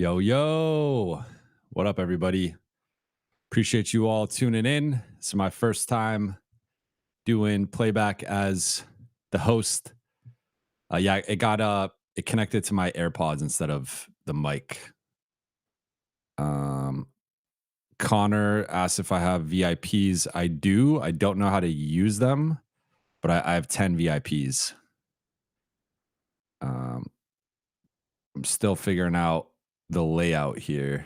Yo, yo. What up, everybody? Appreciate you all tuning in. This is my first time doing playback as the host. It connected to my AirPods instead of the mic. Um Connor asked if I have VIPs. I do. I don't know how to use them, but I have 10 VIPs. I'm still figuring out the layout here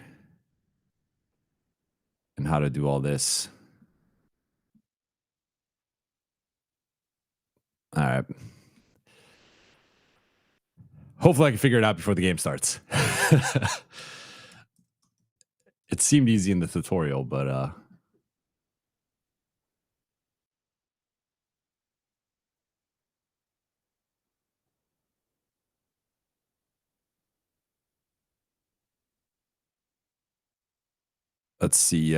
and how to do all this. All right. Hopefully I can figure it out before the game starts. It seemed easy in the tutorial, but let's see.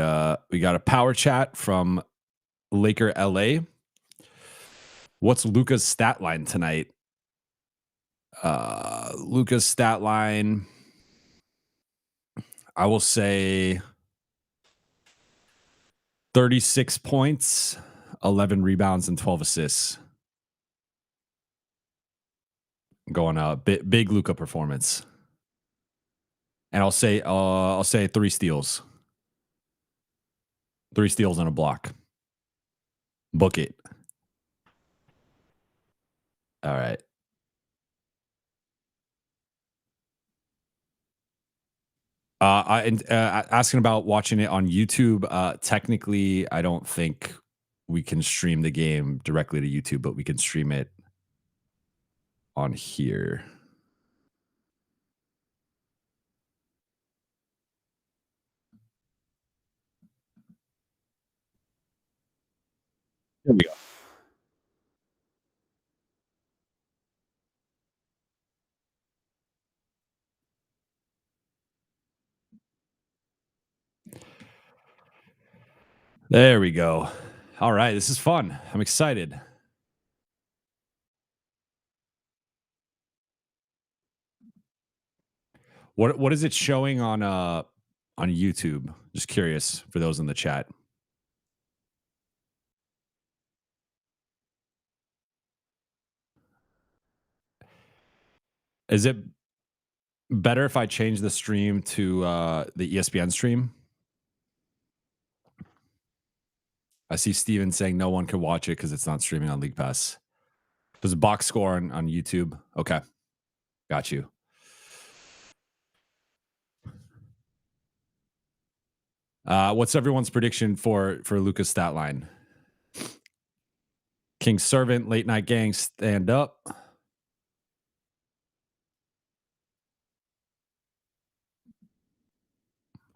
We got a power chat from Laker LA. What's Luka's stat line tonight? Luka's stat line, I will say 36 points, 11 rebounds, and 12 assists. Going big Luka performance. And I'll say 3 steals. 3 steals and a block. Book it. All right. Asking about watching it on YouTube. Technically, I don't think we can stream the game directly to YouTube, but we can stream it on here. There we go. There we go. All right, this is fun. I'm excited. What is it showing on YouTube? Just curious for those in the chat. Is it better if I change the stream to the ESPN stream? I see Steven saying no one can watch it because it's not streaming on League Pass. There's a box score on YouTube. Okay. Got you. What's everyone's prediction for Luka's stat line? King's Servant, Late Night Gang, stand up.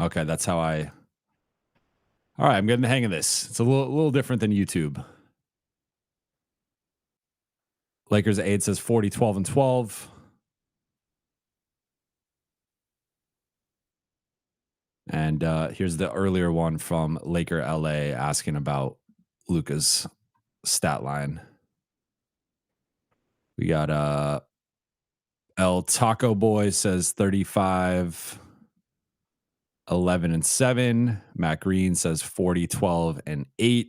Okay, that's how I... All right, I'm getting the hang of this. It's a little different than YouTube. Lakers Aid says 40, 12, and 12. And here's the earlier one from Laker LA asking about Luka's stat line. We got El Taco Boy says 35, 11, and 7. Matt Green says 40, 12, and 8.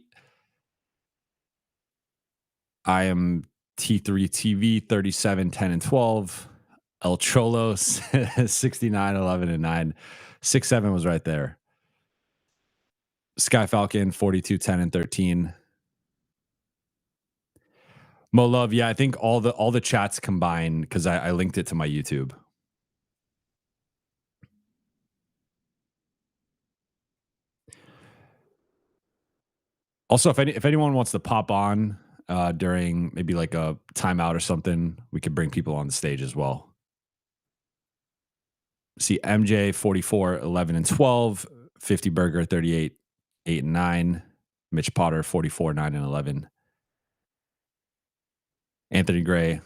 I am T3 TV 37, 10, and 12. El Cholo says 69, 11, and 9. 6-7 was right there. Sky Falcon 42, 10, and 13. Mo Love, yeah, I think all the chats combined because I linked it to my YouTube. Also, if anyone wants to pop on during maybe like a timeout or something, we could bring people on the stage as well. See MJ 44, 11, and 12. 50 Burger 38, 8, and 9. Mitch Potter 44, 9, and 11. Anthony Gray,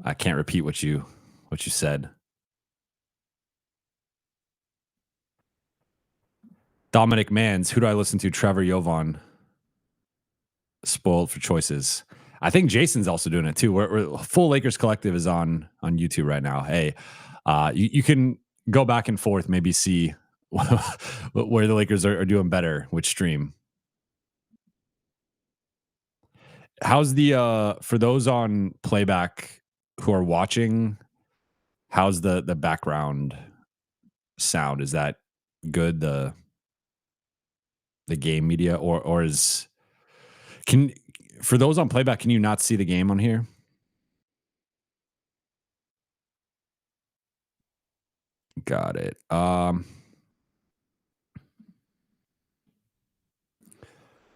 I can't repeat what you said. Dominic Mans, who do I listen to? Trevor Jovan. Spoiled for choices. I think Jason's also doing it too. We're full Lakers Collective is on YouTube right now. Hey, You can go back and forth, maybe see where the Lakers are doing better, which stream. How's the for those on playback who are watching? How's the background sound? Is that good? The game media, or is can for those on playback? Can you not see the game on here? Got it. Let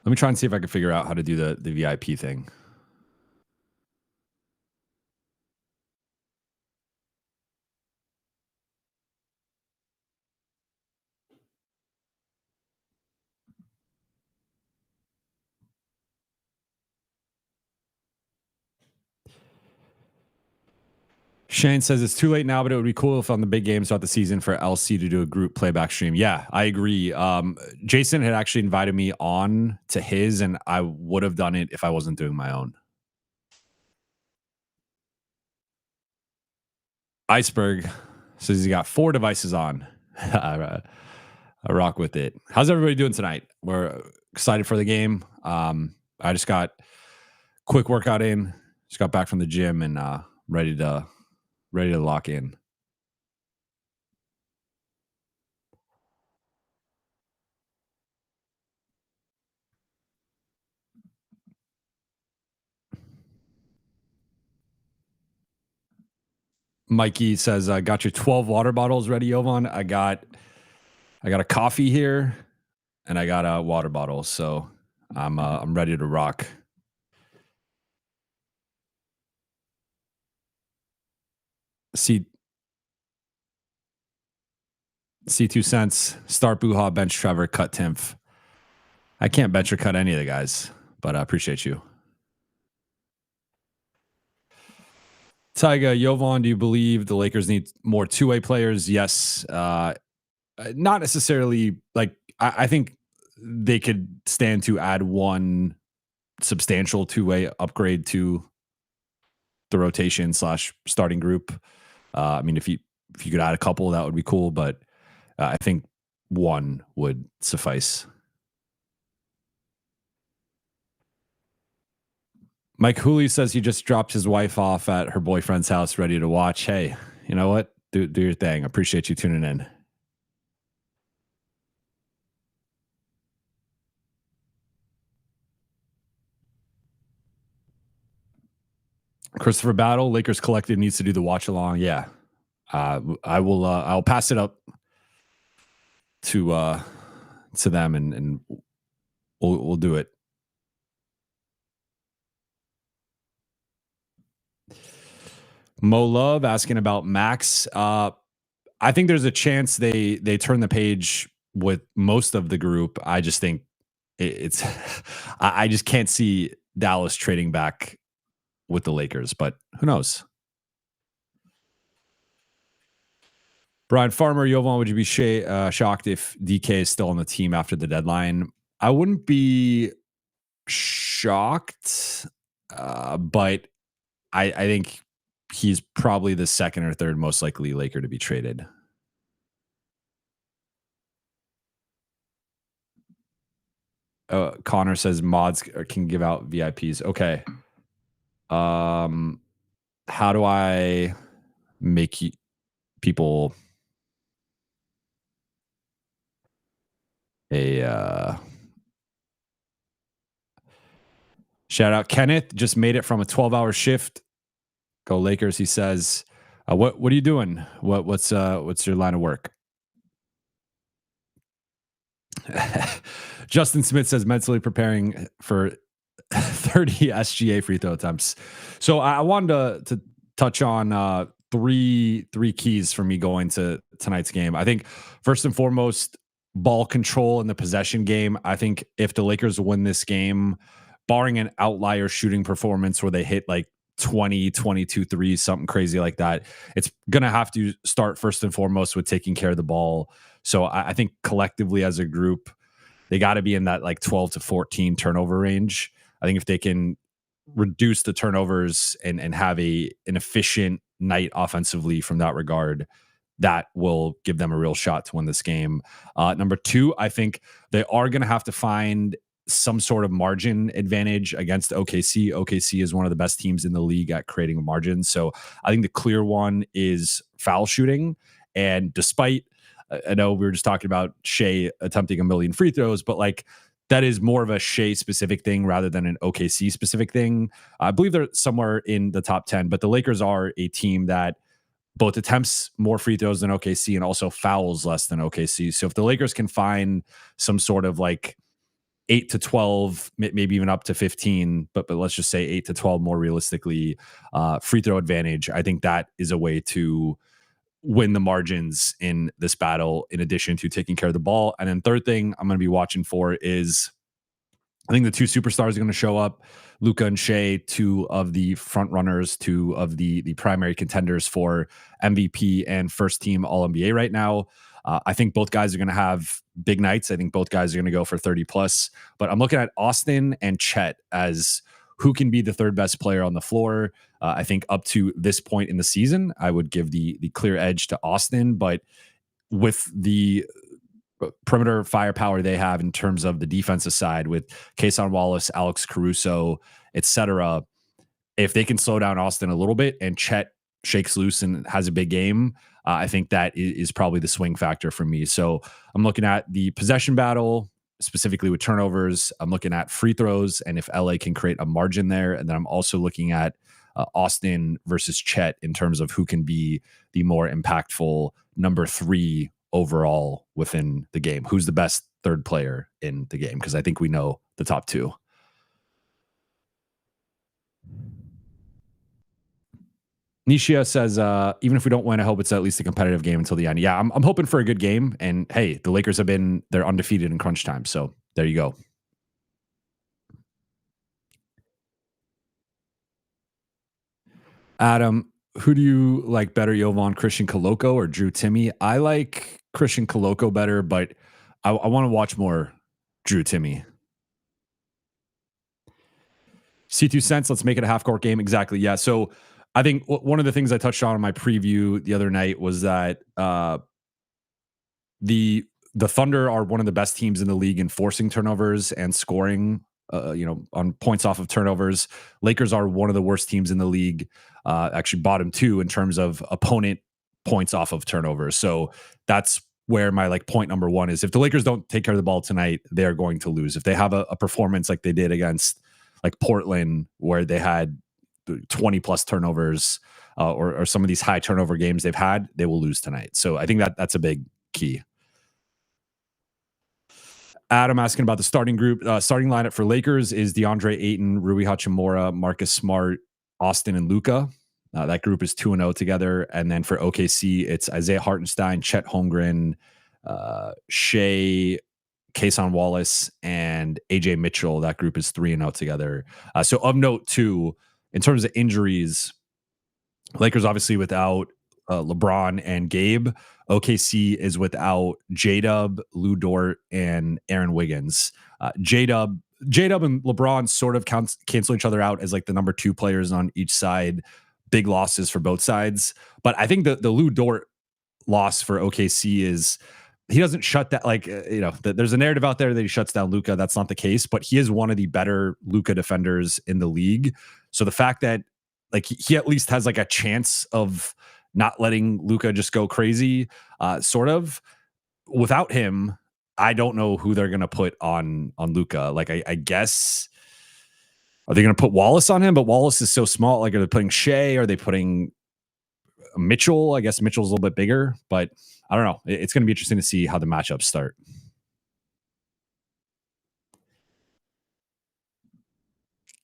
me try and see if I can figure out how to do the VIP thing. Shane says it's too late now, but it would be cool if on the big games throughout the season for LC to do a group playback stream. Yeah, I agree. Jason had actually invited me on to his, and I would have done it if I wasn't doing my own. Iceberg says he got 4 devices on. I rock with it. How's everybody doing tonight? We're excited for the game. I just got quick workout in. Just got back from the gym and ready to lock in. Mikey says, "I got your 12 water bottles ready, Jovan. I got a coffee here, and I got a water bottle, so I'm ready to rock." C 2 cents. Start Buha, bench Trevor, cut Timph. I can't bench or cut any of the guys, but I appreciate you. Tyga, Jovan, do you believe the Lakers need more two-way players? Yes. Not necessarily like I think they could stand to add one substantial two-way upgrade to the rotation / starting group. I mean, if you could add a couple, that would be cool, but I think one would suffice. Mike Hooley says he just dropped his wife off at her boyfriend's house, ready to watch. Hey, you know what? Do your thing. Appreciate you tuning in. Christopher Battle, Lakers Collective needs to do the watch along. Yeah, I will. I'll pass it up to them, and we'll do it. Mo Love asking about Max. I think there's a chance they turn the page with most of the group. I just think it's. I just can't see Dallas trading back with the Lakers, but who knows? Brian Farmer, Jovan, would you be shocked if DK is still on the team after the deadline? I wouldn't be shocked, but I think he's probably the second or third most likely Laker to be traded. Connor says mods can give out VIPs. Okay. How do I make people a shout out? Kenneth just made it from a 12-hour shift. Go Lakers, he says. What are you doing? What's your line of work? Justin Smith says mentally preparing for 30 SGA free throw attempts. So I wanted to touch on three keys for me going to tonight's game. I think first and foremost, ball control in the possession game. I think if the Lakers win this game, barring an outlier shooting performance where they hit like 20, 22 threes, something crazy like that, it's going to have to start first and foremost with taking care of the ball. So I think collectively as a group, they got to be in that like 12 to 14 turnover range. I think if they can reduce the turnovers and have an efficient night offensively from that regard, that will give them a real shot to win this game. Number two, I think they are going to have to find some sort of margin advantage against OKC. OKC is one of the best teams in the league at creating margins. So I think the clear one is foul shooting. And despite, I know we were just talking about Shea attempting a million free throws, but like that is more of a Shea specific thing rather than an OKC specific thing. I believe they're somewhere in the top 10, but the Lakers are a team that both attempts more free throws than OKC and also fouls less than OKC. So if the Lakers can find some sort of like 8 to 12, maybe even up to 15, but let's just say 8 to 12 more realistically, free throw advantage, I think that is a way to win the margins in this battle, in addition to taking care of the ball. And then third thing I'm going to be watching for is I think the two superstars are going to show up. Luca and Shea, two of the front runners, two of the primary contenders for MVP and first team All NBA right now. I think both guys are going to have big nights. I think both guys are going to go for 30 plus. But I'm looking at Austin and Chet as who can be the third best player on the floor. I think up to this point in the season, I would give the clear edge to Austin. But with the perimeter firepower they have in terms of the defensive side with Kason Wallace, Alex Caruso, etc. If they can slow down Austin a little bit and Chet shakes loose and has a big game, I think that is probably the swing factor for me. So I'm looking at the possession battle, specifically with turnovers. I'm looking at free throws and if LA can create a margin there. And then I'm also looking at Austin versus Chet in terms of who can be the more impactful number three overall within the game. Who's the best third player in the game? Because I think we know the top two. Nishia says, even if we don't win, I hope it's at least a competitive game until the end. Yeah, I'm hoping for a good game. And hey, the Lakers they're undefeated in crunch time. So there you go. Adam, who do you like better, Jovan, Christian Koloko or Drew Timmy? I like Christian Koloko better, but I want to watch more Drew Timmy. C2 cents. Let's make it a half court game. Exactly. Yeah. So I think one of the things I touched on in my preview the other night was that the the Thunder are one of the best teams in the league in forcing turnovers and scoring. On points off of turnovers. Lakers are one of the worst teams in the league, actually bottom two in terms of opponent points off of turnovers. So that's where my like point number one is. If the Lakers don't take care of the ball tonight, they are going to lose. If they have a performance like they did against like Portland, where they had 20 plus turnovers, or some of these high turnover games they've had, they will lose tonight. So I think that's a big key. Adam asking about the starting group. Starting lineup for Lakers is DeAndre Ayton, Rui Hachimura, Marcus Smart, Austin, and Luka. That group is 2-0 together. And then for OKC, it's Isaiah Hartenstein, Chet Holmgren, Shea, Kason Wallace, and AJ Mitchell. That group is 3-0 together. So of note, too, in terms of injuries, Lakers obviously without LeBron and Gabe. OKC is without J-Dub, Lou Dort, and Aaron Wiggins. J-Dub and LeBron sort of cancel each other out as like the number two players on each side. Big losses for both sides. But I think the Lou Dort loss for OKC is he doesn't shut that there's a narrative out there that he shuts down Luka. That's not the case, but he is one of the better Luka defenders in the league. So the fact that like he at least has like a chance of not letting Luka just go crazy, sort of. Without him, I don't know who they're gonna put on Luka. Like I guess are they gonna put Wallace on him? But Wallace is so small. Like are they putting Shea? Are they putting Mitchell? I guess Mitchell's a little bit bigger, but I don't know. It's gonna be interesting to see how the matchups start.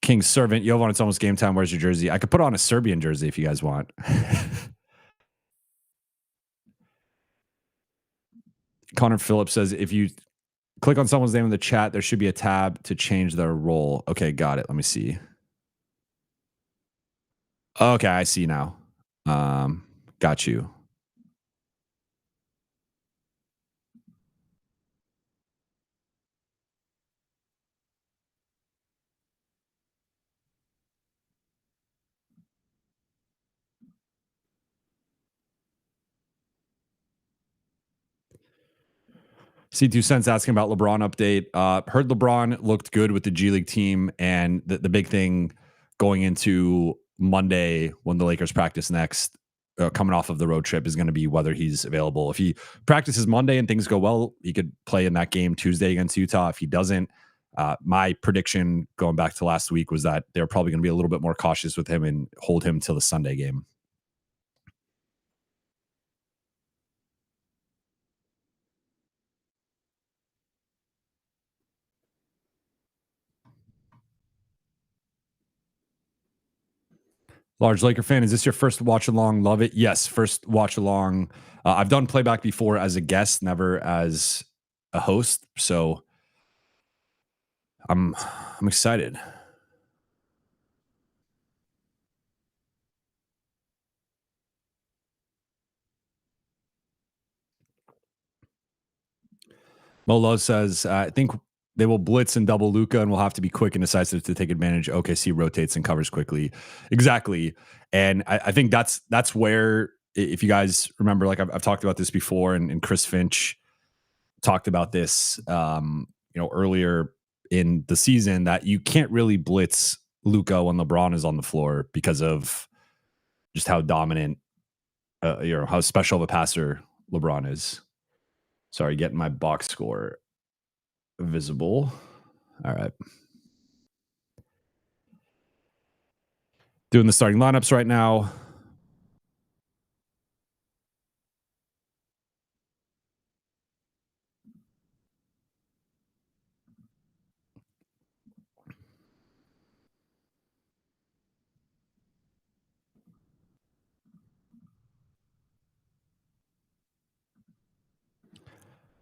King's servant, Jovan, it's almost game time. Where's your jersey? I could put on a Serbian jersey if you guys want. Connor Phillips says if you click on someone's name in the chat, there should be a tab to change their role. Okay, got it. Let me see. Okay, I see now. Got you. C2 Cents asking about LeBron update. Heard LeBron looked good with the G League team, and the big thing going into Monday when the Lakers practice next, coming off of the road trip, is going to be whether he's available. If he practices Monday and things go well, he could play in that game Tuesday against Utah. If he doesn't, my prediction going back to last week was that they're probably going to be a little bit more cautious with him and hold him till the Sunday game. Large Laker fan, is this your first watch along? Love it. Yes, first watch along. I've done playback before as a guest, never as a host. So I'm excited. Molo says, I think they will blitz and double Luca, and we'll have to be quick and decisive to take advantage. OKC rotates and covers quickly. Exactly. And I think that's where, if you guys remember, like I've talked about this before, and Chris Finch talked about this, earlier in the season, that you can't really blitz Luca when LeBron is on the floor because of just how dominant, how special of a passer LeBron is. Sorry, getting my box score visible. All right. Doing the starting lineups right now.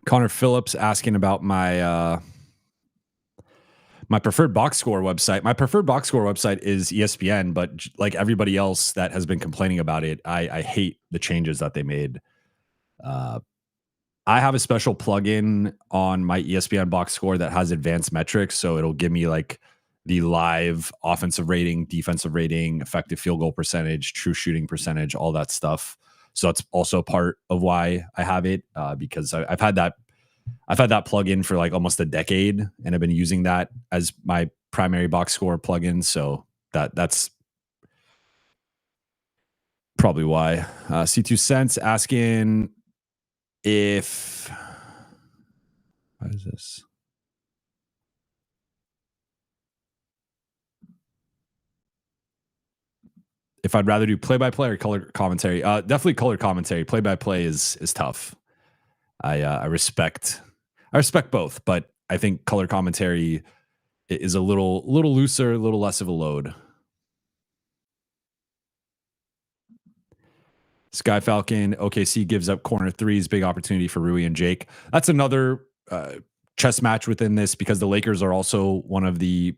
Connor Phillips asking about my preferred box score website. My preferred box score website is ESPN, but like everybody else that has been complaining about it, I hate the changes that they made. I have a special plugin on my ESPN box score that has advanced metrics, so it'll give me like the live offensive rating, defensive rating, effective field goal percentage, true shooting percentage, all that stuff. So that's also part of why I have it, because I've had that plugin for like almost a decade, and I've been using that as my primary box score plugin. So that's probably why. C2 Cents asking if, what is this? If I'd rather do play by play or color commentary. Definitely color commentary. Play by play is tough. I respect both, but I think color commentary is a little looser, a little less of a load. Sky Falcon, OKC gives up corner threes, big opportunity for Rui and Jake. That's another chess match within this, because the Lakers are also one of the,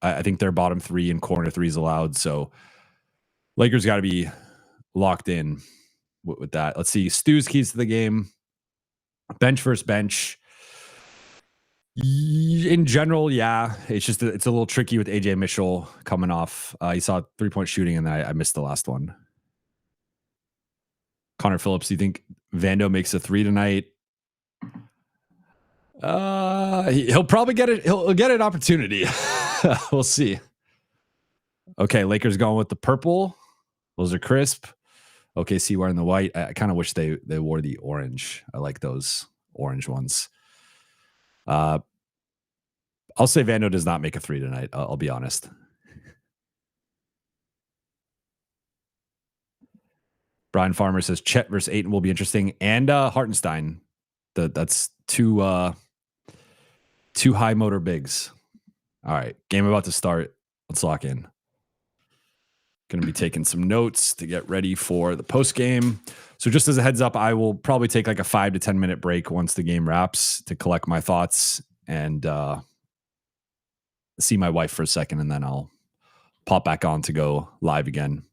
I think they're bottom three in corner threes allowed. So Lakers got to be locked in with that. Let's see. Stu's keys to the game. Bench versus bench. In general, yeah, it's just it's a little tricky with AJ Mitchell coming off. He saw 3-point shooting, and then I missed the last one. Connor Phillips, do you think Vando makes a 3 tonight? He'll probably get it. He'll get an opportunity. We'll see. Okay, Lakers going with the purple. Those are crisp. OKC wearing the white. I kind of wish they wore the orange. I like those orange ones. I'll say Vando does not make a 3 tonight. I'll be honest. Brian Farmer says Chet versus Ayton will be interesting, and Hartenstein. That's two high motor bigs. All right, game about to start. Let's lock in. Going to be taking some notes to get ready for the post game. So just as a heads up, I will probably take like a 5 to 10 minute break once the game wraps to collect my thoughts and see my wife for a second, and then I'll pop back on to go live again.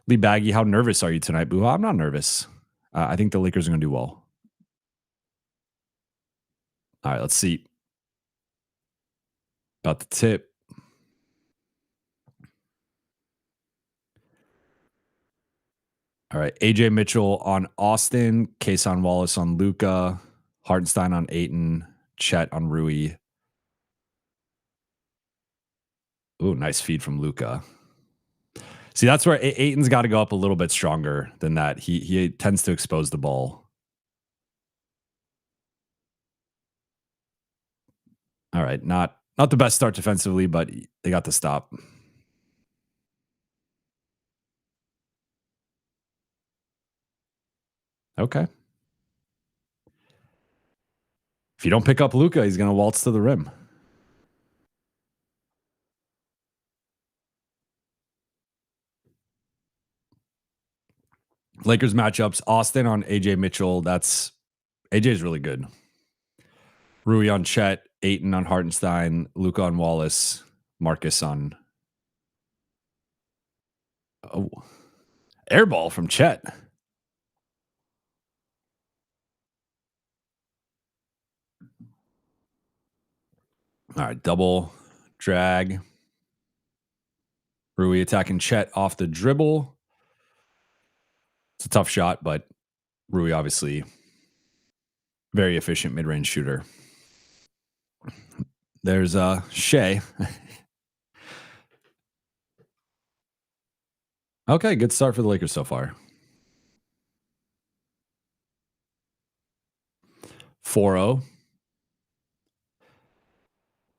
Lee Baggy, how nervous are you tonight, Buha? I'm not nervous. I think the Lakers are going to do well. All right, let's see. About the tip. All right. AJ Mitchell on Austin, Kason Wallace on Luca, Hartenstein on Aiton, Chet on Rui. Ooh, nice feed from Luca. See, that's where Aiton's got to go up a little bit stronger than that. He tends to expose the ball. All right, not the best start defensively, but they got the stop. Okay. If you don't pick up Luca, he's going to waltz to the rim. Lakers matchups: Austin on AJ Mitchell. That's AJ's really good. Rui on Chet, Aiton on Hartenstein, Luca on Wallace, Marcus on. Oh, airball from Chet. All right, double drag. Rui attacking Chet off the dribble. It's a tough shot, but Rui obviously very efficient mid-range shooter. There's Shea. Okay, good start for the Lakers so far. 4-0.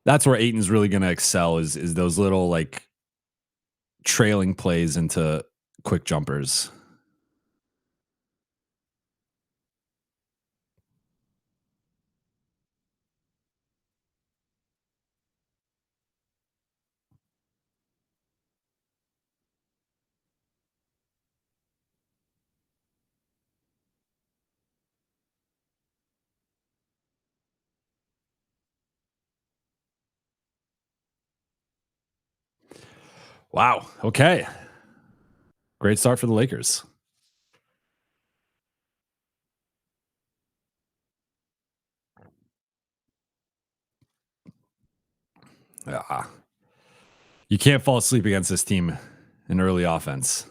That's where Aiton's really going to excel is those little like trailing plays into quick jumpers. Wow. Okay. Great start for the Lakers. Ah. You can't fall asleep against this team in early offense.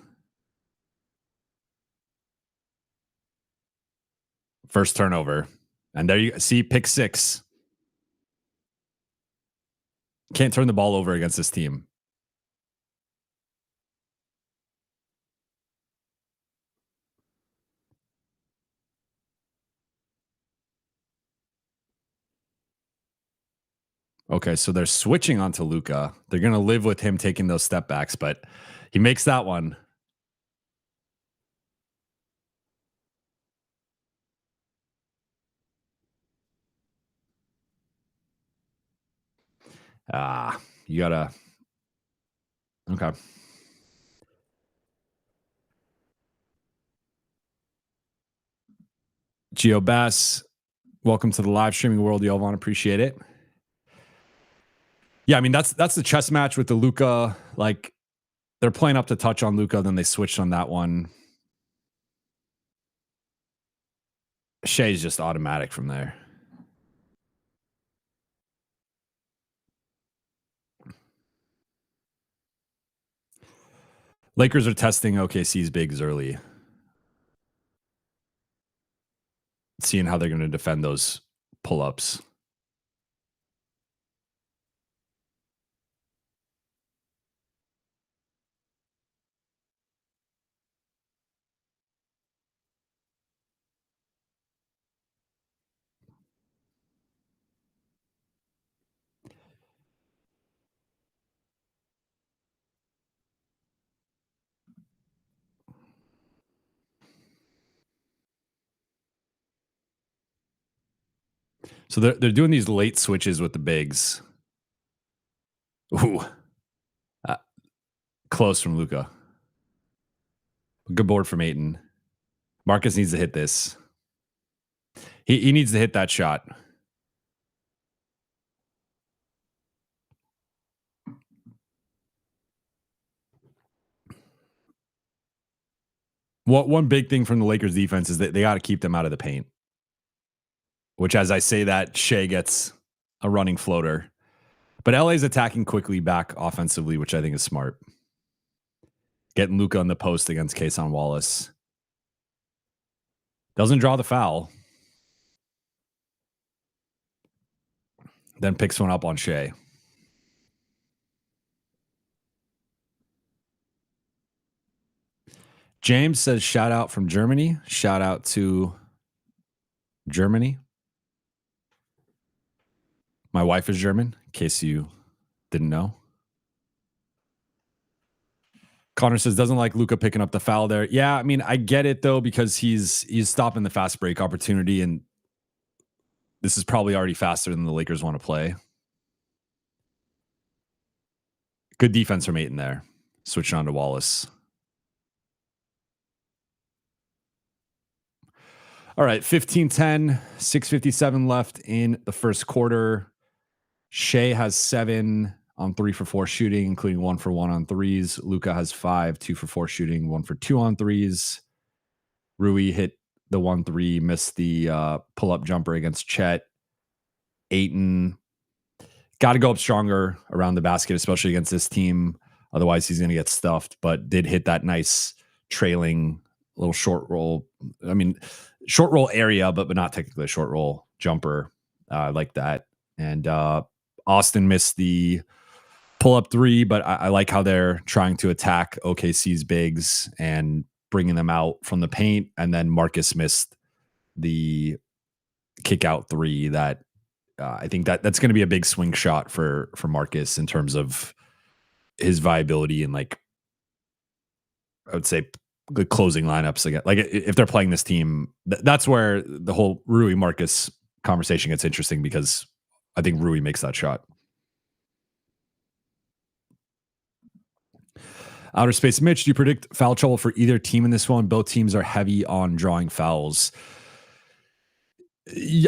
First turnover. And there you see pick 6. Can't turn the ball over against this team. Okay, so they're switching onto Luca. They're going to live with him taking those step backs, but he makes that one. You gotta. Okay. Geo Bass, welcome to the live streaming world, Jovan. Appreciate it. Yeah, I mean that's the chess match with the Luca. Like they're playing up to touch on Luca, then they switched on that one. Shea's just automatic from there. Lakers are testing OKC's bigs early, seeing how they're going to defend those pull-ups. So they're doing these late switches with the bigs. Ooh, close from Luca. Good board from Aiton. Marcus needs to hit this. He needs to hit that shot. One big thing from the Lakers defense is that they got to keep them out of the paint. Which, as I say that, Shea gets a running floater. But LA's attacking quickly back offensively, which I think is smart. Getting Luca on the post against Kason Wallace. Doesn't draw the foul. Then picks one up on Shea. James says, shout out from Germany. Shout out to Germany. My wife is German, in case you didn't know. Connor says, doesn't like Luka picking up the foul there. Yeah, I mean, I get it though, because he's stopping the fast break opportunity, and this is probably already faster than the Lakers want to play. Good defense from Ayton there. Switching on to Wallace. All right, 15-10, 6:57 left in the first quarter. Shea has 7 on 3 for 4 shooting, including 1 for 1 on threes. Luka has 5, 2 for 4 shooting, 1 for 2 on threes. Rui hit the 1-3, missed the pull-up jumper against Chet. Ayton got to go up stronger around the basket, especially against this team. Otherwise, he's going to get stuffed, but did hit that nice trailing little short roll. I mean, short roll area, but not technically a short roll jumper like that. And Austin missed the pull-up 3, but I like how they're trying to attack OKC's bigs and bringing them out from the paint. And then Marcus missed the kick-out 3 that I think that's going to be a big swing shot for Marcus in terms of his viability and, like, I would say the closing lineups again. Like, if they're playing this team, that's where the whole Rui Marcus conversation gets interesting, because I think Rui makes that shot. Outer Space Mitch, do you predict foul trouble for either team in this one? Both teams are heavy on drawing fouls.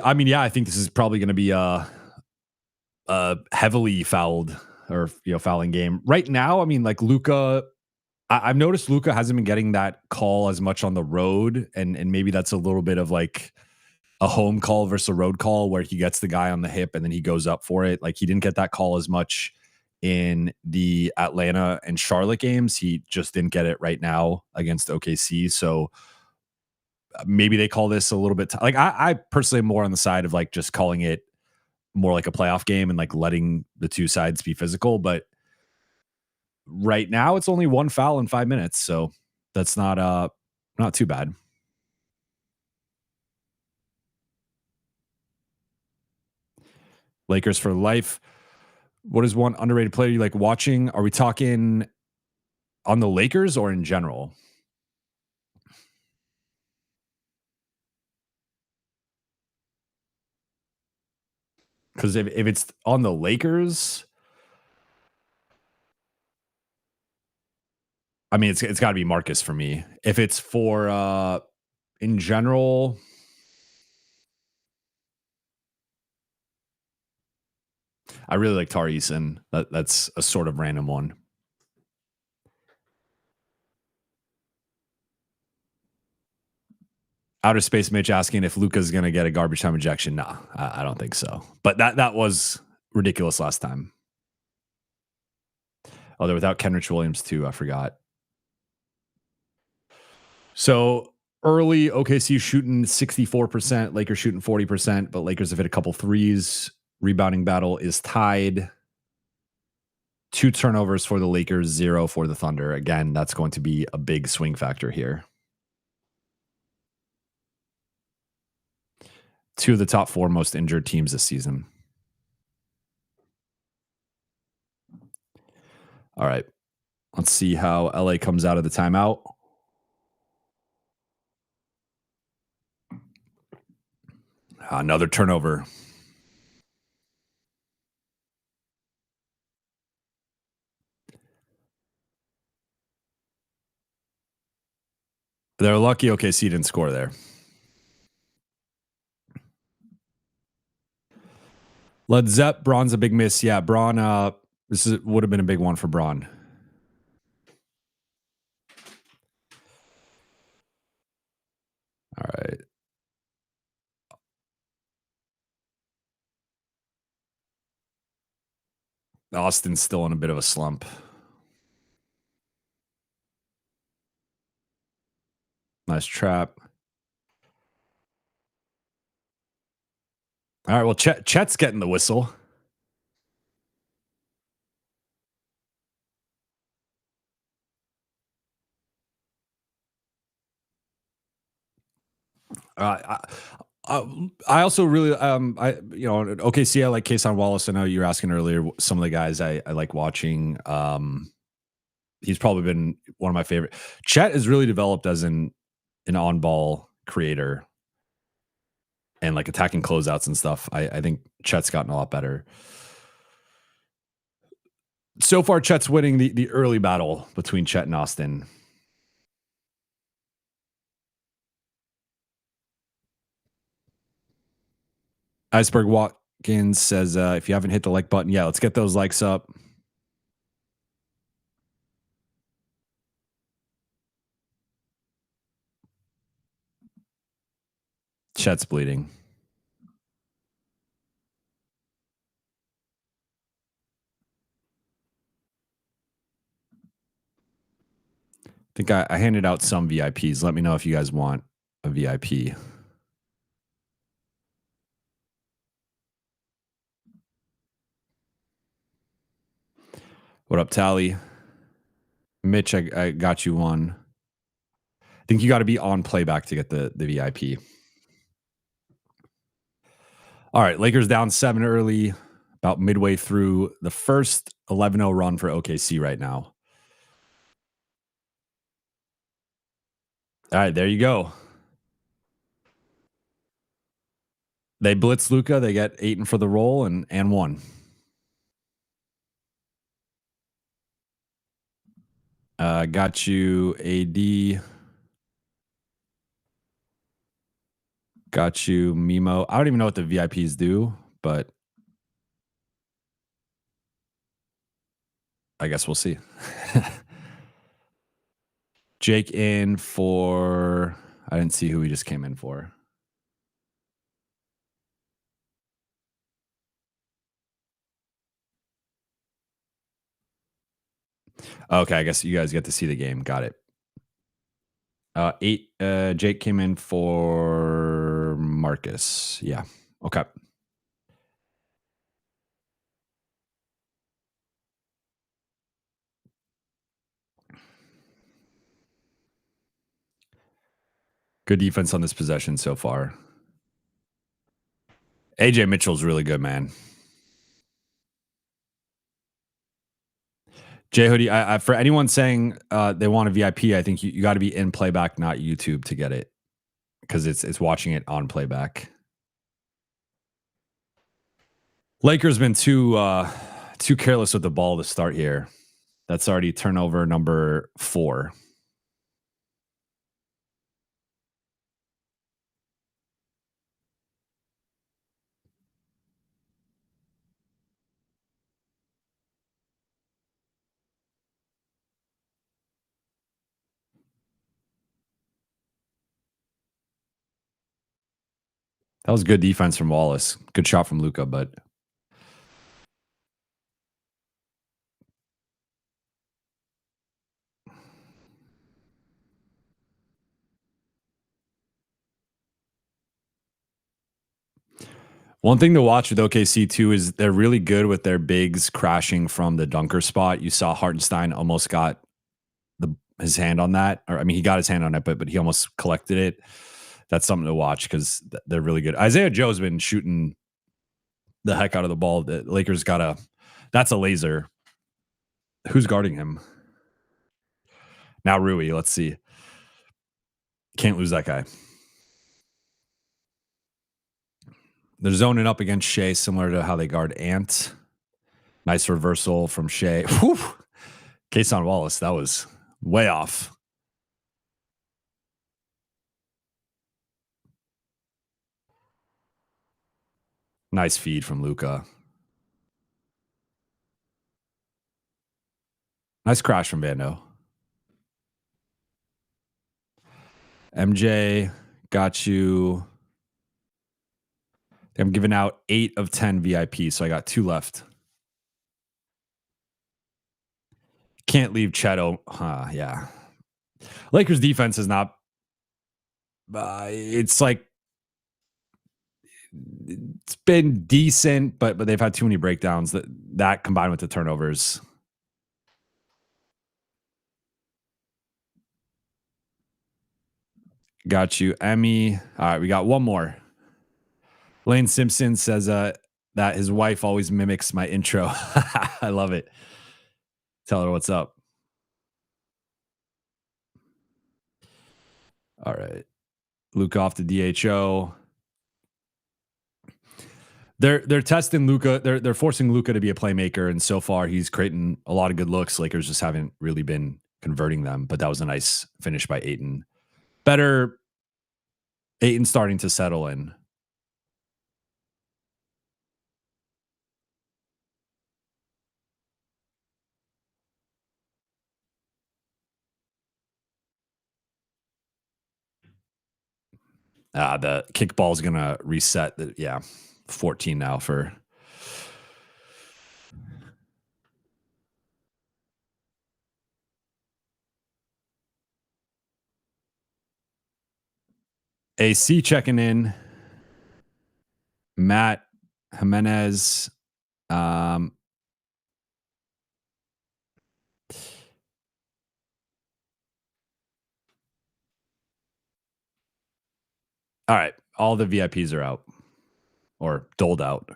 I mean, yeah, I think this is probably going to be a heavily fouled or fouling game right now. I mean, like Luka, I've noticed Luka hasn't been getting that call as much on the road, and maybe that's a little bit of like a home call versus a road call where he gets the guy on the hip and then he goes up for it. Like, he didn't get that call as much in the Atlanta and Charlotte games. He just didn't get it right now against OKC. So maybe they call this a little bit like I personally am more on the side of like just calling it more like a playoff game and like letting the two sides be physical. But right now it's only 1 foul in 5 minutes, so that's not too bad. Lakers for life. What is one underrated player you like watching? Are we talking on the Lakers or in general? Because if it's on the Lakers, I mean, it's got to be Marcus for me. If it's for in general, I really like Tari Eason. That's a sort of random one. Outer Space Mitch asking if Luka's going to get a garbage time ejection. Nah, I don't think so. But that was ridiculous last time. Oh, they're without Kenrich Williams too. I forgot. So early OKC shooting 64%, Lakers shooting 40%, but Lakers have hit a couple threes. Rebounding battle is tied. 2 turnovers for the Lakers, 0 for the Thunder. Again, that's going to be a big swing factor here. 2 of the top 4 most injured teams this season. All right. Let's see how LA comes out of the timeout. Another turnover. They're lucky OKC didn't score there. Led Zepp, Braun's a big miss. Yeah, Braun, this would have been a big one for Braun. All right. Austin's still in a bit of a slump. Nice trap. All right. Well, Chet's getting the whistle. Uh, I also really OKC. I like Kason Wallace. I know you were asking earlier. Some of the guys I like watching. He's probably been one of my favorite. Chet has really developed as an on ball creator and like attacking closeouts and stuff. I think Chet's gotten a lot better. So far, Chet's winning the early battle between Chet and Austin. Iceberg Watkins says, if you haven't hit the like button, yeah, let's get those likes up. Chet's bleeding. I think I handed out some VIPs. Let me know if you guys want a VIP. What up, Tally? Mitch, I got you one. I think you got to be on playback to get the VIP. All right, Lakers down 7 early, about midway through the first 11-0 run for OKC right now. All right, there you go. They blitz Luka. They get Ayton for the roll and one. Got you AD. Got you Mimo. I don't even know what the VIPs do, but I guess we'll see. Jake in for. I didn't see who he just came in for. Okay, I guess you guys get to see the game. Got it. Jake came in for Marcus. Yeah. Okay. Good defense on this possession so far. AJ Mitchell's really good, man. Jay Hoodie, for anyone saying they want a VIP, I think you got to be in playback, not YouTube, to get it because it's watching it on playback. Lakers been too careless with the ball to start here. That's already turnover number 4. That was good defense from Wallace. Good shot from Luka, but one thing to watch with OKC too is they're really good with their bigs crashing from the dunker spot. You saw Hartenstein almost got his hand on that, or I mean, he got his hand on it, but he almost collected it. That's something to watch because they're really good. Isaiah Joe's been shooting the heck out of the ball. The Lakers that's a laser. Who's guarding him now? Rui. Let's see. Can't lose that guy. They're zoning up against Shea, similar to how they guard Ant. Nice reversal from Shea. Kason Wallace, that was way off. Nice feed from Luka. Nice crash from Bando. MJ got you. I'm giving out 8 of 10 VIP, so I got 2 left. Can't leave Cheto. Yeah. Lakers defense is not. It's like it's been decent, but they've had too many breakdowns that combined with the turnovers. Got you, Emmy. All right, we got one more. Lane Simpson says that his wife always mimics my intro. I love it. Tell her what's up. All right. Luke off the DHO. They're testing Luka. They're forcing Luka to be a playmaker, and so far he's creating a lot of good looks. Lakers just haven't really been converting them, but that was a nice finish by Ayton. Better Ayton starting to settle in. The kickball is gonna reset. 14 now for. AC checking in. Matt Jimenez. All right. All the VIPs are out or doled out.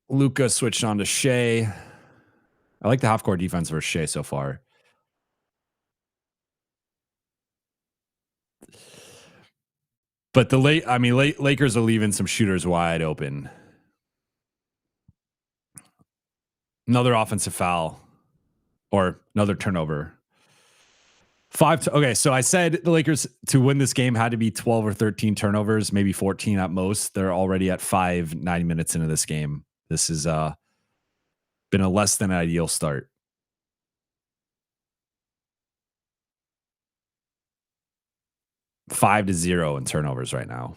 Luka switched on to Shea. I like the half court defense for Shea so far. But Lakers are leaving some shooters wide open. Another offensive foul or another turnover. Okay, so I said the Lakers to win this game had to be 12 or 13 turnovers, maybe 14 at most. They're already at 90 minutes into this game. This has been a less than ideal start. Five to 0 in turnovers right now.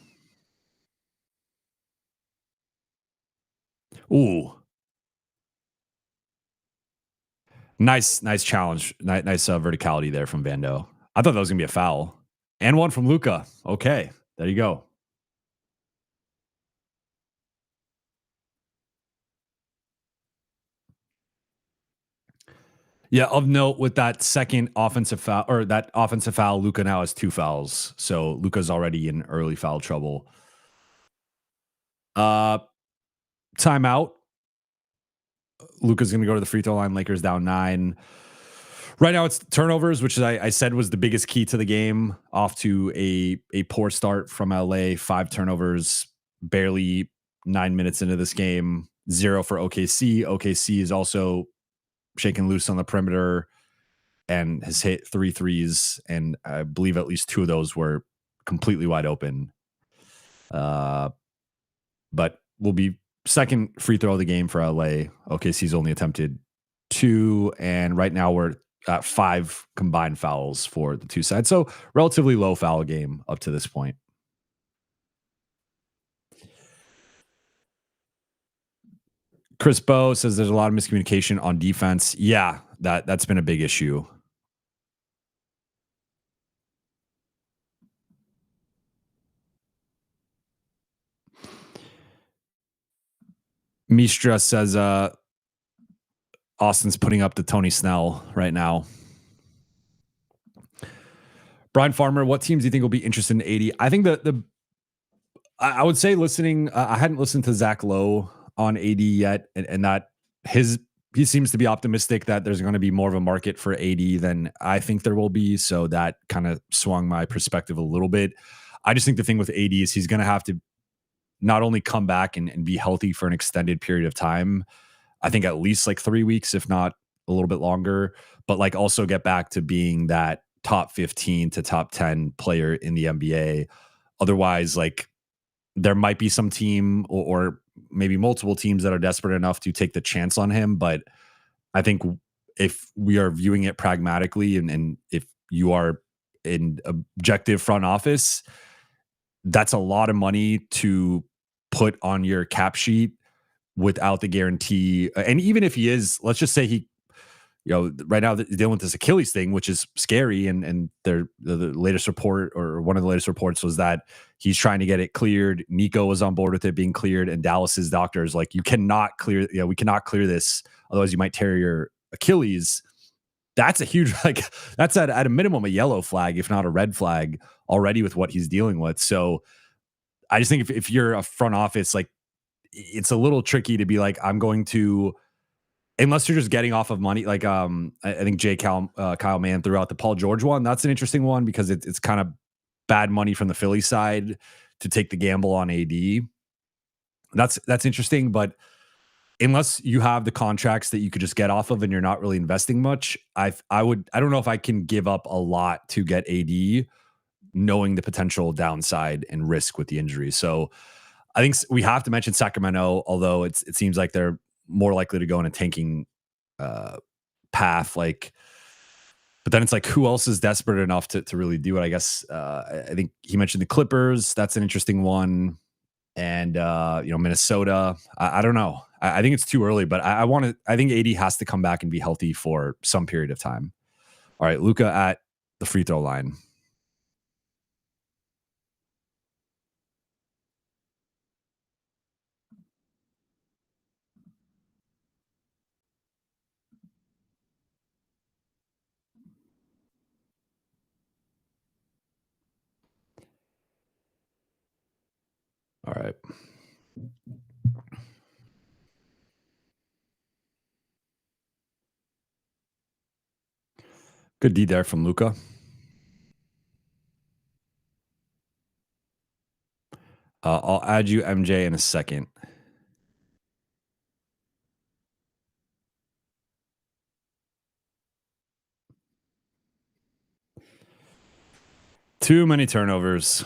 Ooh. Nice challenge. Nice verticality there from Vando. I thought that was gonna be a foul. And one from Luka. Okay, there you go. Yeah, of note with that second offensive foul or that offensive foul, Luka now has 2 fouls. So Luka's already in early foul trouble. Timeout. Luka's going to go to the free throw line. Lakers down 9. Right now it's turnovers, which I said was the biggest key to the game. Off to a poor start from LA. 5 turnovers, barely 9 minutes into this game. 0 for OKC. OKC is also shaken loose on the perimeter and has hit 3 threes, and I believe at least 2 of those were completely wide open. But will be second free throw of the game for LA. OKC's only attempted 2, and right now we're at 5 combined fouls for the 2 sides. So relatively low foul game up to this point. Chris Bow says there's a lot of miscommunication on defense. Yeah, that's been a big issue. Mistra says Austin's putting up the Tony Snell right now. Brian Farmer, what teams do you think will be interested in 80? I think I would say listening. I hadn't listened to Zach Lowe on 80 yet, and that he seems to be optimistic that there's going to be more of a market for 80 than I think there will be. So that kind of swung my perspective a little bit. I just think the thing with 80 is he's going to have to not only come back and be healthy for an extended period of time. I think at least like 3 weeks, if not a little bit longer, but like also get back to being that top 15 to top 10 player in the NBA. Otherwise, like there might be some team or maybe multiple teams that are desperate enough to take the chance on him. But I think if we are viewing it pragmatically and if you are in objective front office, that's a lot of money to put on your cap sheet without the guarantee. And even if he is, let's just say he right now they're dealing with this Achilles thing, which is scary. And the latest report, or one of the latest reports, was that he's trying to get it cleared. Nico was on board with it being cleared, and Dallas's doctors like, you cannot clear, we cannot clear this, otherwise you might tear your Achilles. That's a huge, like, that's at a minimum a yellow flag, if not a red flag already with what he's dealing with. So I just think if you're a front office, like, it's a little tricky to be like, I'm going to, unless you're just getting off of money. Like, I think Kyle Mann threw out the Paul George one. That's an interesting one because it's kind of bad money from the Philly side to take the gamble on AD. That's interesting, but unless you have the contracts that you could just get off of and you're not really investing much, I don't know if I can give up a lot to get AD, knowing the potential downside and risk with the injury. So I think we have to mention Sacramento, although it seems like they're more likely to go in a tanking path. Like, but then it's like, who else is desperate enough to really do it? I guess I think he mentioned the Clippers. That's an interesting one. And Minnesota. I don't know. I think it's too early, but I think AD has to come back and be healthy for some period of time. All right, Luka at the free throw line. All right. Good D there from Luka. I'll add you, MJ, in a second. Too many turnovers.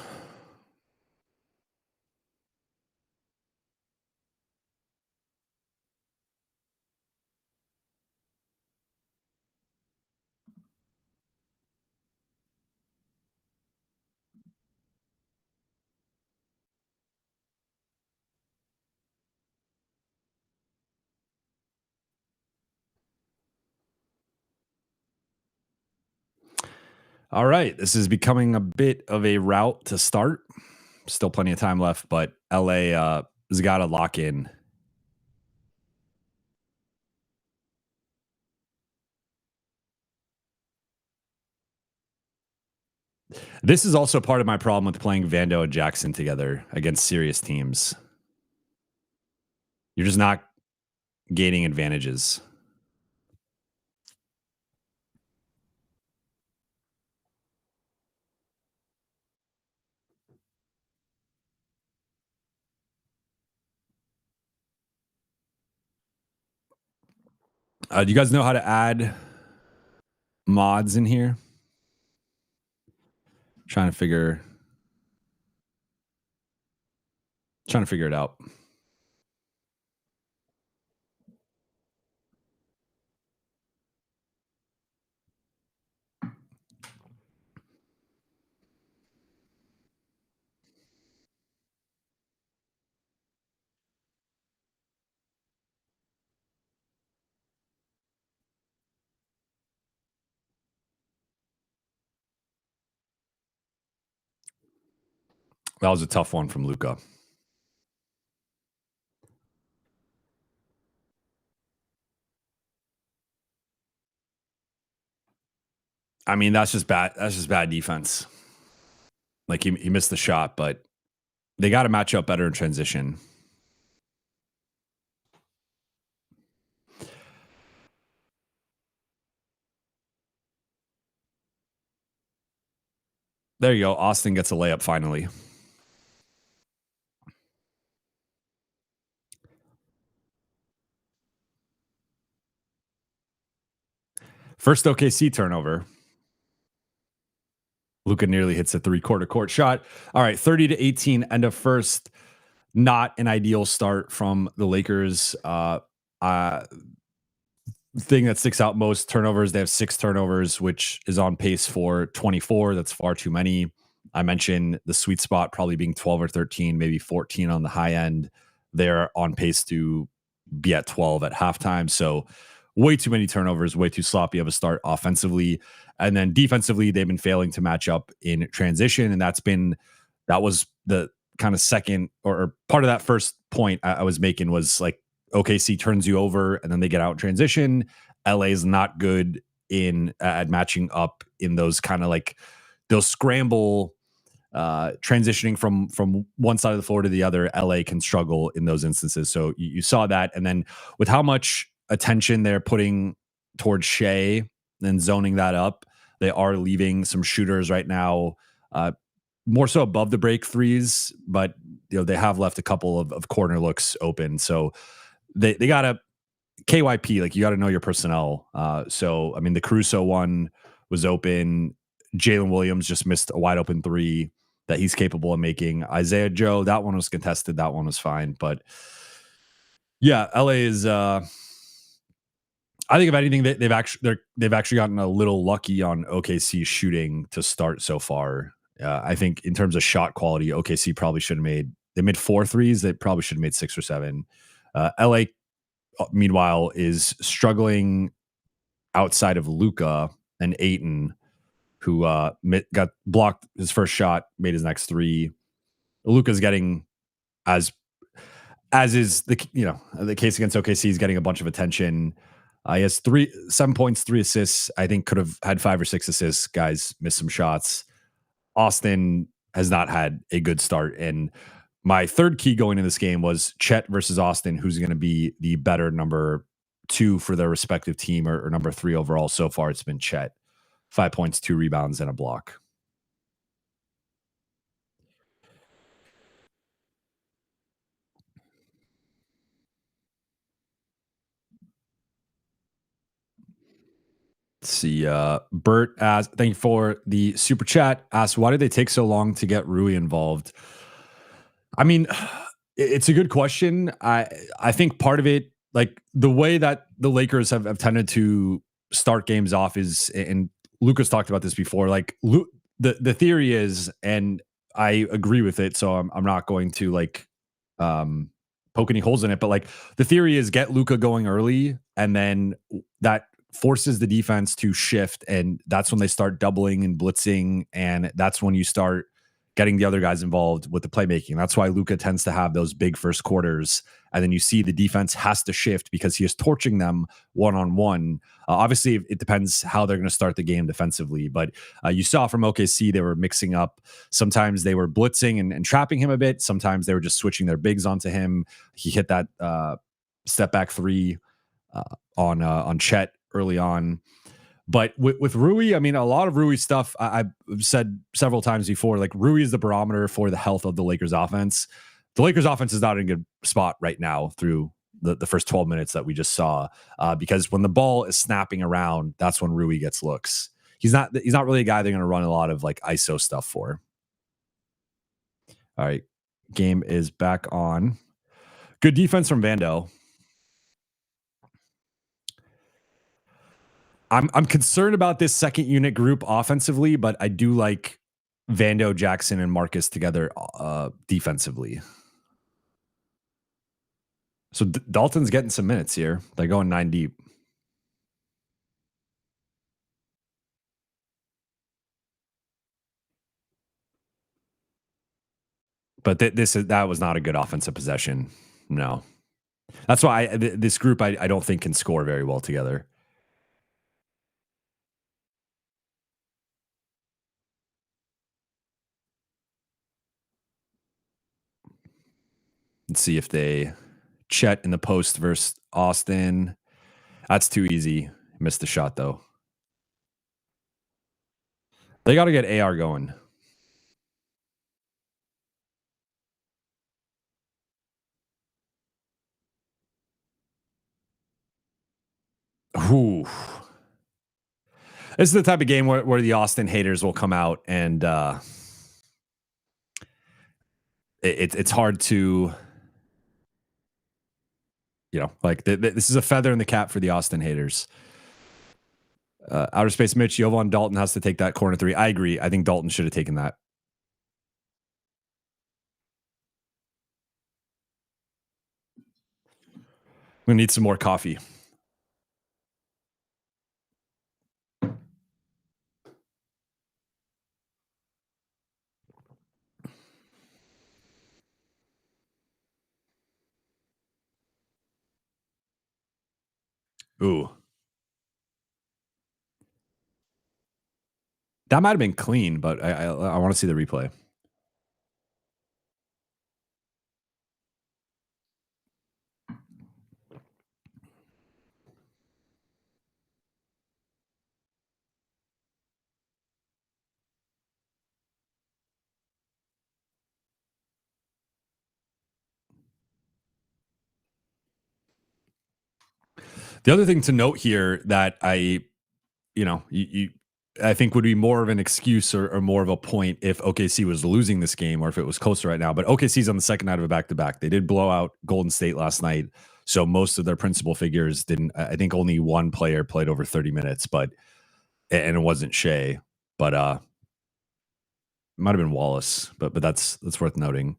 All right. This is becoming a bit of a route to start. Still plenty of time left, but LA has got to lock in. This is also part of my problem with playing Vando and Jackson together against serious teams. You're just not gaining advantages. Do you guys know how to add mods in here? Trying to figure it out. That was a tough one from Luka. I mean, that's just bad. That's just bad defense. Like, he missed the shot, but they got to match up better in transition. There you go. Austin gets a layup finally. First OKC turnover. Luka nearly hits a 3-quarter court shot. All right, 30-18, end of first. Not an ideal start from the Lakers. Thing that sticks out most, turnovers. They have 6 turnovers, which is on pace for 24. That's far too many. I mentioned the sweet spot probably being 12 or 13, maybe 14 on the high end. They're on pace to be at 12 at halftime. So way too many turnovers, way too sloppy of a start offensively. And then defensively, they've been failing to match up in transition. And that was the kind of second or part of that first point I was making was like OKC turns you over and then they get out in transition. LA is not good in at matching up in those kind of like those scramble transitioning from one side of the floor to the other. LA can struggle in those instances. So you saw that. And then with how much attention they're putting towards Shea and zoning that up, they are leaving some shooters right now, more so above the break threes, but they have left a couple of corner looks open. So they got to KYP, like you got to know your personnel. So I mean, the Caruso one was open. Jalen Williams just missed a wide open three that he's capable of making. Isaiah Joe, that one was contested. That one was fine. But yeah, LA is. I think if anything, they've actually gotten a little lucky on OKC shooting to start so far. I think in terms of shot quality, OKC probably should have made. They made 4 threes. They probably should have made 6 or 7. LA, meanwhile, is struggling outside of Luka and Aiton, who got blocked his first shot, made his next 3. Luka's getting as is the case against OKC. He's getting a bunch of attention. He has 7 points, 3 assists. I think could have had 5 or 6 assists. Guys missed some shots. Austin has not had a good start. And my third key going in this game was Chet versus Austin, who's going to be the better number 2 for their respective team or number 3 overall. So far, it's been Chet. 5 points, 2 rebounds, and a block. Let's see. Bert asks, thank you for the super chat. Asks, why did they take so long to get Rui involved? I mean, it's a good question. I think part of it, like the way that the Lakers have tended to start games off is, and Lucas talked about this before, like the theory is, and I agree with it, so I'm not going to like poke any holes in it, but like the theory is get Luka going early, and then that forces the defense to shift, and that's when they start doubling and blitzing, and that's when you start getting the other guys involved with the playmaking. That's why Luka tends to have those big first quarters. And then you see the defense has to shift because he is torching them one-on-one. Obviously, it depends how they're going to start the game defensively. But you saw from OKC, they were mixing up. Sometimes they were blitzing and trapping him a bit. Sometimes they were just switching their bigs onto him. He hit that step back 3 on Chet early on. But with Rui, I mean, a lot of Rui stuff, I've said several times before, like Rui is the barometer for the health of the Lakers offense. The Lakers offense is not in a good spot right now through the first 12 minutes that we just saw, because when the ball is snapping around, that's when Rui gets looks. He's not really a guy they're going to run a lot of like ISO stuff for. All right. Game is back on. Good defense from Vando. I'm concerned about this second unit group offensively, but I do like Vando, Jackson, and Marcus together defensively. So Dalton's getting some minutes here. They're going 9 deep. But that was not a good offensive possession. No. That's why this group I don't think can score very well together. Let's see if they Chet in the post versus Austin. That's too easy. Missed the shot though. They got to get AR going. Ooh. This is the type of game where the Austin haters will come out and it's hard to, like this is a feather in the cap for the Austin haters. Outer Space Mitch, Jovan Dalton has to take that corner 3. I agree. I think Dalton should have taken that. We need some more coffee. Ooh, that might have been clean, but I want to see the replay. The other thing to note here that you I think would be more of an excuse or more of a point if OKC was losing this game or if it was closer right now. But OKC's on the second night of a back to back. They did blow out Golden State last night. So most of their principal figures didn't. I think only one player played over 30 minutes, but and it wasn't Shea, but it might have been Wallace, but that's worth noting.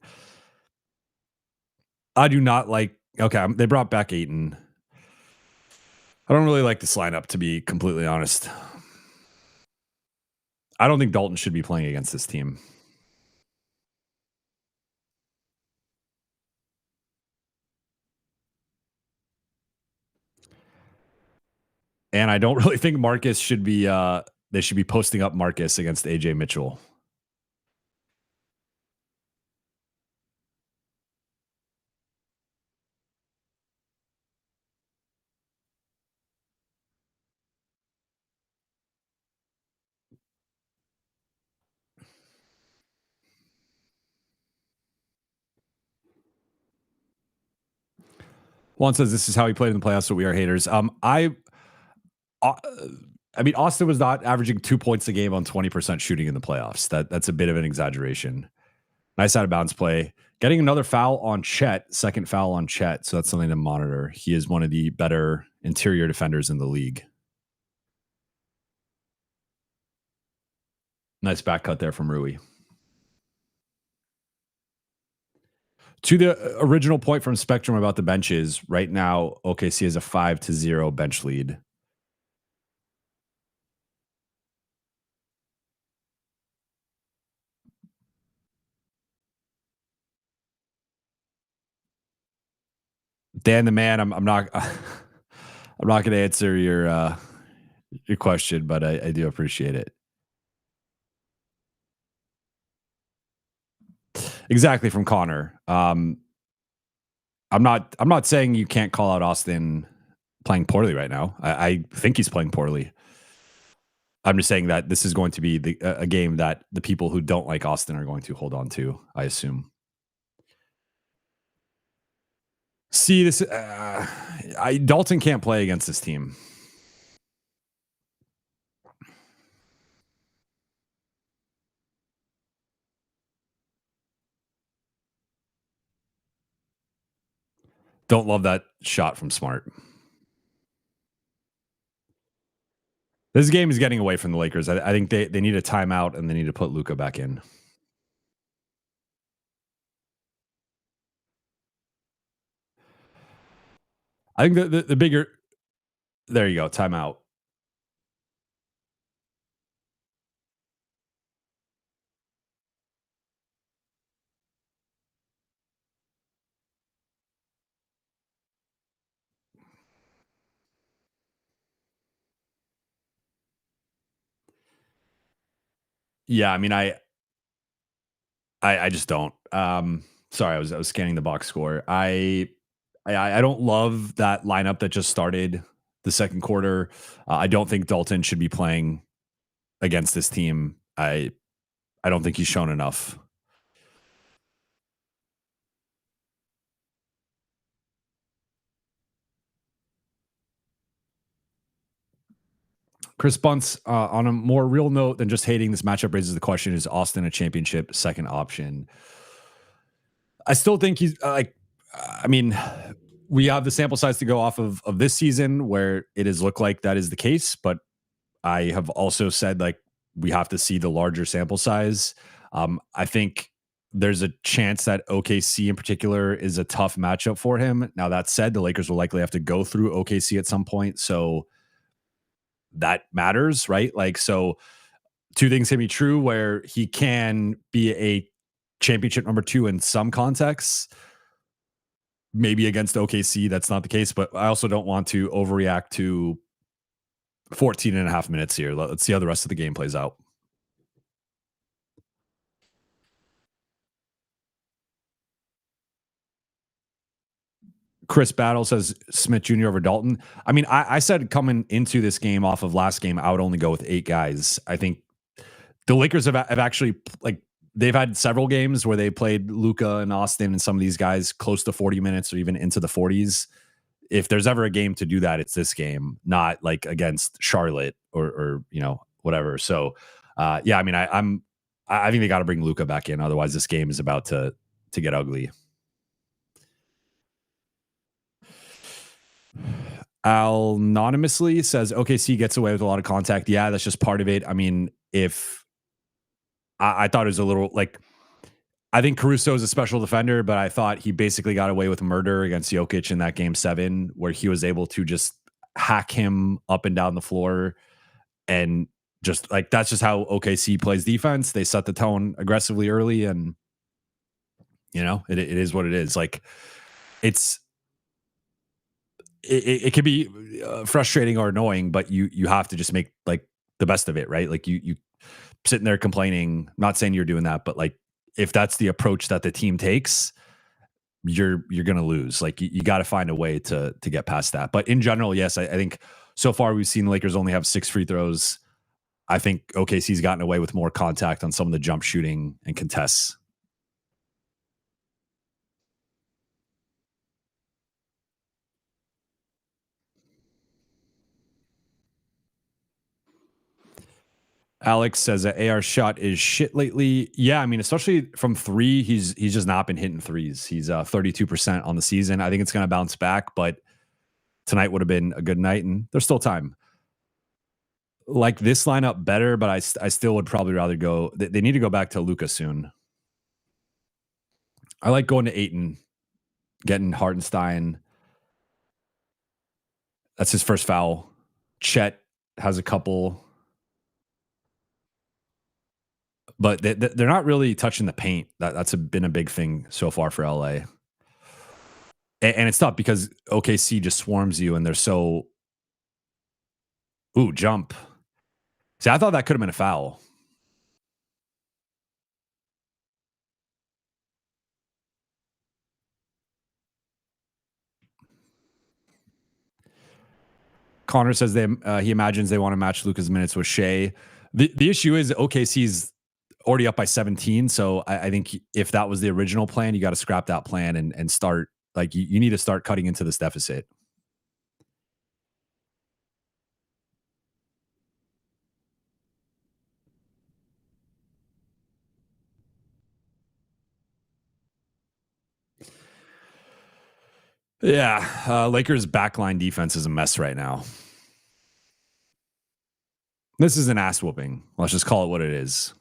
I do not like. Okay, they brought back Aiton. I don't really like this lineup, to be completely honest. I don't think Dalton should be playing against this team. And I don't really think Marcus should be they should be posting up Marcus against AJ Mitchell. Juan says this is how he played in the playoffs, so we are haters. Uh, I mean, Austin was not averaging 2 points a game on 20% shooting in the playoffs. That's a bit of an exaggeration. Nice out of bounds play. Getting another foul on Chet, second foul on Chet. So that's something to monitor. He is one of the better interior defenders in the league. Nice back cut there from Rui. To the original point from Spectrum about the benches, right now OKC has a 5-0 bench lead. Dan the man, I'm not I'm not going to answer your question, but I do appreciate it. Exactly from Connor. I'm not saying you can't call out Austin playing poorly right now. I think he's playing poorly. I'm just saying that this is going to be a game that the people who don't like Austin are going to hold on to, I assume. See this. Dalton can't play against this team. Don't love that shot from Smart. This game is getting away from the Lakers. I think they need a timeout and they need to put Luka back in. I think the bigger. There you go. Timeout. Yeah, I mean, I just don't. Sorry, I was scanning the box score. I don't love that lineup that just started the second quarter. I don't think Dalton should be playing against this team. I don't think he's shown enough. Chris Bunce, on a more real note than just hating this matchup, raises the question: is Austin a championship second option? I still think he's like. I mean, we have the sample size to go off of this season where it has looked like that is the case, but I have also said like we have to see the larger sample size. I think there's a chance that OKC in particular is a tough matchup for him. Now that said, the Lakers will likely have to go through OKC at some point, so that matters, right? Like, so two things can be true where he can be a championship number two in some contexts, maybe against OKC, that's not the case, but I also don't want to overreact to 14 and a half minutes here. Let's see how the rest of the game plays out. Chris Battle says Smith Jr. over Dalton. I mean, I said coming into this game off of last game, I would only go with 8 guys. I think the Lakers have actually, like, they've had several games where they played Luka and Austin and some of these guys close to 40 minutes or even into the 40s. If there's ever a game to do that, it's this game, not like against Charlotte or whatever. So yeah, I mean, I think they got to bring Luka back in. Otherwise, this game is about to get ugly. Al anonymously says OKC gets away with a lot of contact. Yeah, that's just part of it. I mean, if I thought it was a little like, I think Caruso is a special defender, but I thought he basically got away with murder against Jokic in that game 7, where he was able to just hack him up and down the floor. And just like, that's just how OKC plays defense. They set the tone aggressively early, and it is what it is. Like, it could be frustrating or annoying, but you have to just make like the best of it, right? Like you sitting there complaining, not saying you're doing that, but like, if that's the approach that the team takes, you're going to lose. Like, you got to find a way to get past that. But in general, yes, I think so far we've seen the Lakers only have 6 free throws. I think OKC's gotten away with more contact on some of the jump shooting and contests. Alex says that AR shot is shit lately. Yeah, I mean, especially from 3, he's just not been hitting threes. He's 32% on the season. I think it's going to bounce back, but tonight would have been a good night, and there's still time. Like this lineup better, but I still would probably rather go. They need to go back to Luka soon. I like going to Ayton, getting Hartenstein. That's his first foul. Chet has a couple, but they're not really touching the paint. That's been a big thing so far for LA. And it's tough because OKC just swarms you, and they're so. Ooh, jump. See, I thought that could have been a foul. Connor says he imagines they want to match Luka's minutes with Shea. The issue is OKC's already up by 17. So I think if that was the original plan, you got to scrap that plan and start, like, you need to start cutting into this deficit. Yeah. Lakers backline defense is a mess right now. This is an ass whooping. Let's just call it what it is.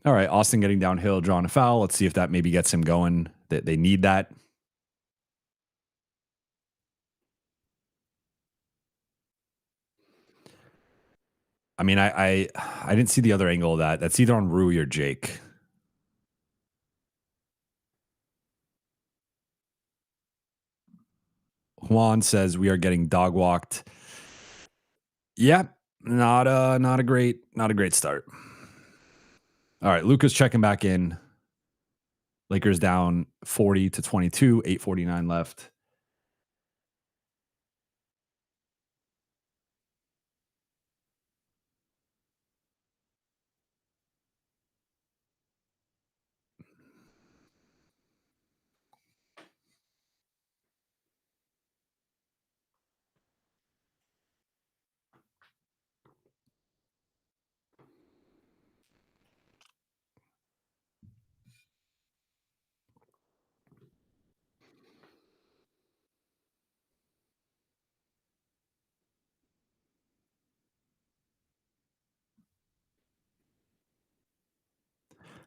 All right, Austin getting downhill, drawing a foul. Let's see if that maybe gets him going. They need that. I mean, I didn't see the other angle of that. That's either on Rui or Jake. Juan says we are getting dog walked. Yeah, not a great start. All right, Luka's checking back in. Lakers down 40-22, 8:49 left.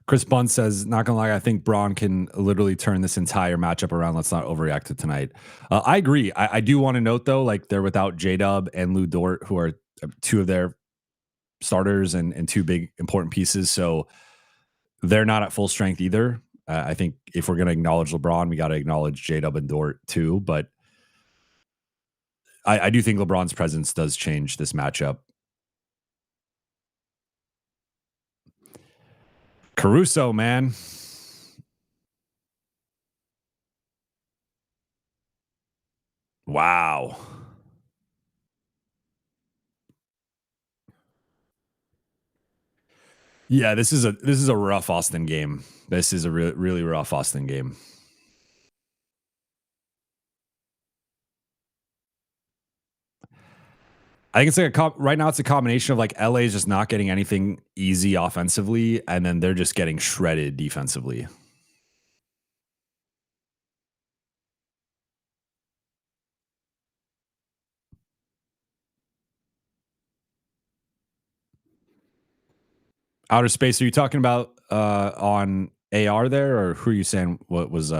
Chris Bunn says, not gonna lie, I think Braun can literally turn this entire matchup around. Let's not overreact to tonight. I agree. I do want to note though, like, they're without J Dub and Lou Dort, who are 2 of their starters and two big important pieces. So they're not at full strength either. I think if we're going to acknowledge LeBron, we got to acknowledge J-Dub and Dort too. But I do think LeBron's presence does change this matchup. Caruso, man. Wow. Yeah, this is a rough Austin game. This is a really rough Austin game. I think it's like right now it's a combination of like LA is just not getting anything easy offensively, and then they're just getting shredded defensively. Outer space. Are you talking about on AR there, or who are you saying what was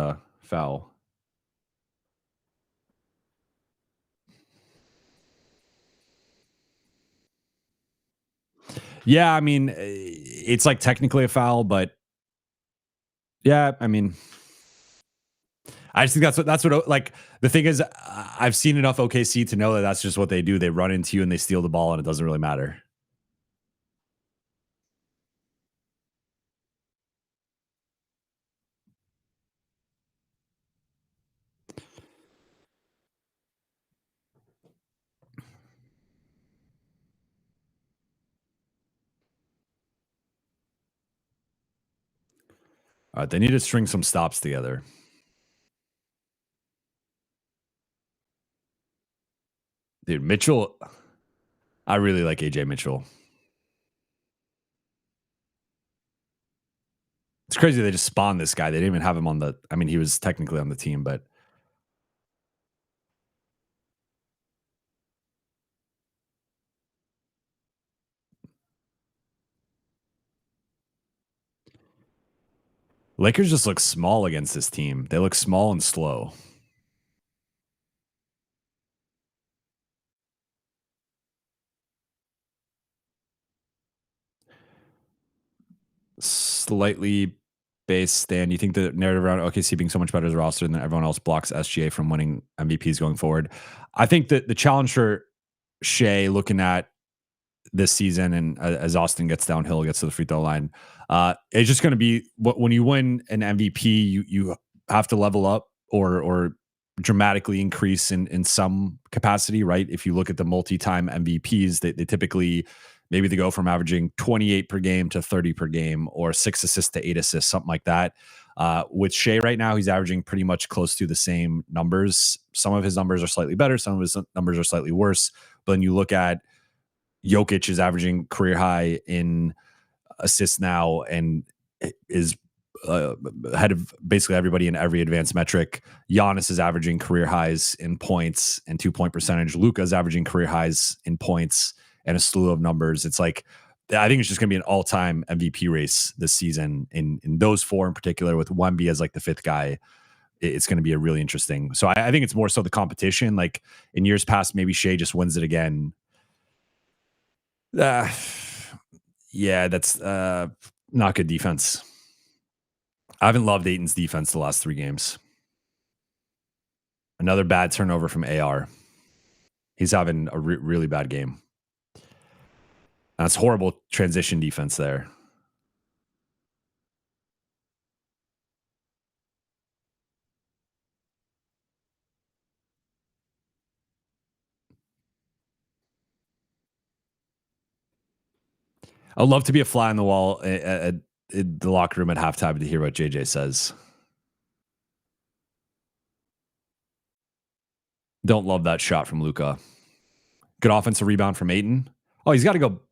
foul? Yeah, I mean, it's like technically a foul, but yeah, I mean, I just think that's what like the thing is. I've seen enough OKC to know that that's just what they do. They run into you and they steal the ball, and it doesn't really matter. They need to string some stops together, dude. Mitchell, I really like AJ Mitchell. It's crazy they just spawned this guy. They didn't even have him on the. I mean, he was technically on the team, but Lakers just look small against this team. They look small and slow. Slightly based stand. You think the narrative around OKC being so much better as a roster than everyone else blocks SGA from winning MVPs going forward? I think that the challenge for Shea looking at this season and as Austin gets downhill, gets to the free throw line, it's just going to be when you win an MVP, you have to level up or dramatically increase in some capacity, right? If you look at the multi-time MVPs, they typically maybe they go from averaging 28 per game to 30 per game or 6 assists to 8 assists, something like that. With Shea right now, he's averaging pretty much close to the same numbers. Some of his numbers are slightly better, some of his numbers are slightly worse. But then you look at Jokic is averaging career high in assists now and is ahead of basically everybody in every advanced metric. Giannis is averaging career highs in points and 2-point percentage. Luka is averaging career highs in points and a slew of numbers. It's like, I think it's just going to be an all-time MVP race this season in those four in particular, with Wemby as like the fifth guy. It's going to be a really interesting. So I think it's more so the competition. Like in years past, maybe Shea just wins it again. Uh, yeah, that's not good defense. I haven't loved Aiton's defense the last 3 games. Another bad turnover from AR. He's having a really bad game. That's horrible transition defense there. I'd love to be a fly on the wall at the locker room at halftime to hear what JJ says. Don't love that shot from Luka. Good offensive rebound from Ayton. Oh, he's got to go.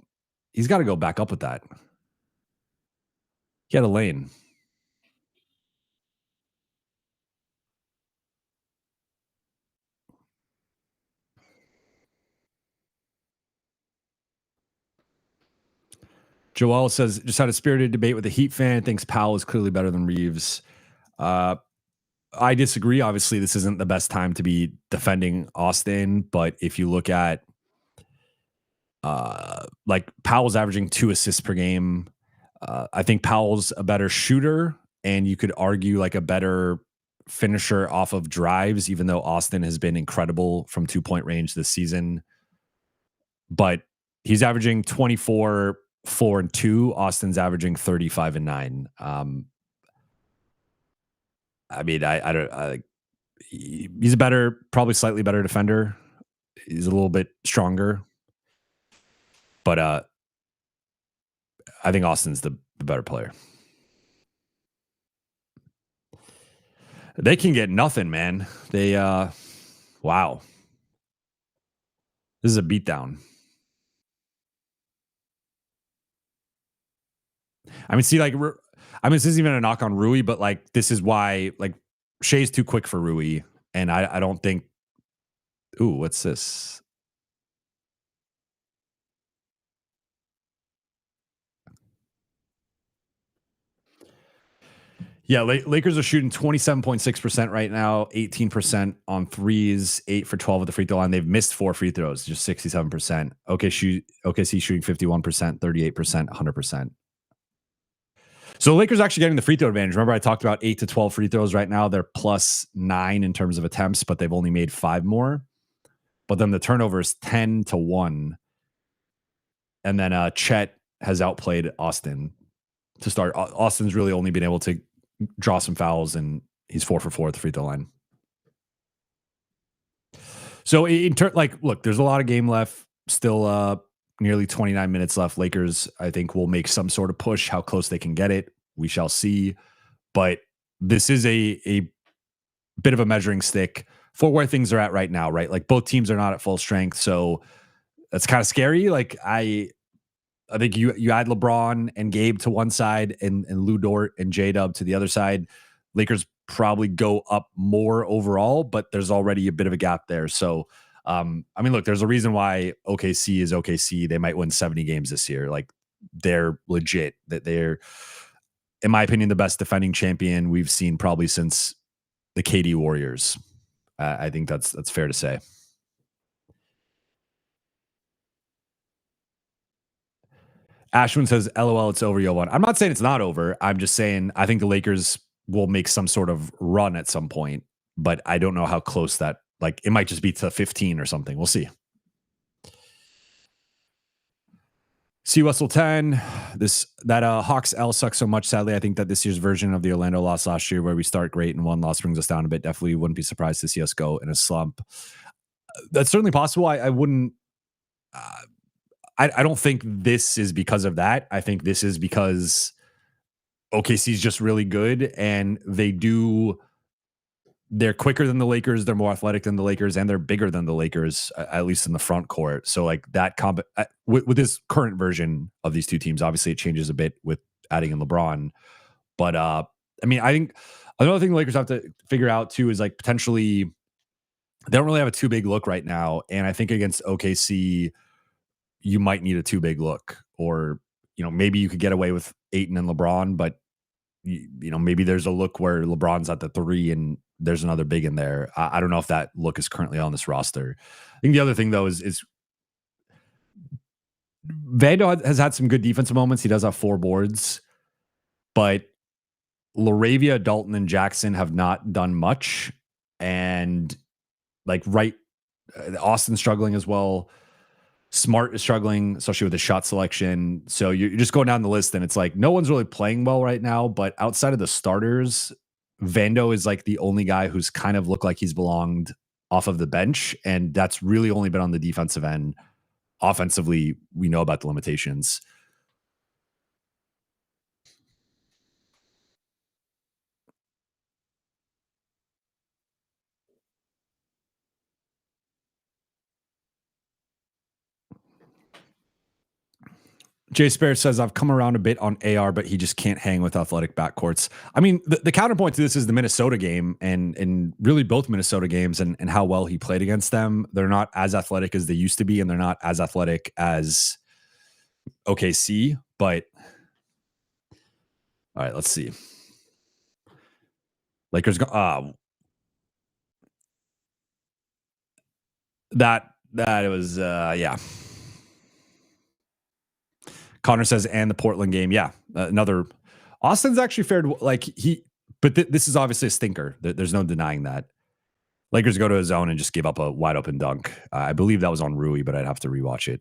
He's got to go back up with that. He had a lane. Joel says, just had a spirited debate with a Heat fan. Thinks Powell is clearly better than Reeves. I disagree. Obviously, this isn't the best time to be defending Austin, but if you look at Like Powell's averaging 2 assists per game. I think Powell's a better shooter, and you could argue like a better finisher off of drives, even though Austin has been incredible from 2 point range this season. But he's averaging 24, 4, and 2. Austin's averaging 35 and 9. I mean, I don't. He's a better, probably slightly better defender. He's a little bit stronger, but I think Austin's the better player. They can get nothing, man. They wow. This is a beatdown. I mean, see, like, I mean, this isn't even a knock on Rui, but like, this is why, like, Shea's too quick for Rui, and I don't think. Ooh, what's this? Yeah, Lakers are shooting 27.6% right now, 18% on threes, 8 for 12 at the free throw line. They've missed 4 free throws, just 67%. OKC shooting 51%, 38%, 100%. So the Lakers actually getting the free throw advantage. Remember, I talked about 8 to 12 free throws right now. They're plus 9 in terms of attempts, but they've only made 5 more. But then the turnover is 10 to 1. And then Chet has outplayed Austin to start. Austin's really only been able to draw some fouls, and he's 4 for 4 at the free throw line. So look, there's a lot of game left. Still nearly 29 minutes left. Lakers, I think, will make some sort of push. How close they can get it, we shall see. But this is a bit of a measuring stick for where things are at right now, right? Like both teams are not at full strength. So that's kind of scary. Like I think you add LeBron and Gabe to one side and Lou Dort and J Dub to the other side. Lakers probably go up more overall, but there's already a bit of a gap there. So, I mean, look, there's a reason why OKC is OKC. They might win 70 games this year. Like they're legit. That they're, in my opinion, the best defending champion we've seen probably since the KD Warriors. I think that's fair to say. Ashwin says, "LOL, it's over, Jovan." I'm not saying it's not over. I'm just saying I think the Lakers will make some sort of run at some point, but I don't know how close that. Like, it might just be to 15 or something. We'll see. C Wessel 10. That Hawks L sucks so much. Sadly, I think that this year's version of the Orlando loss last year, where we start great and one loss brings us down a bit, definitely wouldn't be surprised to see us go in a slump. That's certainly possible. I wouldn't. Uh, I don't think this is because of that. I think this is because OKC is just really good, and they're quicker than the Lakers, they're more athletic than the Lakers, and they're bigger than the Lakers, at least in the front court. So like that with this current version of these two teams, obviously it changes a bit with adding in LeBron. But I mean, I think another thing the Lakers have to figure out too is like potentially they don't really have a too big look right now. And I think against OKC, you might need a too big look, or maybe you could get away with Ayton and LeBron, but maybe there's a look where LeBron's at the 3 and there's another big in there. I don't know if that look is currently on this roster. I think the other thing though is Vando has had some good defensive moments. He does have 4 boards, but Laravia, Dalton, and Jackson have not done much. And like Austin struggling as well. Smart is struggling, especially with the shot selection. So you're just going down the list, and it's like no one's really playing well right now. But outside of the starters, Vando is like the only guy who's kind of looked like he's belonged off of the bench, and that's really only been on the defensive end. Offensively, we know about the limitations. Jay Spare says, I've come around a bit on AR, but he just can't hang with athletic backcourts. I mean, the counterpoint to this is the Minnesota game and really both Minnesota games and how well he played against them. They're not as athletic as they used to be, and they're not as athletic as OKC. But all right, let's see. Lakers go. That it was yeah. Connor says, and the Portland game. Yeah. Another. Austin's actually fared like but this is obviously a stinker. There's no denying that. Lakers go to a zone and just give up a wide open dunk. I believe that was on Rui, but I'd have to rewatch it.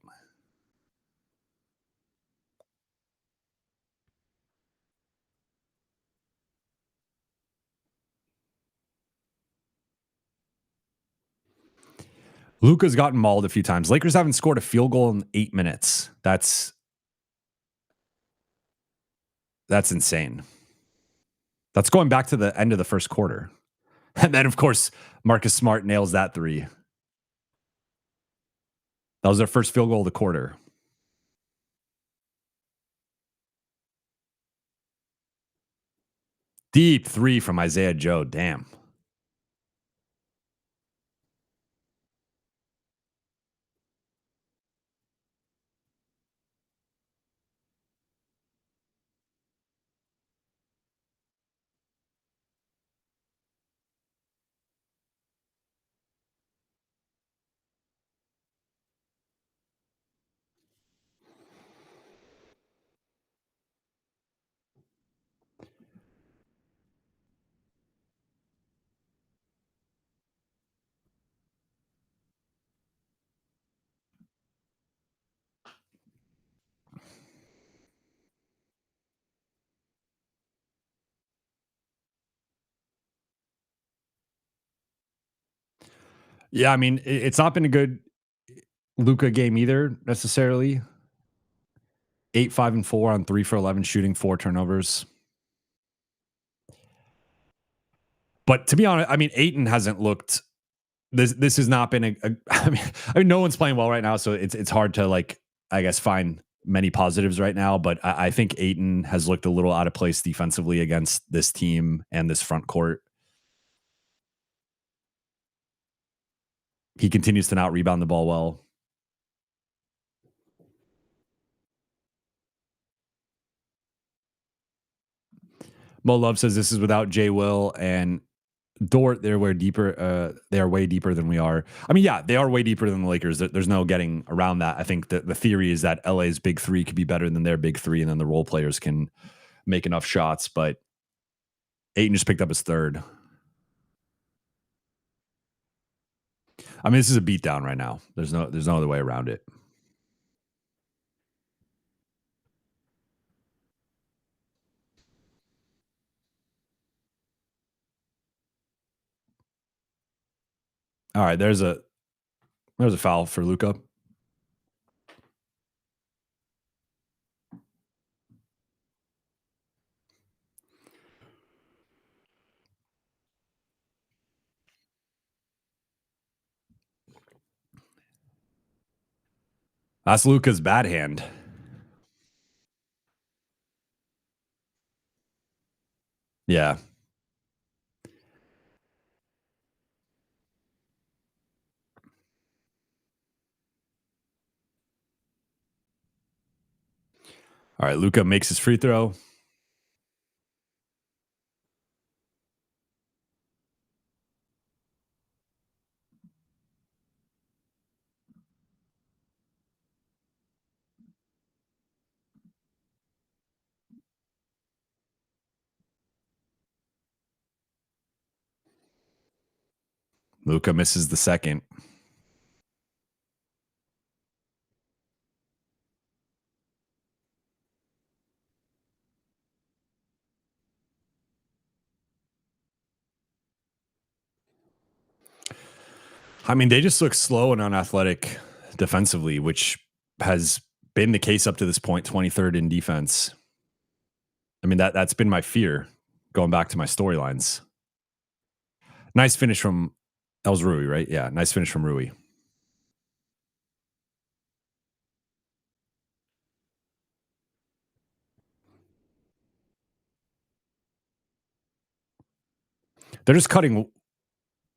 Luka's gotten mauled a few times. Lakers haven't scored a field goal in 8 minutes. That's insane. That's going back to the end of the first quarter. And then, of course, Marcus Smart nails that three. That was their first field goal of the quarter. Deep three from Isaiah Joe. Damn. Yeah, I mean, it's not been a good Luka game either, necessarily. 8, 5, and 4 on 3 for 11 shooting, 4 turnovers. But to be honest, I mean, Ayton hasn't looked. This has not been I mean, no one's playing well right now, so it's hard to like, I guess, find many positives right now. But I think Ayton has looked a little out of place defensively against this team and this front court. He continues to not rebound the ball well. Mo Love says this is without Jay Will and Dort. They're way deeper. They are way deeper than we are. I mean, yeah, they are way deeper than the Lakers. There's no getting around that. I think that the theory is that LA's big three could be better than their big three, and then the role players can make enough shots. But Ayton just picked up his third. I mean, this is a beatdown right now. There's no other way around it. All right, there's a foul for Luka. That's Luka's bad hand. Yeah. All right, Luka makes his free throw. Luka misses the second. I mean, they just look slow and unathletic defensively, which has been the case up to this point, 23rd in defense. I mean, that's been my fear going back to my storylines. Nice finish from that was Rui, right? Yeah, nice finish from Rui. They're just cutting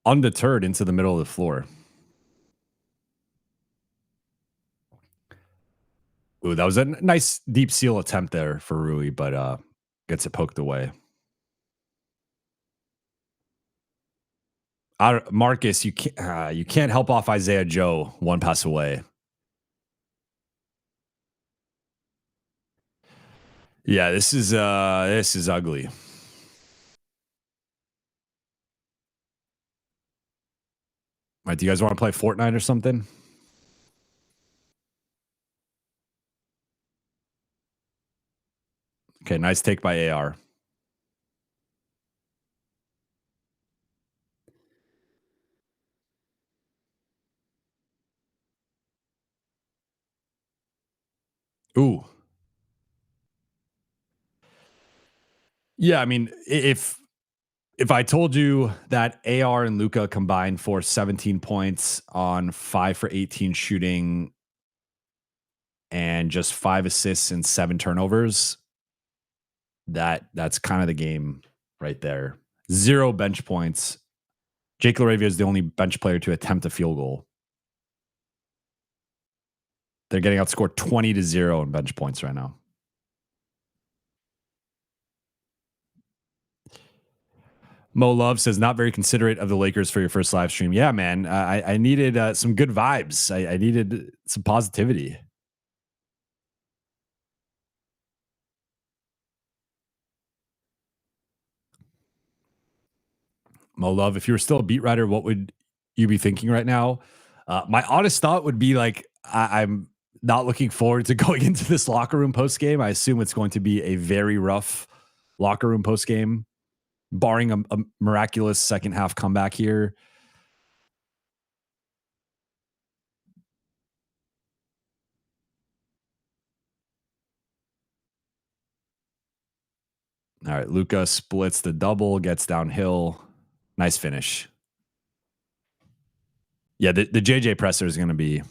undeterred into the middle of the floor. Ooh, that was a nice deep seal attempt there for Rui, but gets it poked away. Marcus, you can't help off Isaiah Joe one pass away. Yeah, this is ugly. Right, do you guys want to play Fortnite or something? Okay, nice take by AR. Ooh. Yeah, I mean, if I told you that AR and Luca combined for 17 points on 5 for 18 shooting and just 5 assists and 7 turnovers, that's kind of the game right there. 0 bench points. Jake LaRavia is the only bench player to attempt a field goal. They're getting outscored 20-0 in bench points right now. Mo Love says, not very considerate of the Lakers for your first live stream. Yeah, man. I needed some good vibes. I needed some positivity. Mo Love, if you were still a beat writer, what would you be thinking right now? My honest thought would be like, I'm not looking forward to going into this locker room post game. I assume it's going to be a very rough locker room post game, barring a miraculous second half comeback here. All right, Luca splits the double, gets downhill. Nice finish. Yeah, the JJ presser is going to be.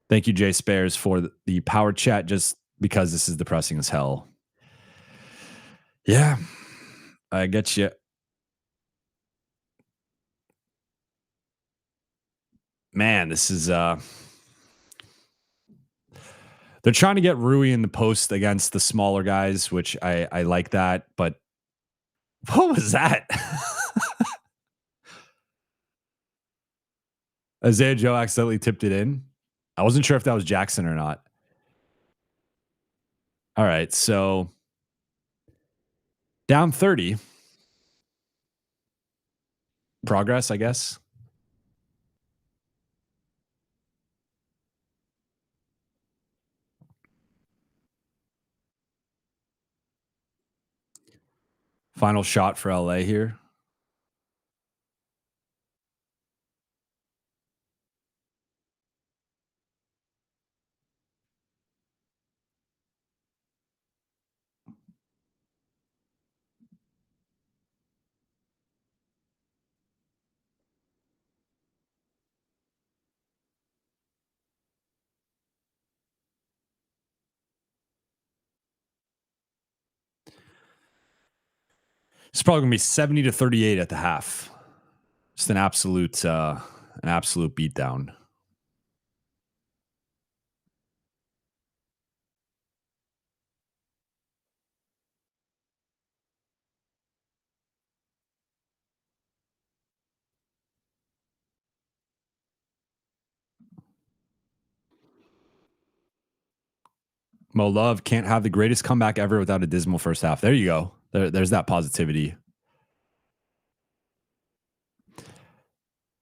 Thank you, Jay Spares, for the power chat, just because this is depressing as hell. Yeah, I get you. Man, this is they're trying to get Rui in the post against the smaller guys, which I like that, but what was that? Isaiah Joe accidentally tipped it in. I wasn't sure if that was Jackson or not. All right, so down 30. Progress, I guess. Final shot for LA here. It's probably gonna be 70-38 at the half. Just an absolute beatdown. Mo Love can't have the greatest comeback ever without a dismal first half. There you go. There's that positivity.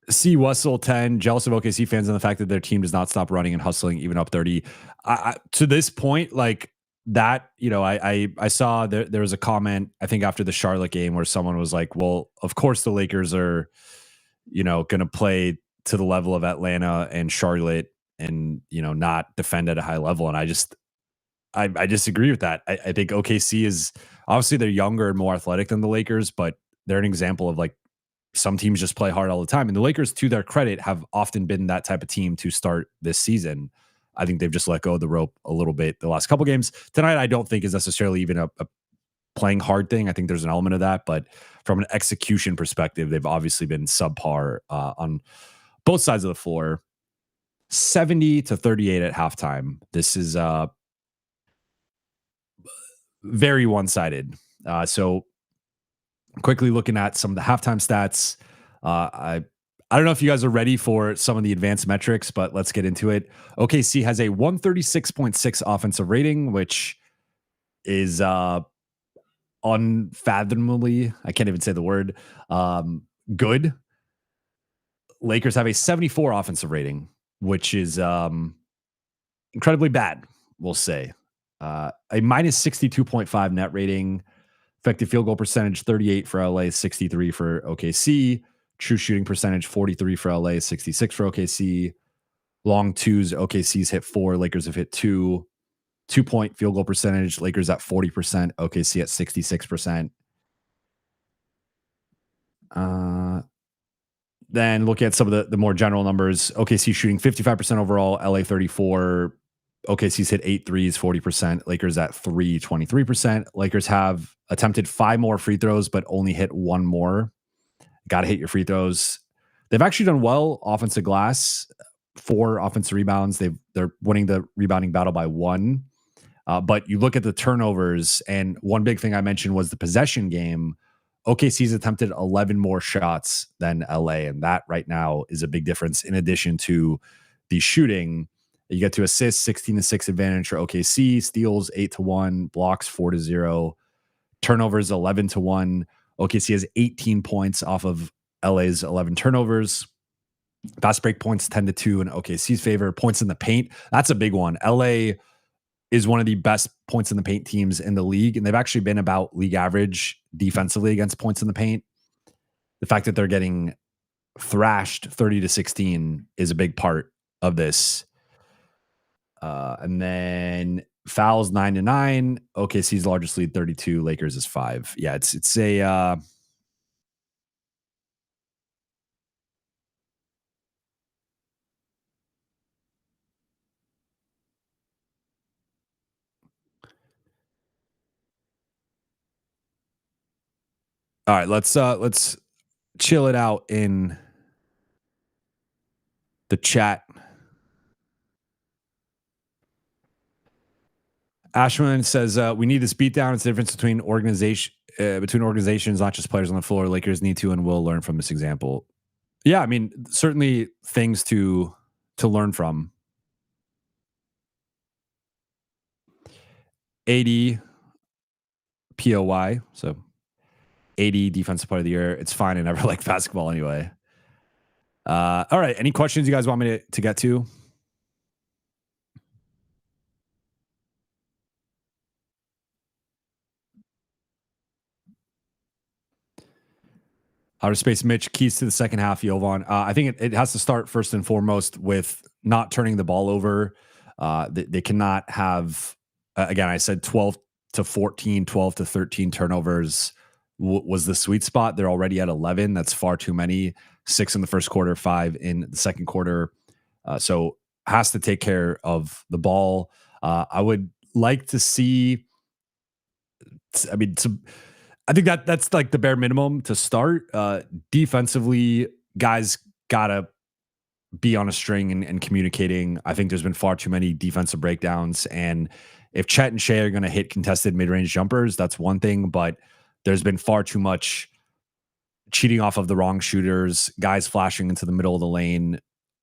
C. Wessel 10, jealous of OKC fans and the fact that their team does not stop running and hustling, even up 30. To this point, like that, I saw there was a comment, I think after the Charlotte game, where someone was like, well, of course the Lakers are, going to play to the level of Atlanta and Charlotte and, not defend at a high level. And I disagree with that. I think OKC is obviously they're younger and more athletic than the Lakers, but they're an example of like some teams just play hard all the time. And the Lakers, to their credit, have often been that type of team to start this season. I think they've just let go of the rope a little bit the last couple games. Tonight, I don't think is necessarily even a playing hard thing. I think there's an element of that, but from an execution perspective, they've obviously been subpar on both sides of the floor. 70-38 at halftime. This is very one-sided. So quickly looking at some of the halftime stats. I don't know if you guys are ready for some of the advanced metrics, but let's get into it. OKC has a 136.6 offensive rating, which is unfathomably, I can't even say the word, good. Lakers have a 74 offensive rating, which is incredibly bad, we'll say. A minus 62.5 net rating, effective field goal percentage 38 for LA, 63 for OKC. True shooting percentage 43 for LA, 66 for OKC. Long twos, OKC's hit 4, Lakers have hit 2. 2-point field goal percentage, Lakers at 40%, OKC at 66%. Then look at some of the more general numbers. OKC shooting 55% overall, LA 34. OKC's hit 8 threes, 40%. Lakers at 3, 23%. Lakers have attempted 5 more free throws, but only hit 1 more. Got to hit your free throws. They've actually done well offensive glass, 4 offensive rebounds. They're winning the rebounding battle by 1. But you look at the turnovers, and one big thing I mentioned was the possession game. OKC's attempted 11 more shots than LA, and that right now is a big difference. In addition to the shooting, you get to assists, 16-6 advantage for OKC, steals 8-1, blocks 4-0, turnovers 11-1. OKC has 18 points off of LA's 11 turnovers. Fast break points 10-2 in OKC's favor. Points in the paint, that's a big one. LA is one of the best points in the paint teams in the league, and they've actually been about league average defensively against points in the paint. The fact that they're getting thrashed 30-16 is a big part of this. And then fouls 9-9. OKC's largest lead 32. Lakers is 5. Yeah, it's a all right. Let's chill it out in the chat. Ashman says we need this beatdown. It's the difference between organizations, not just players on the floor. Lakers need to and will learn from this example. Yeah, I mean, certainly things to learn from. AD POY, so AD defensive player of the year. It's fine. I never liked basketball anyway. All right. Any questions you guys want me to get to? Outer Space Mitch, keys to the second half, Jovan. I think it has to start first and foremost with not turning the ball over. They cannot have, again, I said 12-14, 12-13 turnovers was the sweet spot. They're already at 11. That's far too many. 6 in the first quarter, 5 in the second quarter. So has to take care of the ball. I would like to see, I mean, I think that's like the bare minimum to start. Defensively, guys gotta be on a string and communicating. I think there's been far too many defensive breakdowns. And if Chet and Shea are going to hit contested mid-range jumpers, that's one thing. But there's been far too much cheating off of the wrong shooters, guys flashing into the middle of the lane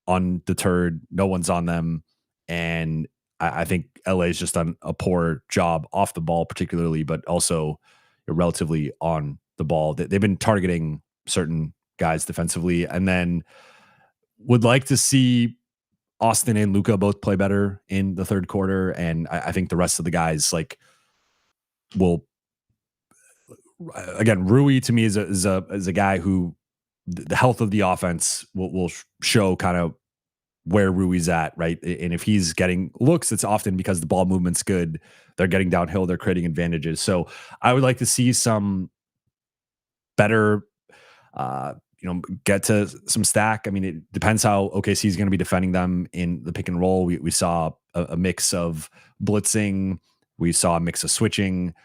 undeterred. No one's on them. And I think LA's just done a poor job off the ball, particularly, but also relatively on the ball. They've been targeting certain guys defensively, and then would like to see Austin and Luka both play better in the third quarter. And I think the rest of the guys will, again, Rui to me is a guy who the health of the offense will show kind of where Rui's at, right? And if he's getting looks, it's often because the ball movement's good. They're getting downhill. They're creating advantages. So I would like to see some better, get to some stack. I mean, it depends how OKC is going to be defending them in the pick and roll. We saw a mix of blitzing. We saw a mix of switching.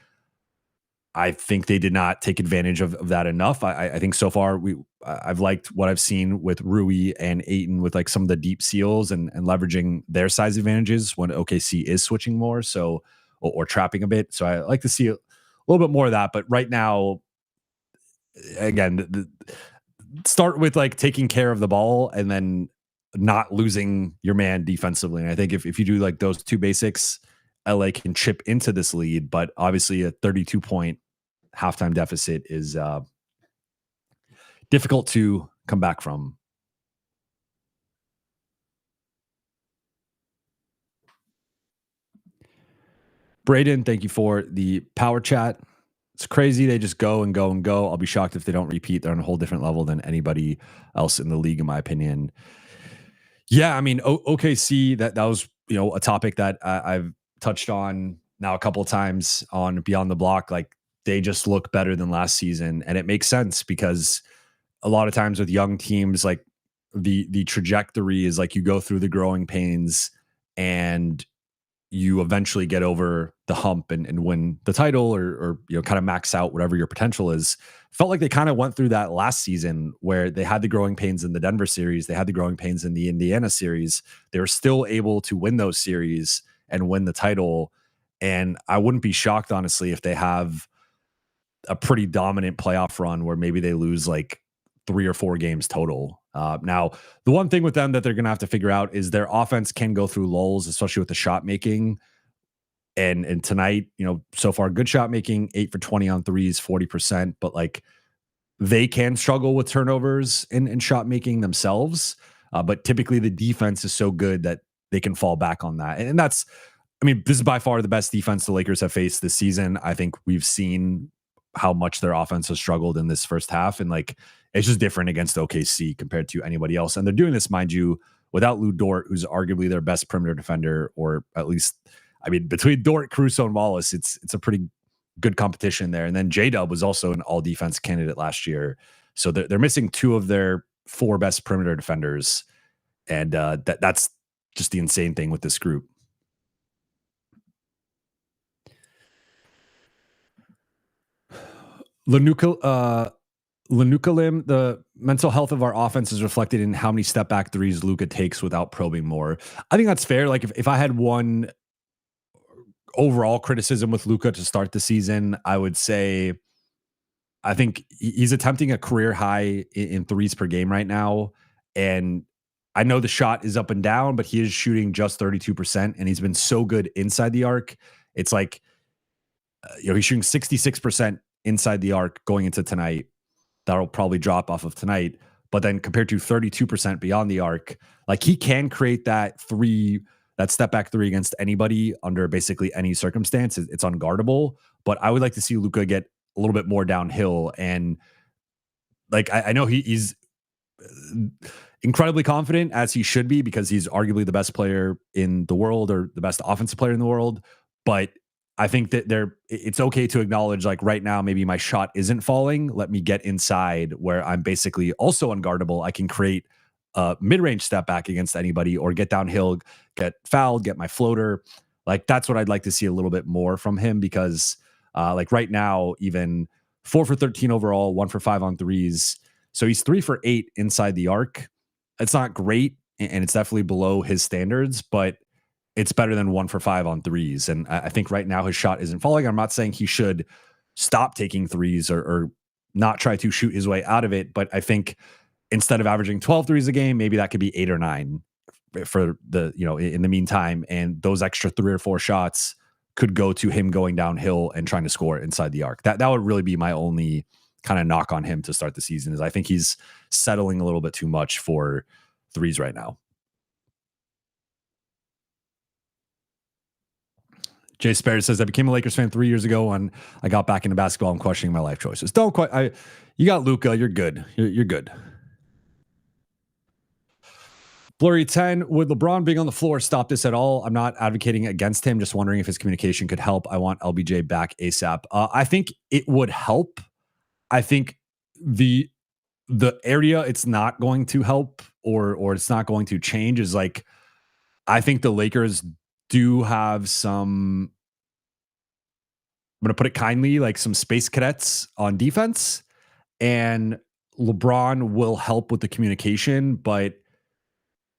I think they did not take advantage of that enough. I think so far I've liked what I've seen with Rui and Ayton with like some of the deep seals and leveraging their size advantages when OKC is switching more, so or trapping a bit. So I like to see a little bit more of that. But right now, again, start with like taking care of the ball and then not losing your man defensively. And I think if you do like those two basics, LA can chip into this lead, but obviously a 32-point halftime deficit is difficult to come back from. Braden, thank you for the power chat. It's crazy. They just go and go and go. I'll be shocked if they don't repeat. They're on a whole different level than anybody else in the league, in my opinion. Yeah, I mean, OKC, that was, a topic that I've touched on now a couple of times on Beyond the Block. Like, they just look better than last season, and it makes sense because a lot of times with young teams, like the trajectory is like you go through the growing pains and you eventually get over the hump and win the title, or kind of max out whatever your potential is. Felt like they kind of went through that last season where they had the growing pains in the Denver series, they had the growing pains in the Indiana series. They were still able to win those series and win the title. And I wouldn't be shocked, honestly, if they have a pretty dominant playoff run where maybe they lose like 3 or 4 games total. Now, the one thing with them that they're going to have to figure out is their offense can go through lulls, especially with the shot making. And tonight, so far, good shot making, 8 for 20 on threes, 40%. But like, they can struggle with turnovers and shot making themselves. But typically, the defense is so good that they can fall back on that. And that's, I mean, this is by far the best defense the Lakers have faced this season. I think we've seen how much their offense has struggled in this first half. And like, it's just different against OKC compared to anybody else. And they're doing this, mind you, without Lou Dort, who's arguably their best perimeter defender, or at least, I mean, between Dort, Caruso, and Wallace, it's a pretty good competition there. And then J-Dub was also an all defense candidate last year. So they're missing 2 of their 4 best perimeter defenders. And that's just the insane thing with this group. Lanukalim, the mental health of our offense is reflected in how many step back threes Luka takes without probing more. I think that's fair. Like, if I had one overall criticism with Luka to start the season, I would say I think he's attempting a career high in threes per game right now. And I know the shot is up and down, but he is shooting just 32%, and he's been so good inside the arc. It's like, he's shooting 66% inside the arc going into tonight. That'll probably drop off of tonight. But then compared to 32% beyond the arc, like, he can create that step back three against anybody under basically any circumstance. It's unguardable. But I would like to see Luka get a little bit more downhill. And like, I know he's incredibly confident, as he should be, because he's arguably the best player in the world, or the best offensive player in the world. But I think that it's okay to acknowledge, like, right now, maybe my shot isn't falling. Let me get inside where I'm basically also unguardable. I can create a mid-range step back against anybody, or get downhill, get fouled, get my floater. Like, that's what I'd like to see a little bit more from him, because like right now, even 4 for 13 overall, 1 for 5 on threes. So he's 3 for 8 inside the arc. It's not great, and it's definitely below his standards, but it's better than 1 for 5 on threes. And I think right now his shot isn't falling. I'm not saying he should stop taking threes, or not try to shoot his way out of it. But I think instead of averaging 12 threes a game, maybe that could be 8 or 9 for the, in the meantime. And those extra 3 or 4 shots could go to him going downhill and trying to score inside the arc. That would really be my only kind of knock on him to start the season, is I think he's settling a little bit too much for threes right now. Jay Sperry says, I became a Lakers fan 3 years ago when I got back into basketball. I'm questioning my life choices. Don't quite. You got Luka. You're good. You're good. Blurry 10, would LeBron being on the floor stop this at all? I'm not advocating against him, just wondering if his communication could help. I want LBJ back ASAP. I think it would help. I think the area it's not going to help, or it's not going to change, is like, I think the Lakers do have some, I'm going to put it kindly, like some space cadets on defense, and LeBron will help with the communication, but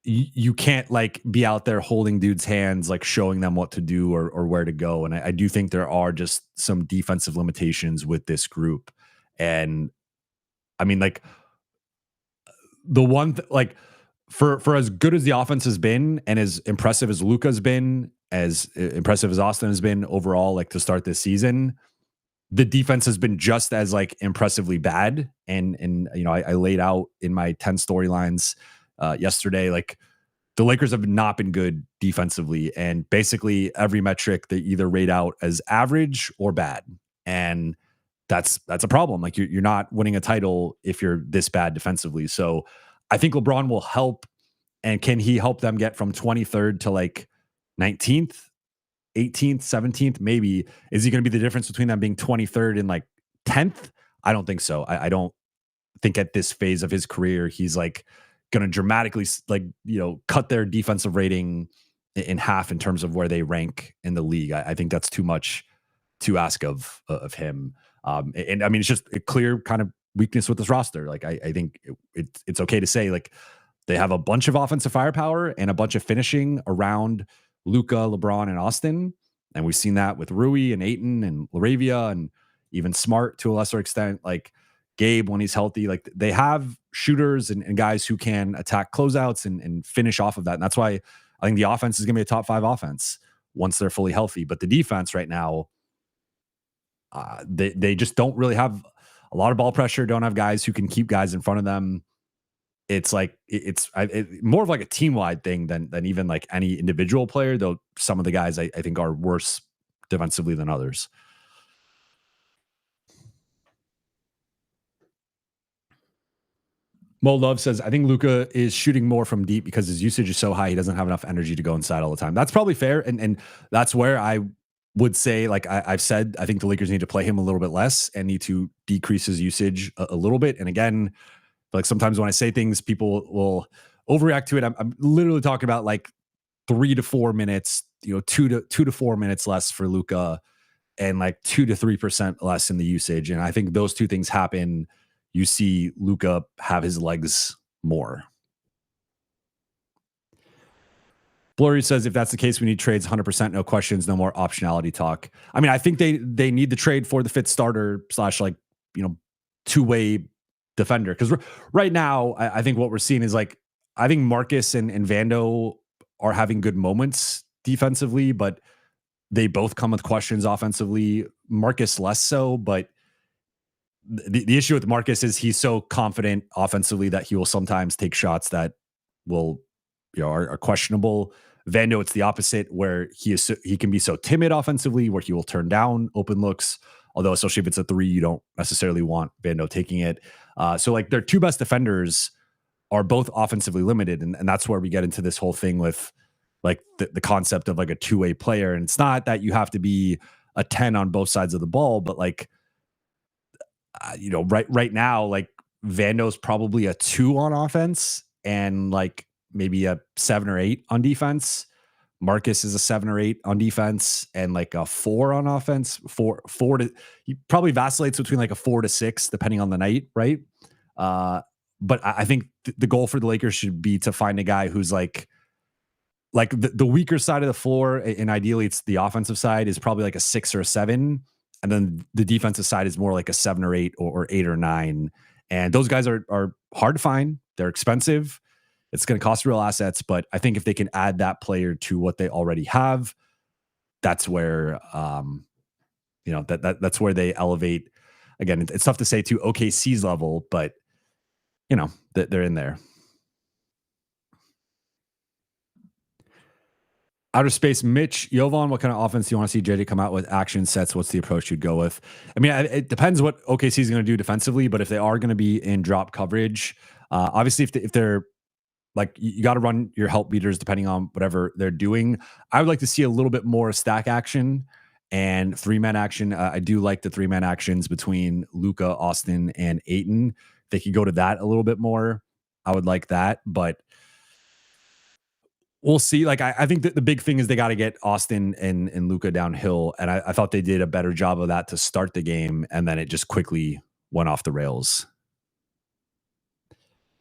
you can't like be out there holding dudes' hands, like showing them what to do, or where to go. And I do think there are just some defensive limitations with this group. And I mean, like, the one, like, for as good as the offense has been and as impressive as Luka's been, as impressive as Austin has been overall, like to start this season, the defense has been just as like impressively bad. And you know, I laid out in my 10 storylines yesterday, like the Lakers have not been good defensively, and basically every metric they either rate out as average or bad. And that's a problem. Like you're not winning a title if you're this bad defensively. So I think LeBron will help. And can he help them get from 23rd to like 19th, 18th, 17th? Maybe. Is he going to be the difference between them being 23rd and like 10th? I don't think so. I don't think at this phase of his career he's like going to dramatically like, you know, cut their defensive rating in half in terms of where they rank in the league. I think that's too much to ask of him. And I mean, it's just a clear kind of weakness with this roster. Like I think it's okay to say like they have a bunch of offensive firepower and a bunch of finishing around Luka, LeBron, and Austin. And we've seen that with Rui and Ayton and Laravia and even Smart to a lesser extent, like Gabe when he's healthy. Like they have shooters and guys who can attack closeouts and finish off of that. And that's why I think the offense is going to be a top 5 offense once they're fully healthy. But the defense right now, they just don't really have a lot of ball pressure, don't have guys who can keep guys in front of them. It's like it's more of like a team wide thing than even like any individual player, though some of the guys I think are worse defensively than others. Mo Love says, I think Luka is shooting more from deep because his usage is so high. He doesn't have enough energy to go inside all the time. That's probably fair. And that's where I would say, like I've said, I think the Lakers need to play him a little bit less and need to decrease his usage a little bit. And again, like sometimes when I say things, people will overreact to it. I'm literally talking about like 3 to 4 minutes, you know, 2 to 4 minutes less for Luka and like 2 to 3% less in the usage. And I think those two things happen. You see Luka have his legs more. Blurry says, if that's the case, we need trades 100%, no questions, no more optionality talk. I mean, I think they need the trade for the fifth starter / like, you know, two-way defender. Because right now, I think what we're seeing is like, I think Marcus and Vando are having good moments defensively, but they both come with questions offensively. Marcus less so, but the issue with Marcus is he's so confident offensively that he will sometimes take shots that will, you know, are questionable. Vando, it's the opposite, where he can be so timid offensively, where he will turn down open looks. Although, especially if it's a 3, you don't necessarily want Vando taking it. So, like, their two best defenders are both offensively limited, and that's where we get into this whole thing with like the concept of like a two-way player. And it's not that you have to be a 10 on both sides of the ball, but like, you know, right now, like Vando's probably a 2 on offense and like maybe a 7 or 8 on defense. Marcus is a 7 or 8 on defense and like a 4 on offense. Four to, he probably vacillates between like a 4 to 6 depending on the night, right? But I think the goal for the Lakers should be to find a guy who's like the weaker side of the floor, and ideally it's the offensive side, is probably like a 6 or a 7. And then the defensive side is more like a 7 or 8 or 8 or 9. And those guys are hard to find. They're expensive. It's going to cost real assets. But I think if they can add that player to what they already have, that's where, you know, that's where they elevate. Again, it's tough to say to OKC's level, but, you know, they're in there. Outer Space, Mitch, Jovan, what kind of offense do you want to see JJ come out with? Action sets, what's the approach you'd go with? I mean, it depends what OKC is going to do defensively, but if they are going to be in drop coverage, obviously if they're like, you got to run your help beaters depending on whatever they're doing. I would like to see a little bit more stack action and 3-man action. I do like the 3-man actions between Luka, Austin, and Ayton. If they could go to that a little bit more, I would like that, but we'll see. Like, I think that the big thing is they got to get Austin and Luka downhill. And I thought they did a better job of that to start the game. And then it just quickly went off the rails.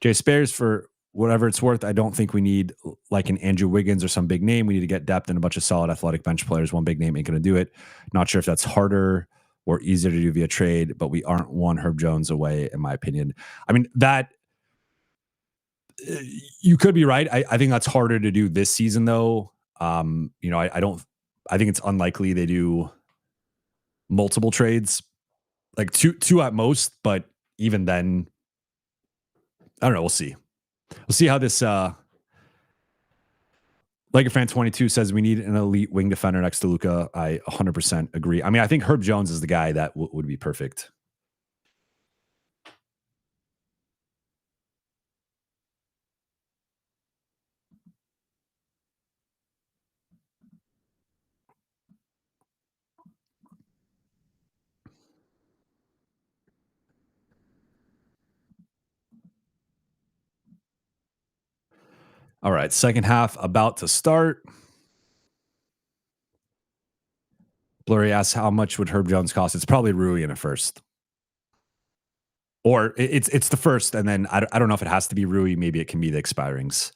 Jay Spares, for whatever it's worth, I don't think we need like an Andrew Wiggins or some big name. We need to get depth and a bunch of solid athletic bench players. One big name ain't going to do it. Not sure if that's harder or easier to do via trade, but we aren't one Herb Jones away, in my opinion. I mean, that uh, you could be right. I think that's harder to do this season, though. I don't. I think it's unlikely they do multiple trades, like two at most. But even then, I don't know. We'll see. We'll see how this. Laker fan 22 says we need an elite wing defender next to Luca. I 100% agree. I mean, I think Herb Jones is the guy that would be perfect. All right, second half about to start. Blurry asks, how much would Herb Jones cost? It's probably Rui in a first. Or it's the first, and then I don't know if it has to be Rui. Maybe it can be the expirings.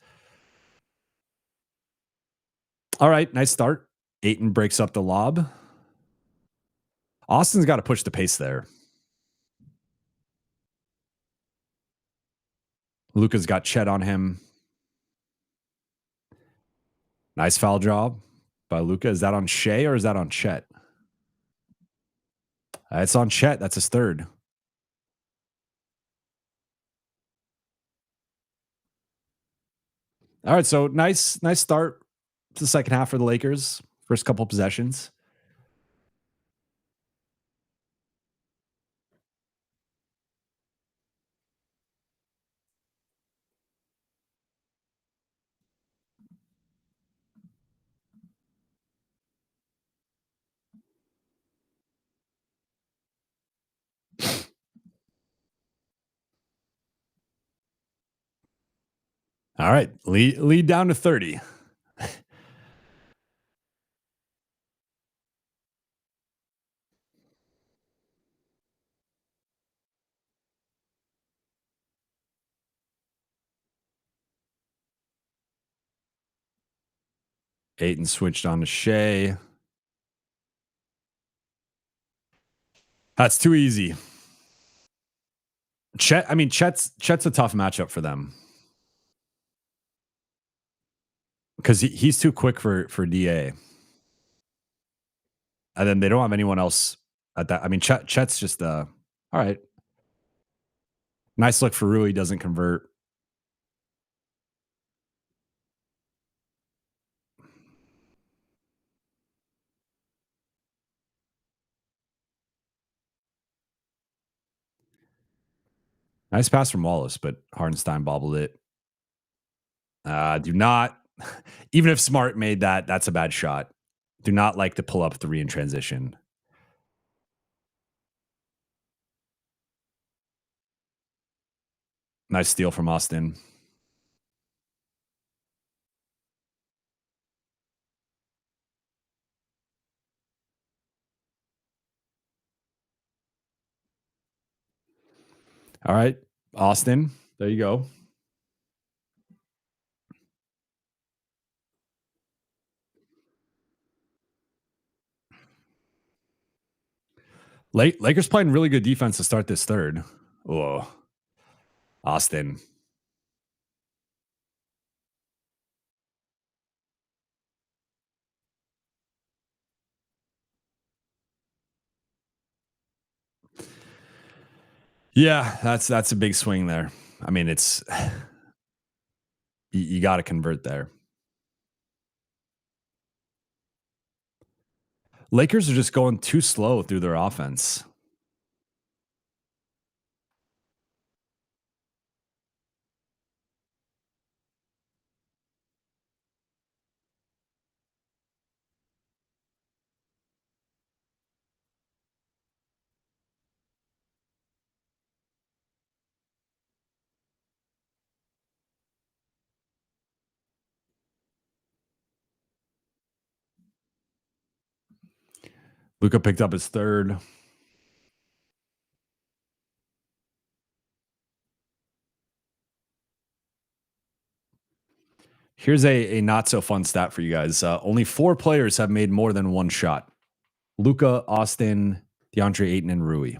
All right, nice start. Aiton breaks up the lob. Austin's got to push the pace there. Luca's got Chet on him. Nice foul job by Luca. Is that on Shea or is that on Chet? It's on Chet. That's his third. All right, so nice start to the second half for the Lakers. First couple possessions. All right, lead down to 30. Aiton switched on to Shea. That's too easy. Chet, I mean, Chet's a tough matchup for them because he's too quick for DA, and then they don't have anyone else at that. I mean, Chet's just all right. Nice look for Rui, doesn't convert. Nice pass from Wallace, but Hardenstein bobbled it. Do not, even if Smart made that, that's a bad shot. Do not like to pull up three in transition. Nice steal from Austin. All right, Austin. There you go. Lakers playing really good defense to start this third. Oh, Austin. Yeah, that's a big swing there. I mean, it's you got to convert there. Lakers are just going too slow through their offense. Luca picked up his third. Here's a not so fun stat for you guys. Only 4 players have made more than one shot. Luca, Austin, DeAndre Ayton, and Rui.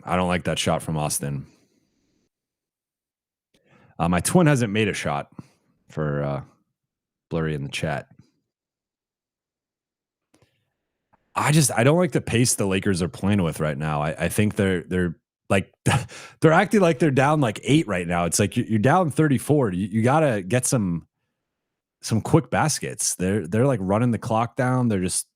I don't like that shot from Austin. My twin hasn't made a shot for Blurry in the chat. I don't like the pace the Lakers are playing with right now. I think they're like they're acting like they're down like 8 right now. It's like you're down 34. You got to get some quick baskets. They're like running the clock down. They're just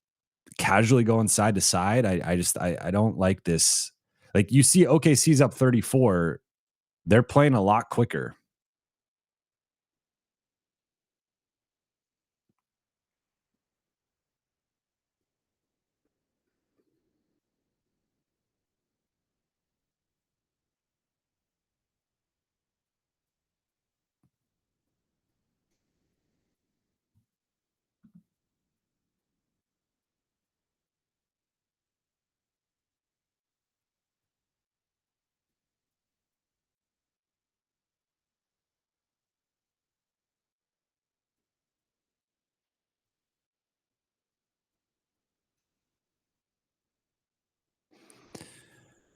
casually going side to side. I don't like this. Like you see OKC's up 34. They're playing a lot quicker.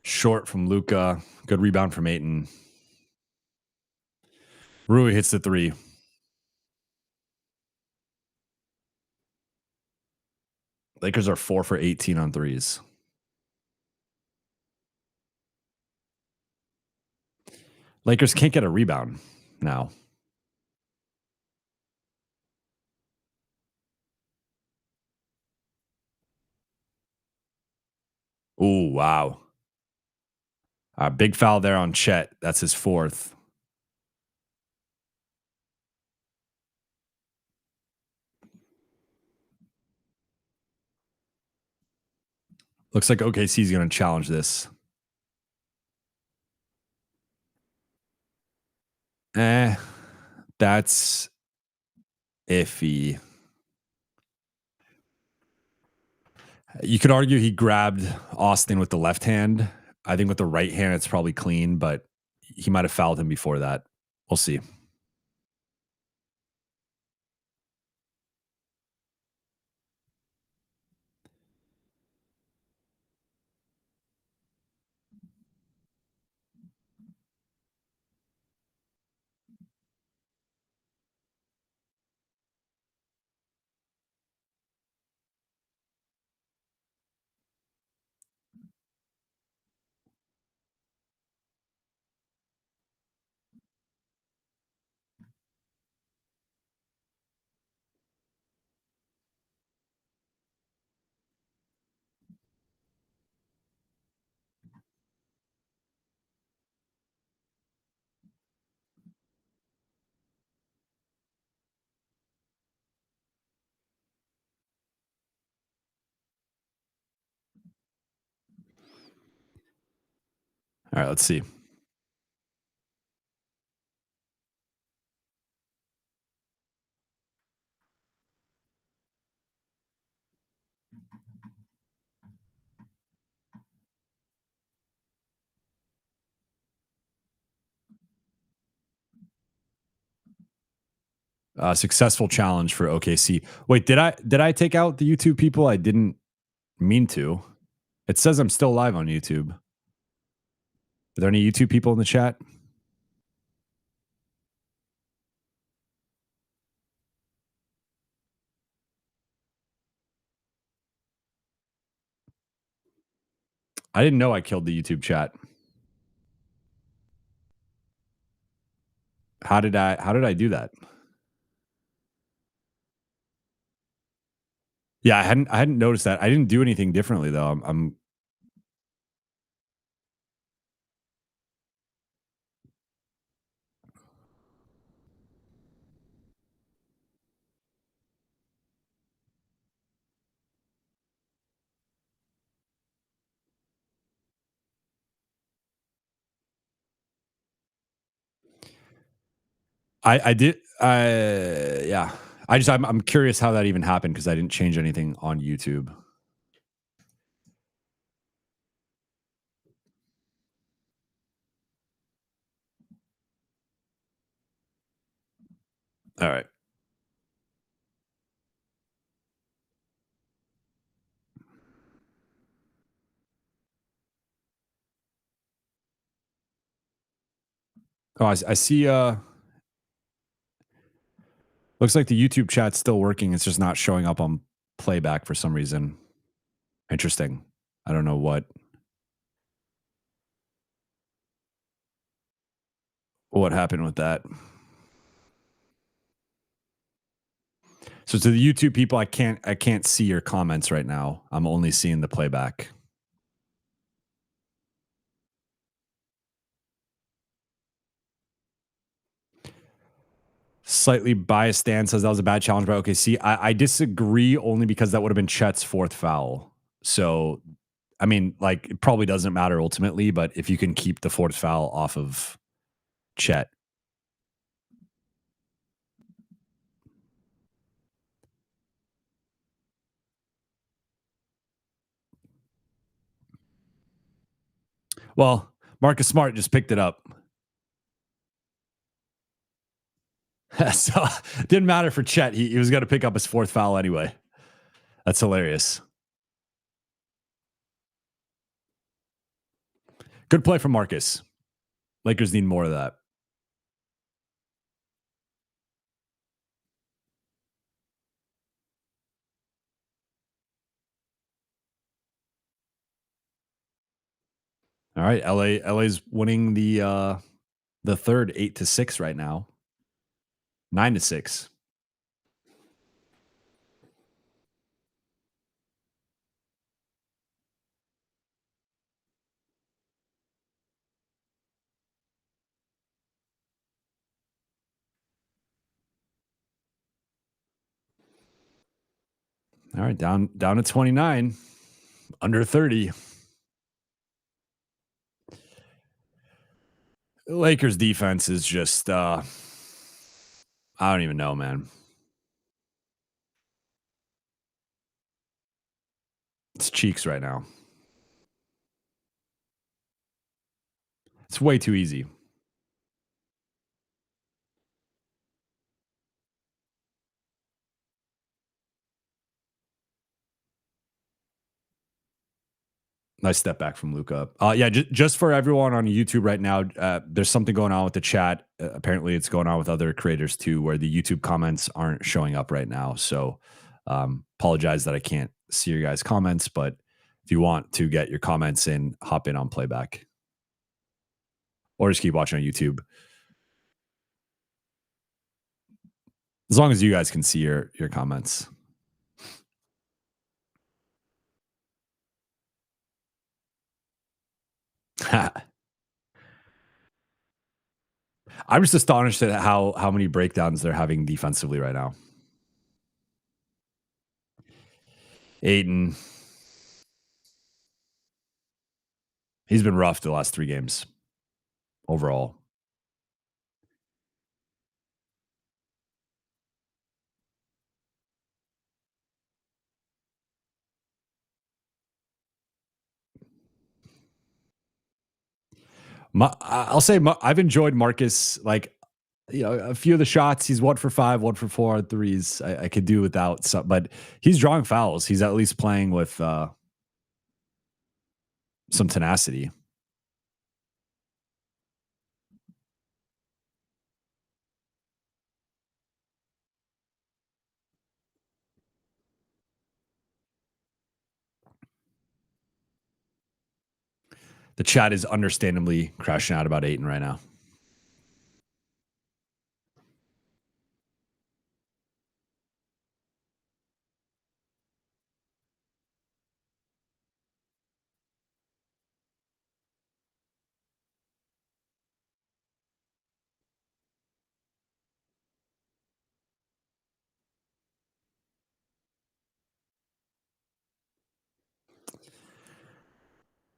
Short from Luca. Good rebound from Aiton. Rui hits the 3. Lakers are 4 for 18 on threes. Lakers can't get a rebound now. Ooh, wow. Big foul there on Chet. That's his 4th. Looks like OKC is going to challenge this. That's iffy. You could argue he grabbed Austin with the left hand. I think with the right hand, it's probably clean, but he might have fouled him before that. We'll see. All right, let's see. Successful challenge for OKC. Wait, did I take out the YouTube people? I didn't mean to. It says I'm still live on YouTube. Are there any YouTube people in the chat? I didn't know I killed the YouTube chat. How did I do that? Yeah, I hadn't noticed that. I didn't do anything differently though. I did yeah. I'm curious how that even happened because I didn't change anything on YouTube. All right. Oh, I see. Looks like the YouTube chat's still working. It's just not showing up on playback for some reason. Interesting. I don't know what happened with that. So to the YouTube people, I can't see your comments right now. I'm only seeing the playback. Slightly biased Dan says that was a bad challenge by OKC. I disagree only because that would have been Chet's fourth foul. So I mean, like it probably doesn't matter ultimately, but if you can keep the fourth foul off of Chet. Well, Marcus Smart just picked it up. So it didn't matter for Chet. He was going to pick up his fourth foul anyway. That's hilarious. Good play from Marcus. Lakers need more of that. All right, LA's winning the third 8-6 right now. 9-6. All right, down to 29, under 30. Lakers defense is just I don't even know, man. It's cheeks right now. It's way too easy. Nice step back from Luca. Yeah, just for everyone on YouTube right now, there's something going on with the chat. Apparently, it's going on with other creators too, where the YouTube comments aren't showing up right now. So, apologize that I can't see your guys' comments, but if you want to get your comments in, hop in on playback, or just keep watching on YouTube. As long as you guys can see your comments. I'm just astonished at how many breakdowns they're having defensively right now. Aiton, he's been rough the last 3 games overall. I'll say I've enjoyed Marcus. Like, a few of the shots, he's 1 for 5, 1 for 4 on threes. I could do without some, but he's drawing fouls. He's at least playing with some tenacity. The chat is understandably crashing out about Aiton right now.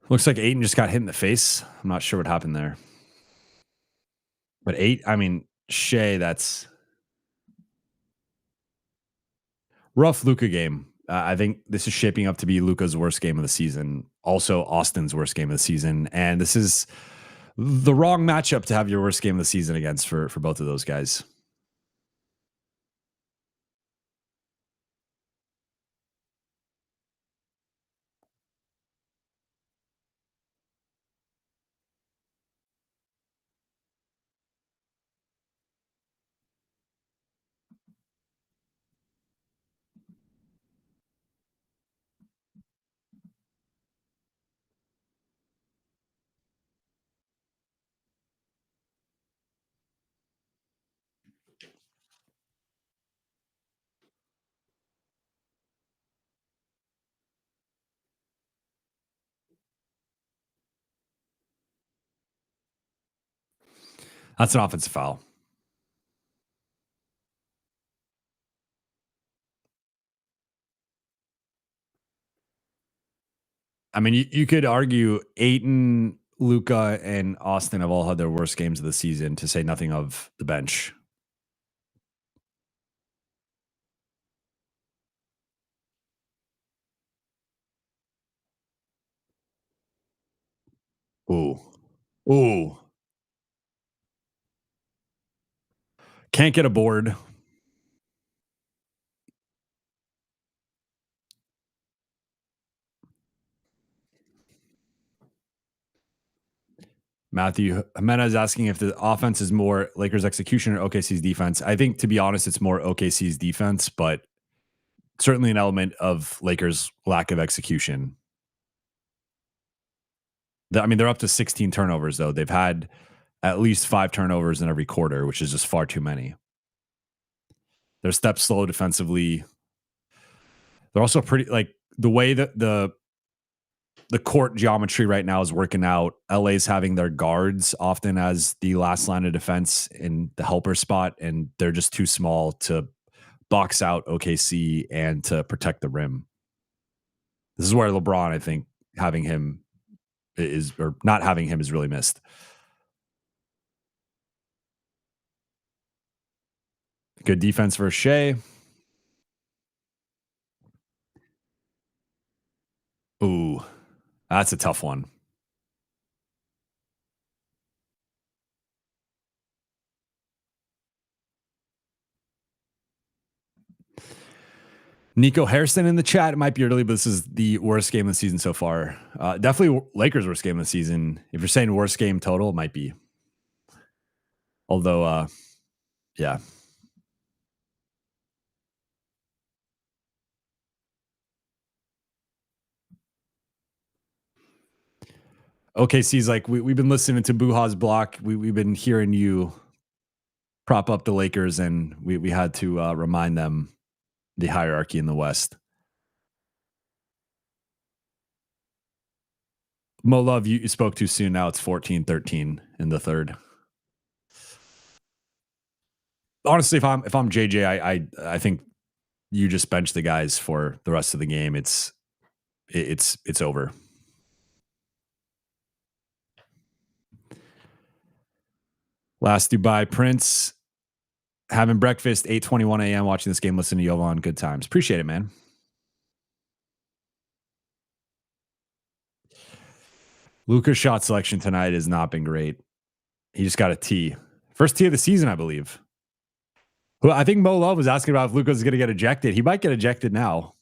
Looks like Aiton just got hit in the face. I'm not sure what happened there. But I mean, Shea, that's rough Luca game. I think this is shaping up to be Luca's worst game of the season. Also, Austin's worst game of the season. And this is the wrong matchup to have your worst game of the season against for both of those guys. That's an offensive foul. I mean, you could argue Aiton, Luca, and Austin have all had their worst games of the season, to say nothing of the bench. Ooh. Ooh. Can't get a board. Matthew Jimenez asking if the offense is more Lakers execution or OKC's defense. I think, to be honest, it's more OKC's defense, but certainly an element of Lakers' lack of execution. I mean, they're up to 16 turnovers, though. They've had at least 5 turnovers in every quarter, which is just far too many. They're step slow defensively. They're also pretty, like, the way that the court geometry right now is working out. LA's having their guards often as the last line of defense in the helper spot, and they're just too small to box out OKC and to protect the rim. This is where LeBron, I think, having him is, or not having him, is really missed. Good defense for Shea. Ooh, that's a tough one. Nico Harrison in the chat. It might be early, but this is the worst game of the season so far. Definitely Lakers' worst game of the season. If you're saying worst game total, it might be. Although, yeah. OKC's like, we've been listening to Buha's block. We've been hearing you prop up the Lakers, and we had to remind them the hierarchy in the West. Mo Love, you spoke too soon. Now it's 14-13 in the third. Honestly, if I'm JJ, I think you just bench the guys for the rest of the game. It's over. Last Dubai Prince, having breakfast 8:21 a.m. watching this game, listening to Jovan. Good times. Appreciate it, man. Luca's shot selection tonight has not been great. He just got a T. First T of the season, I believe. Well, I think Mo Love was asking about if Luca's going to get ejected. He might get ejected now.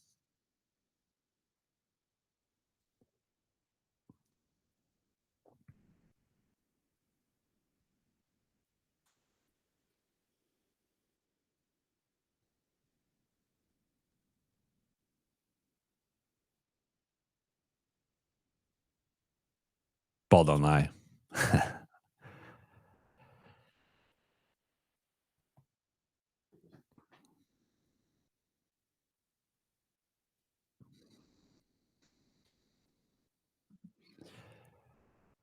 Ball don't lie.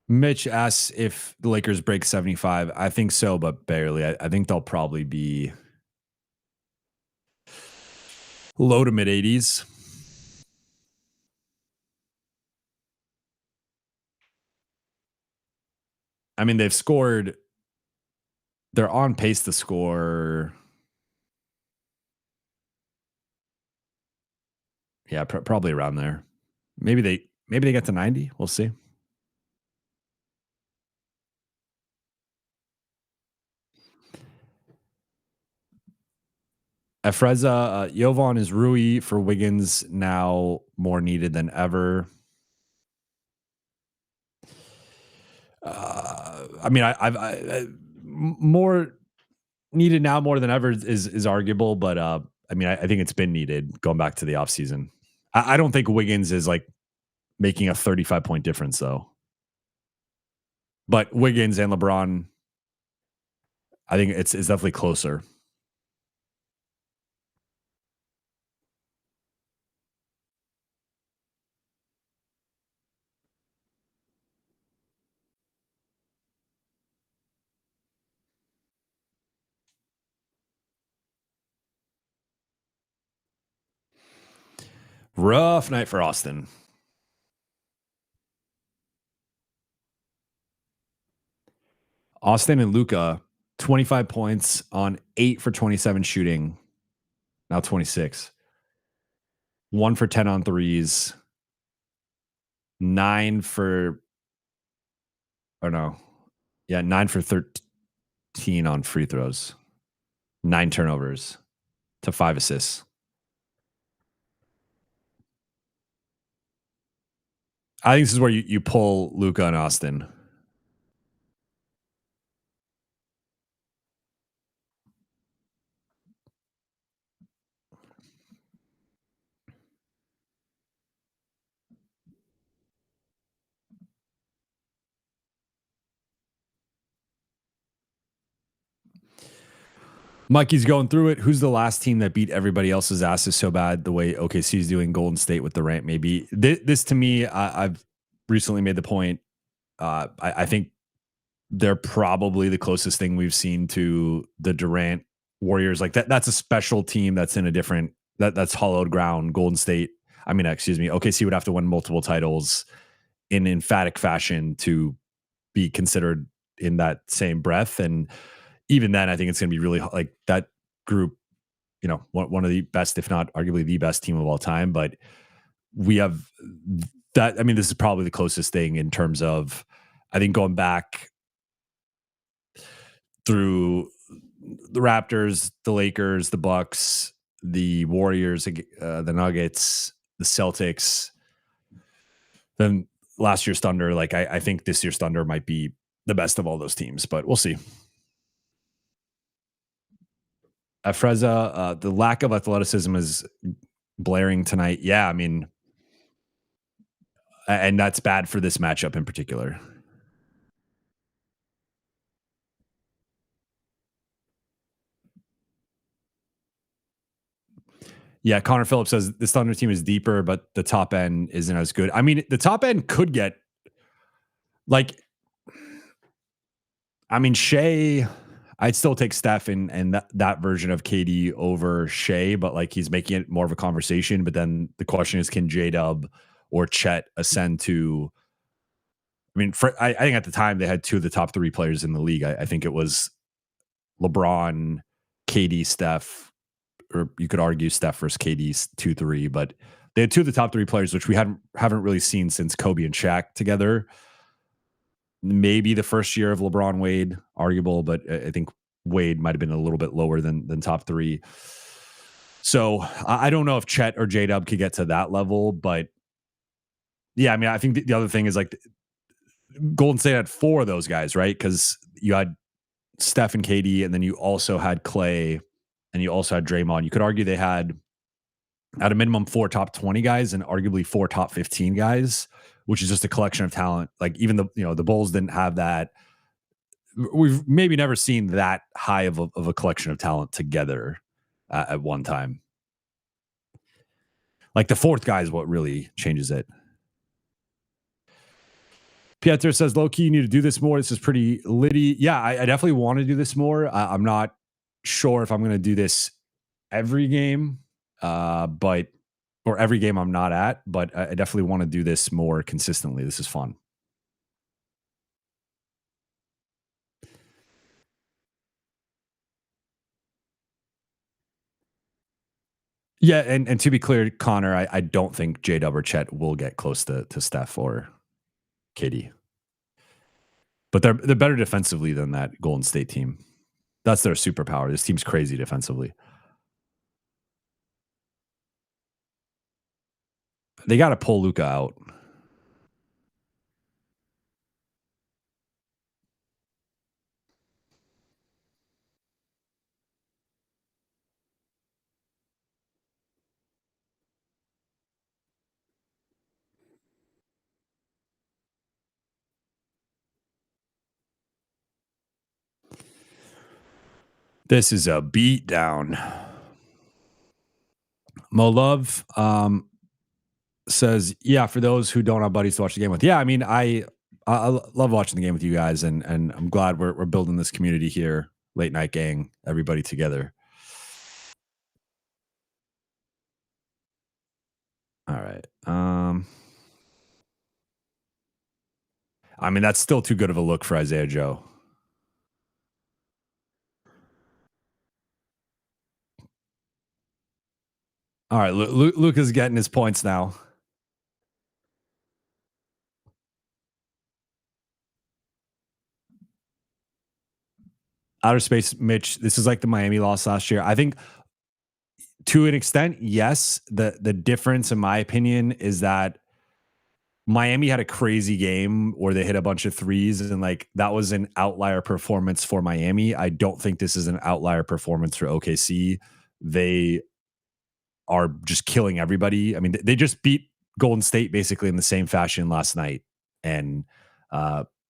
Mitch asks if the Lakers break 75. I think so, but barely. I think they'll probably be low to mid 80s. I mean, they've scored. They're on pace to score. Yeah, probably around there. Maybe they get to 90. We'll see. Efreza, Jovan, is Rui for Wiggins now more needed than ever? I mean, more needed now more than ever is arguable, but I mean, I think it's been needed going back to the offseason. I don't think Wiggins is like making a 35-point difference though. But Wiggins and LeBron, I think it's definitely closer. Rough night for Austin. Austin and Luca, 25 points on 8 for 27 shooting. Now 26. 1 for 10 on threes. 9 for, or no. Yeah, 9 for 13 on free throws. 9 turnovers to 5 assists. I think this is where you pull Luca and Austin. Mikey's going through it. Who's the last team that beat everybody else's asses so bad the way OKC is doing? Golden State with Durant, maybe. This to me, I've recently made the point. I think they're probably the closest thing we've seen to the Durant Warriors. Like that's a special team that's in a different that's hollowed ground. Golden State. I mean, excuse me. OKC would have to win multiple titles in emphatic fashion to be considered in that same breath. And even then, I think it's going to be really like that group. You know, one of the best, if not arguably the best team of all time. But we have that. I mean, this is probably the closest thing in terms of. I think going back through the Raptors, the Lakers, the Bucks, the Warriors, the Nuggets, the Celtics, then last year's Thunder. Like I think this year's Thunder might be the best of all those teams, but we'll see. At Freza, the lack of athleticism is blaring tonight. Yeah, I mean, and that's bad for this matchup in particular. Yeah, Connor Phillips says this Thunder team is deeper, but the top end isn't as good. I mean, the top end could get like, I mean, Shea. I'd still take Steph and that version of KD over Shea, but like he's making it more of a conversation. But then the question is, can J Dub or Chet ascend to? I mean, I think at the time they had two of the top three players in the league. I think it was LeBron, KD, Steph, or you could argue Steph versus KD's 2-3, but they had two of the top three players, which we haven't really seen since Kobe and Shaq together. Maybe the first year of LeBron Wade, arguable, but I think Wade might have been a little bit lower than top three. So I don't know if Chet or J Dub could get to that level, but yeah, I mean, I think the other thing is like Golden State had four of those guys, right? Because you had Steph and KD, and then you also had Clay, and you also had Draymond. You could argue they had at a minimum 4 top 20 guys and arguably 4 top 15 guys, which is just a collection of talent. Like even the Bulls didn't have that. We've maybe never seen that high of a collection of talent together at one time. Like the fourth guy is what really changes it. Pieter says, low key, you need to do this more. This is pretty litty. Yeah, I definitely want to do this more. I'm not sure if I'm going to do this every game, but or every game I'm not at, but I definitely want to do this more consistently. This is fun. Yeah, and to be clear, Connor, I don't think J Dub or Chet will get close to Steph or KD. But they're better defensively than that Golden State team. That's their superpower. This team's crazy defensively. They got to pull Luka out. This is a beat down. Mo Love says, yeah, for those who don't have buddies to watch the game with. Yeah, I mean, I love watching the game with you guys, and I'm glad we're building this community here, late night gang, everybody together. All right. I mean, that's still too good of a look for Isaiah Joe. All right, Luca's getting his points now. Outer space, Mitch. This is like the Miami loss last year. I think to an extent, yes. The difference, in my opinion, is that Miami had a crazy game where they hit a bunch of threes, and like that was an outlier performance for Miami. I don't think this is an outlier performance for OKC. They are just killing everybody. I mean, they just beat Golden State basically in the same fashion last night, and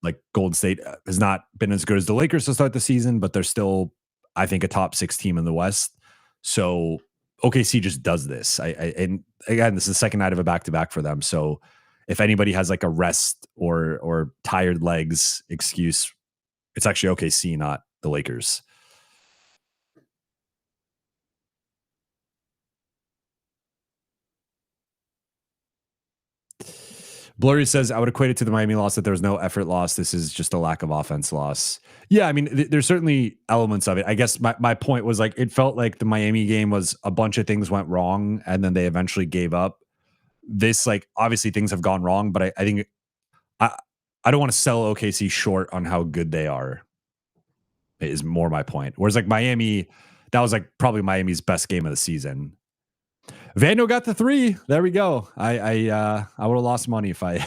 like Golden State has not been as good as the Lakers to start the season, but they're still, I think, a top six team in the West. So OKC just does this. And again, this is the second night of a back to back for them. So if anybody has like a rest or tired legs excuse, it's actually OKC, not the Lakers. Blurry says, I would equate it to the Miami loss that there was no effort loss. This is just a lack of offense loss. Yeah, I mean, there's certainly elements of it. I guess my point was like, it felt like the Miami game was a bunch of things went wrong and then they eventually gave up. This, like, obviously things have gone wrong, but I think I, I don't want to sell OKC short on how good they are, is more my point. Whereas like Miami, that was like probably Miami's best game of the season. Vando got the three. There we go. I would have lost money if I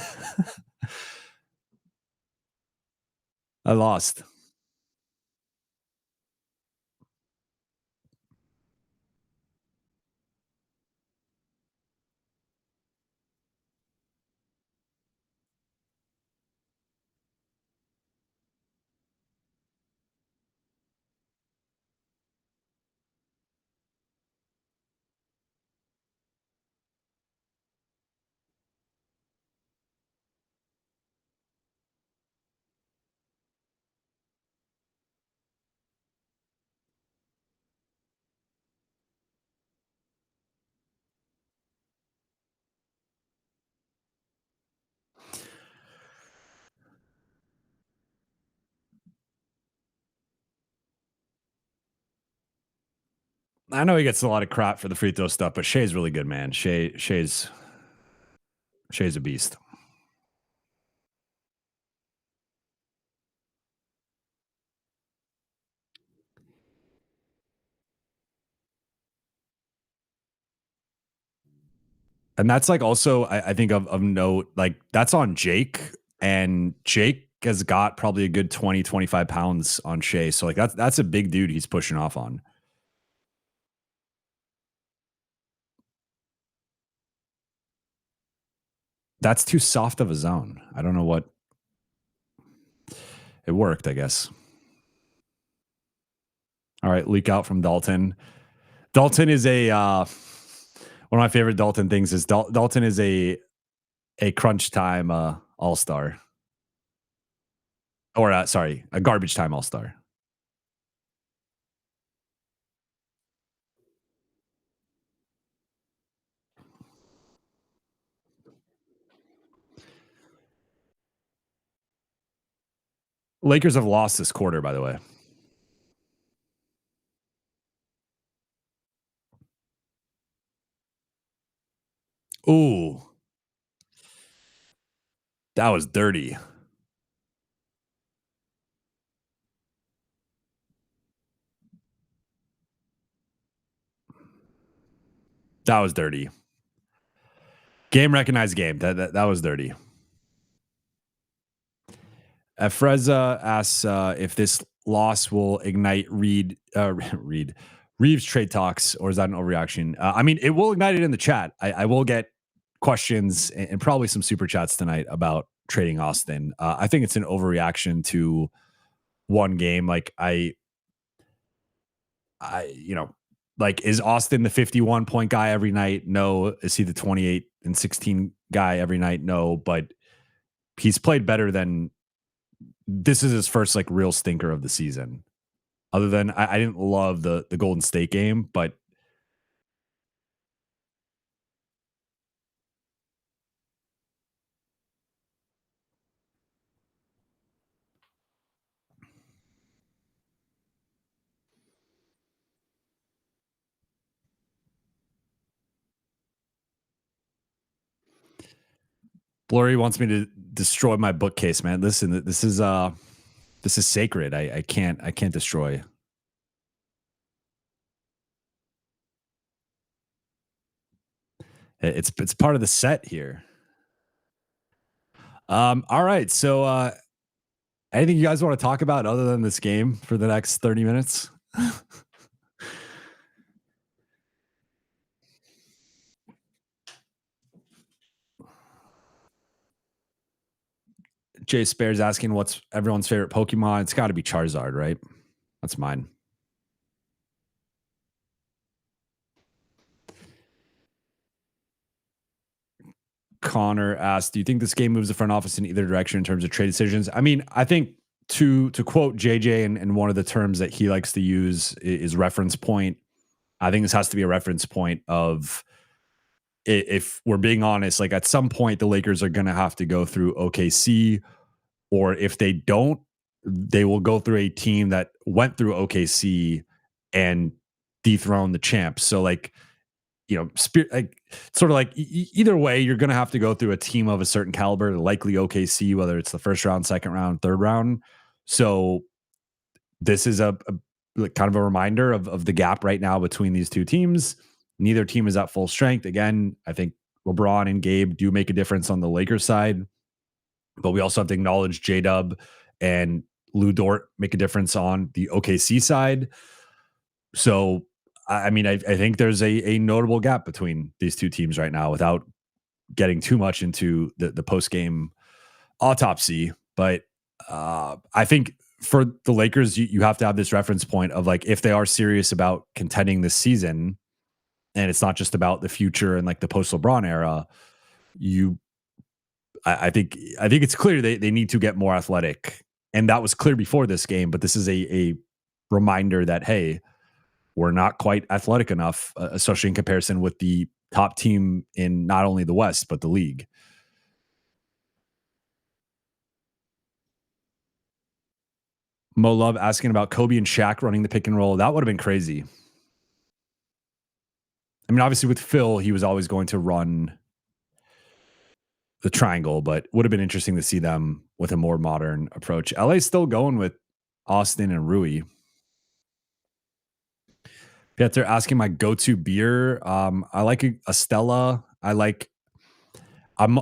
I lost. I know he gets a lot of crap for the free throw stuff, but Shea's really good, man. Shea's a beast. And that's like also, I think of note, like that's on Jake, and Jake has got probably a good 20, 25 pounds on Shea. So like that's a big dude he's pushing off on. That's too soft of a zone. I don't know what it worked, I guess. All right, leak out from Dalton. Dalton is a one of my favorite Dalton things is Dalton is a crunch time all-star. Or sorry, a garbage time all-star. Lakers have lost this quarter, by the way. Ooh, that was dirty. That was dirty. Game recognized game. That was dirty. Freza asks if this loss will ignite Reeves trade talks, or is that an overreaction? I mean, it will ignite it in the chat. I will get questions and probably some super chats tonight about trading Austin. I think it's an overreaction to one game. Like you know, like, is Austin the 51 point guy every night? No. Is he the 28 and 16 guy every night? No. But he's played better than, this is his first like real stinker of the season. Other than I didn't love the Golden State game, but Blurry wants me to destroy my bookcase, man. Listen, this is sacred. I can't destroy. It's part of the set here. All right. So anything you guys want to talk about other than this game for the next 30 minutes? Jay Spare's asking what's everyone's favorite Pokemon. It's got to be Charizard, right? That's mine. Connor asked, "Do you think this game moves the front office in either direction in terms of trade decisions?" I mean, I think to quote JJ and one of the terms that he likes to use is reference point. I think this has to be a reference point of if we're being honest, like at some point the Lakers are going to have to go through OKC, or if they don't, they will go through a team that went through OKC and dethrone the champs. So like, like sort of like either way, you're going to have to go through a team of a certain caliber, likely OKC, whether it's the first round, second round, third round. So this is a like kind of a reminder of the gap right now between these two teams. Neither team is at full strength. Again, I think LeBron and Gabe do make a difference on the Lakers side, but we also have to acknowledge J Dub and Lou Dort make a difference on the OKC side. So, I mean, I think there's a notable gap between these two teams right now without getting too much into the post game autopsy. But I think for the Lakers, you have to have this reference point of like, if they are serious about contending this season, and it's not just about the future and like the post LeBron era, you I think it's clear they need to get more athletic. And that was clear before this game, but this is a reminder that, hey, we're not quite athletic enough, especially in comparison with the top team in not only the West, but the league. Mo Love asking about Kobe and Shaq running the pick and roll. That would have been crazy. I mean, obviously with Phil, he was always going to run the triangle, but would have been interesting to see them with a more modern approach. LA's still going with Austin and Rui. They're asking my go-to beer. I like a Stella. I'm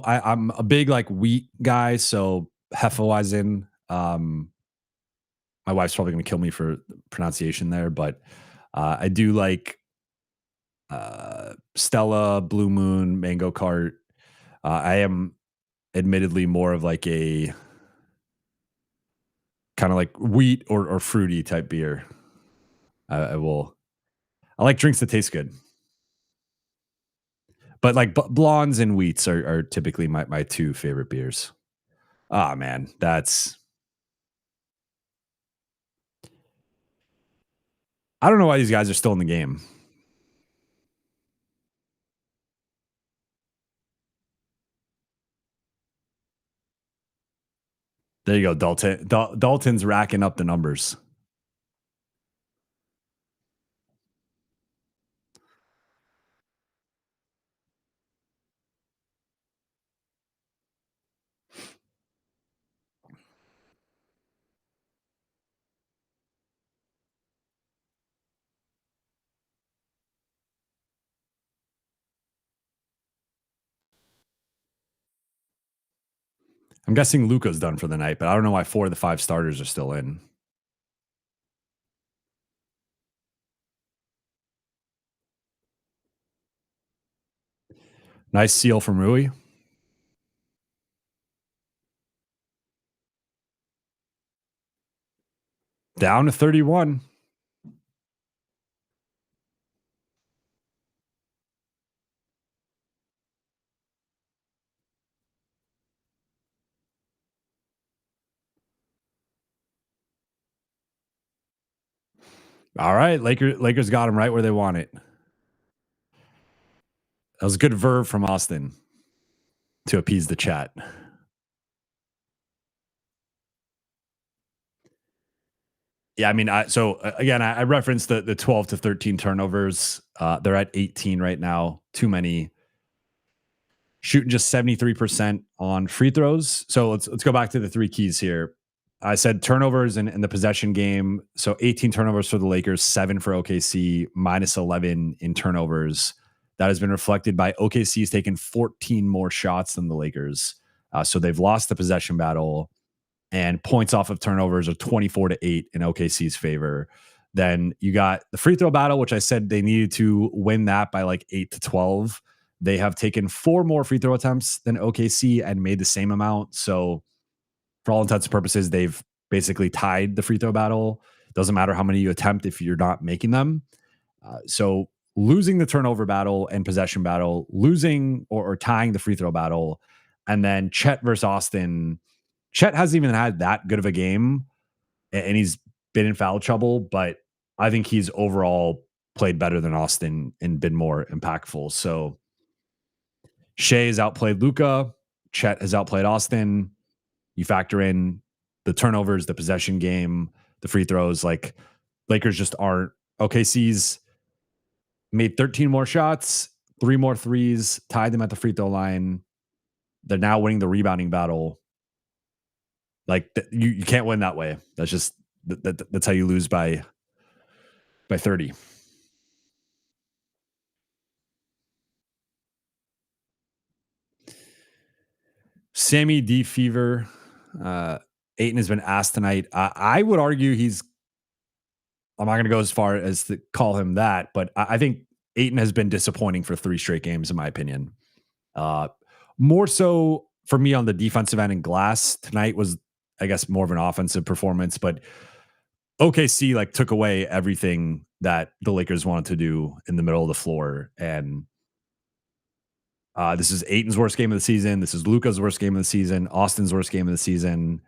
a big like wheat guy, so Hefeweizen. My wife's probably gonna kill me for pronunciation there, but I do like Stella, Blue Moon, Mango Cart. I am admittedly more of like a kind of like wheat or fruity type beer. I will. I like drinks that taste good, but like blondes and wheats are typically my two favorite beers. Ah, man, that's I don't know why these guys are still in the game. There you go, Dalton. Dalton's racking up the numbers. I'm guessing Luca's done for the night, but I don't know why 4 of the 5 starters are still in. Nice seal from Rui. Down to 31. All right, Lakers got him right where they want it. That was a good verb from Austin to appease the chat. Yeah, I mean, again, I referenced the 12 to 13 turnovers. They're at 18 right now. Too many shooting just 73% on free throws. So let's go back to the three keys here. I said turnovers in the possession game. So 18 turnovers for the Lakers, 7 for OKC, minus 11 in turnovers. That has been reflected by OKC's taken 14 more shots than the Lakers. So they've lost the possession battle, and points off of turnovers are 24-8 in OKC's favor. Then you got the free throw battle, which I said they needed to win that by like 8-12. They have taken 4 more free throw attempts than OKC and made the same amount. So for all intents and purposes, they've basically tied the free throw battle. Doesn't matter how many you attempt if you're not making them. So losing the turnover battle and possession battle, losing or tying the free throw battle, and then Chet versus Austin. Chet hasn't even had that good of a game, and he's been in foul trouble, but I think he's overall played better than Austin and been more impactful. So Shea has outplayed Luka. Chet has outplayed Austin. You factor in the turnovers, the possession game, the free throws, like Lakers just aren't. OKC's made 13 more shots, 3 more threes, tied them at the free throw line. They're now winning the rebounding battle. Like you can't win that way. That's just that's how you lose by 30. Sammy D Fever. Aiton has been asked tonight. I would argue he's. I'm not going to go as far as to call him that, but I think Aiton has been disappointing for 3 straight games, in my opinion. More so for me on the defensive end and glass. Tonight was, I guess, more of an offensive performance, but OKC like took away everything that the Lakers wanted to do in the middle of the floor. And this is Aiton's worst game of the season. This is Luka's worst game of the season. Austin's worst game of the season.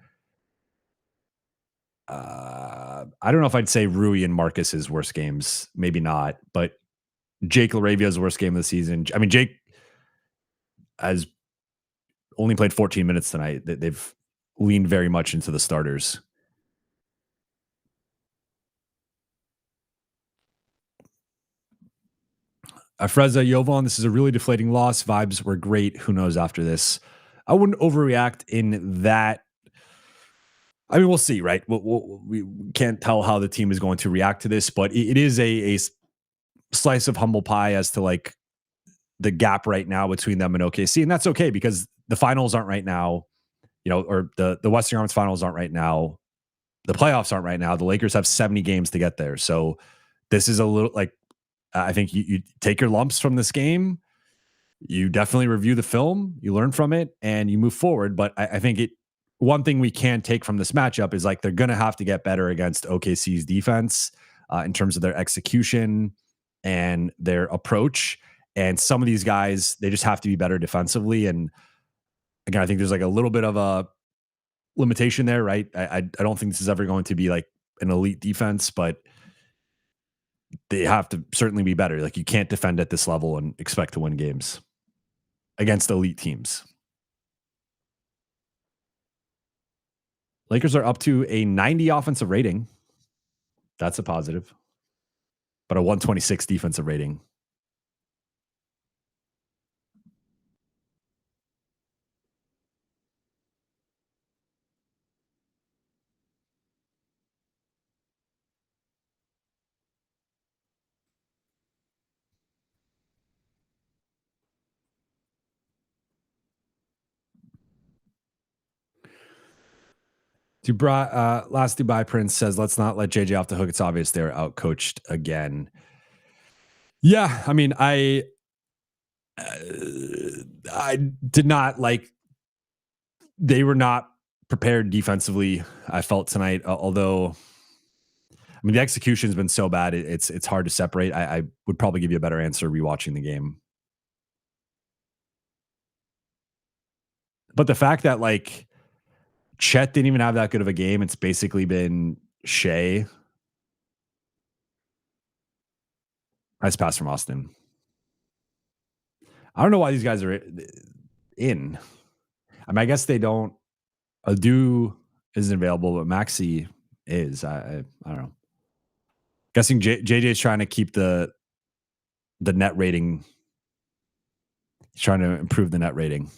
I don't know if I'd say Rui and Marcus's worst games. Maybe not, but Jake LaRavia's worst game of the season. I mean, Jake has only played 14 minutes tonight. They've leaned very much into the starters. Freza Jovan, this is a really deflating loss. Vibes were great. Who knows after this? I wouldn't overreact in that. I mean, we'll see, right? We can't tell how the team is going to react to this, but it is a slice of humble pie as to like the gap right now between them and OKC. And that's okay because the finals aren't right now, or the Western Conference finals aren't right now. The playoffs aren't right now. The Lakers have 70 games to get there. So this is a little like, I think you take your lumps from this game. You definitely review the film, you learn from it, and you move forward. But I think one thing we can take from this matchup is like they're going to have to get better against OKC's defense in terms of their execution and their approach. And some of these guys, they just have to be better defensively. And again, I think there's like a little bit of a limitation there, right? I don't think this is ever going to be like an elite defense, but they have to certainly be better. Like you can't defend at this level and expect to win games against elite teams. Lakers are up to a 90 offensive rating. That's a positive. But a 126 defensive rating. Last Dubai Prince says, let's not let JJ off the hook. It's obvious they're outcoached again. Yeah, I mean, I did not like. They were not prepared defensively. I felt tonight, although, I mean, the execution has been so bad. It's hard to separate. I would probably give you a better answer rewatching the game. But the fact that like Chet didn't even have that good of a game, it's basically been Shea. Nice pass from Austin. I don't know why these guys are in. I mean, I guess they don't. Adu isn't available, but Maxi is. I don't know. Guessing JJ is trying to keep the net rating. He's trying to improve the net rating.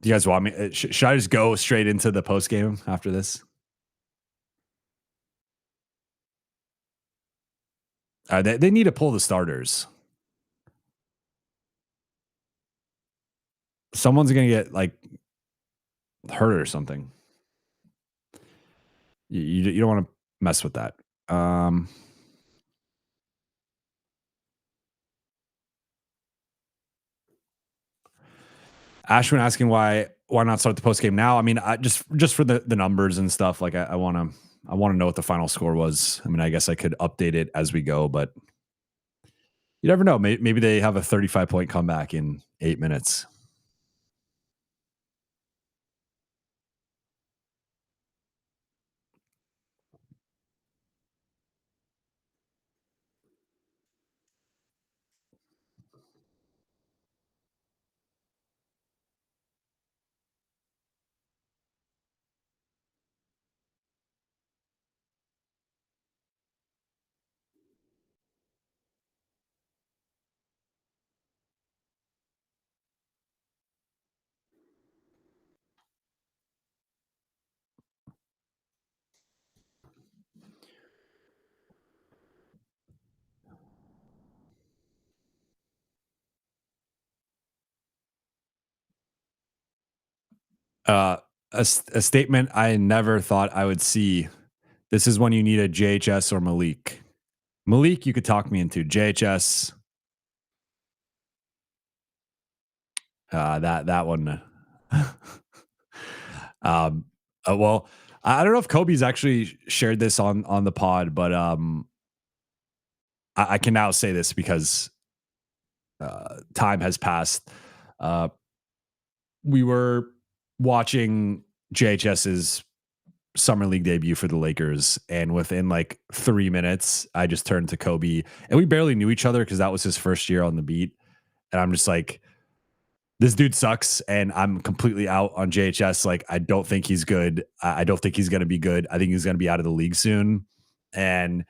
Do you guys want me? Should I just go straight into the post game after this? They need to pull the starters. Someone's gonna get like hurt or something. You don't want to mess with that. Um, Ashwin asking why not start the post game now? I mean, just for the numbers and stuff. Like I want to know what the final score was. I mean, I guess I could update it as we go, but you never know. Maybe they have a 35-point comeback in 8 minutes. Uh, a statement I never thought I would see. This is when you need a JHS or Malik. Malik, you could talk me into JHS. That one. Well, I don't know if Kobe's actually shared this on the pod, but I can now say this because time has passed. Uh, we were watching JHS's summer league debut for the Lakers, and within like 3 minutes, I just turned to Kobe, and we barely knew each other because that was his first year on the beat, and I'm just like, this dude sucks, and I'm completely out on JHS. Like, I don't think he's good. I don't think he's going to be good. I think he's going to be out of the league soon, and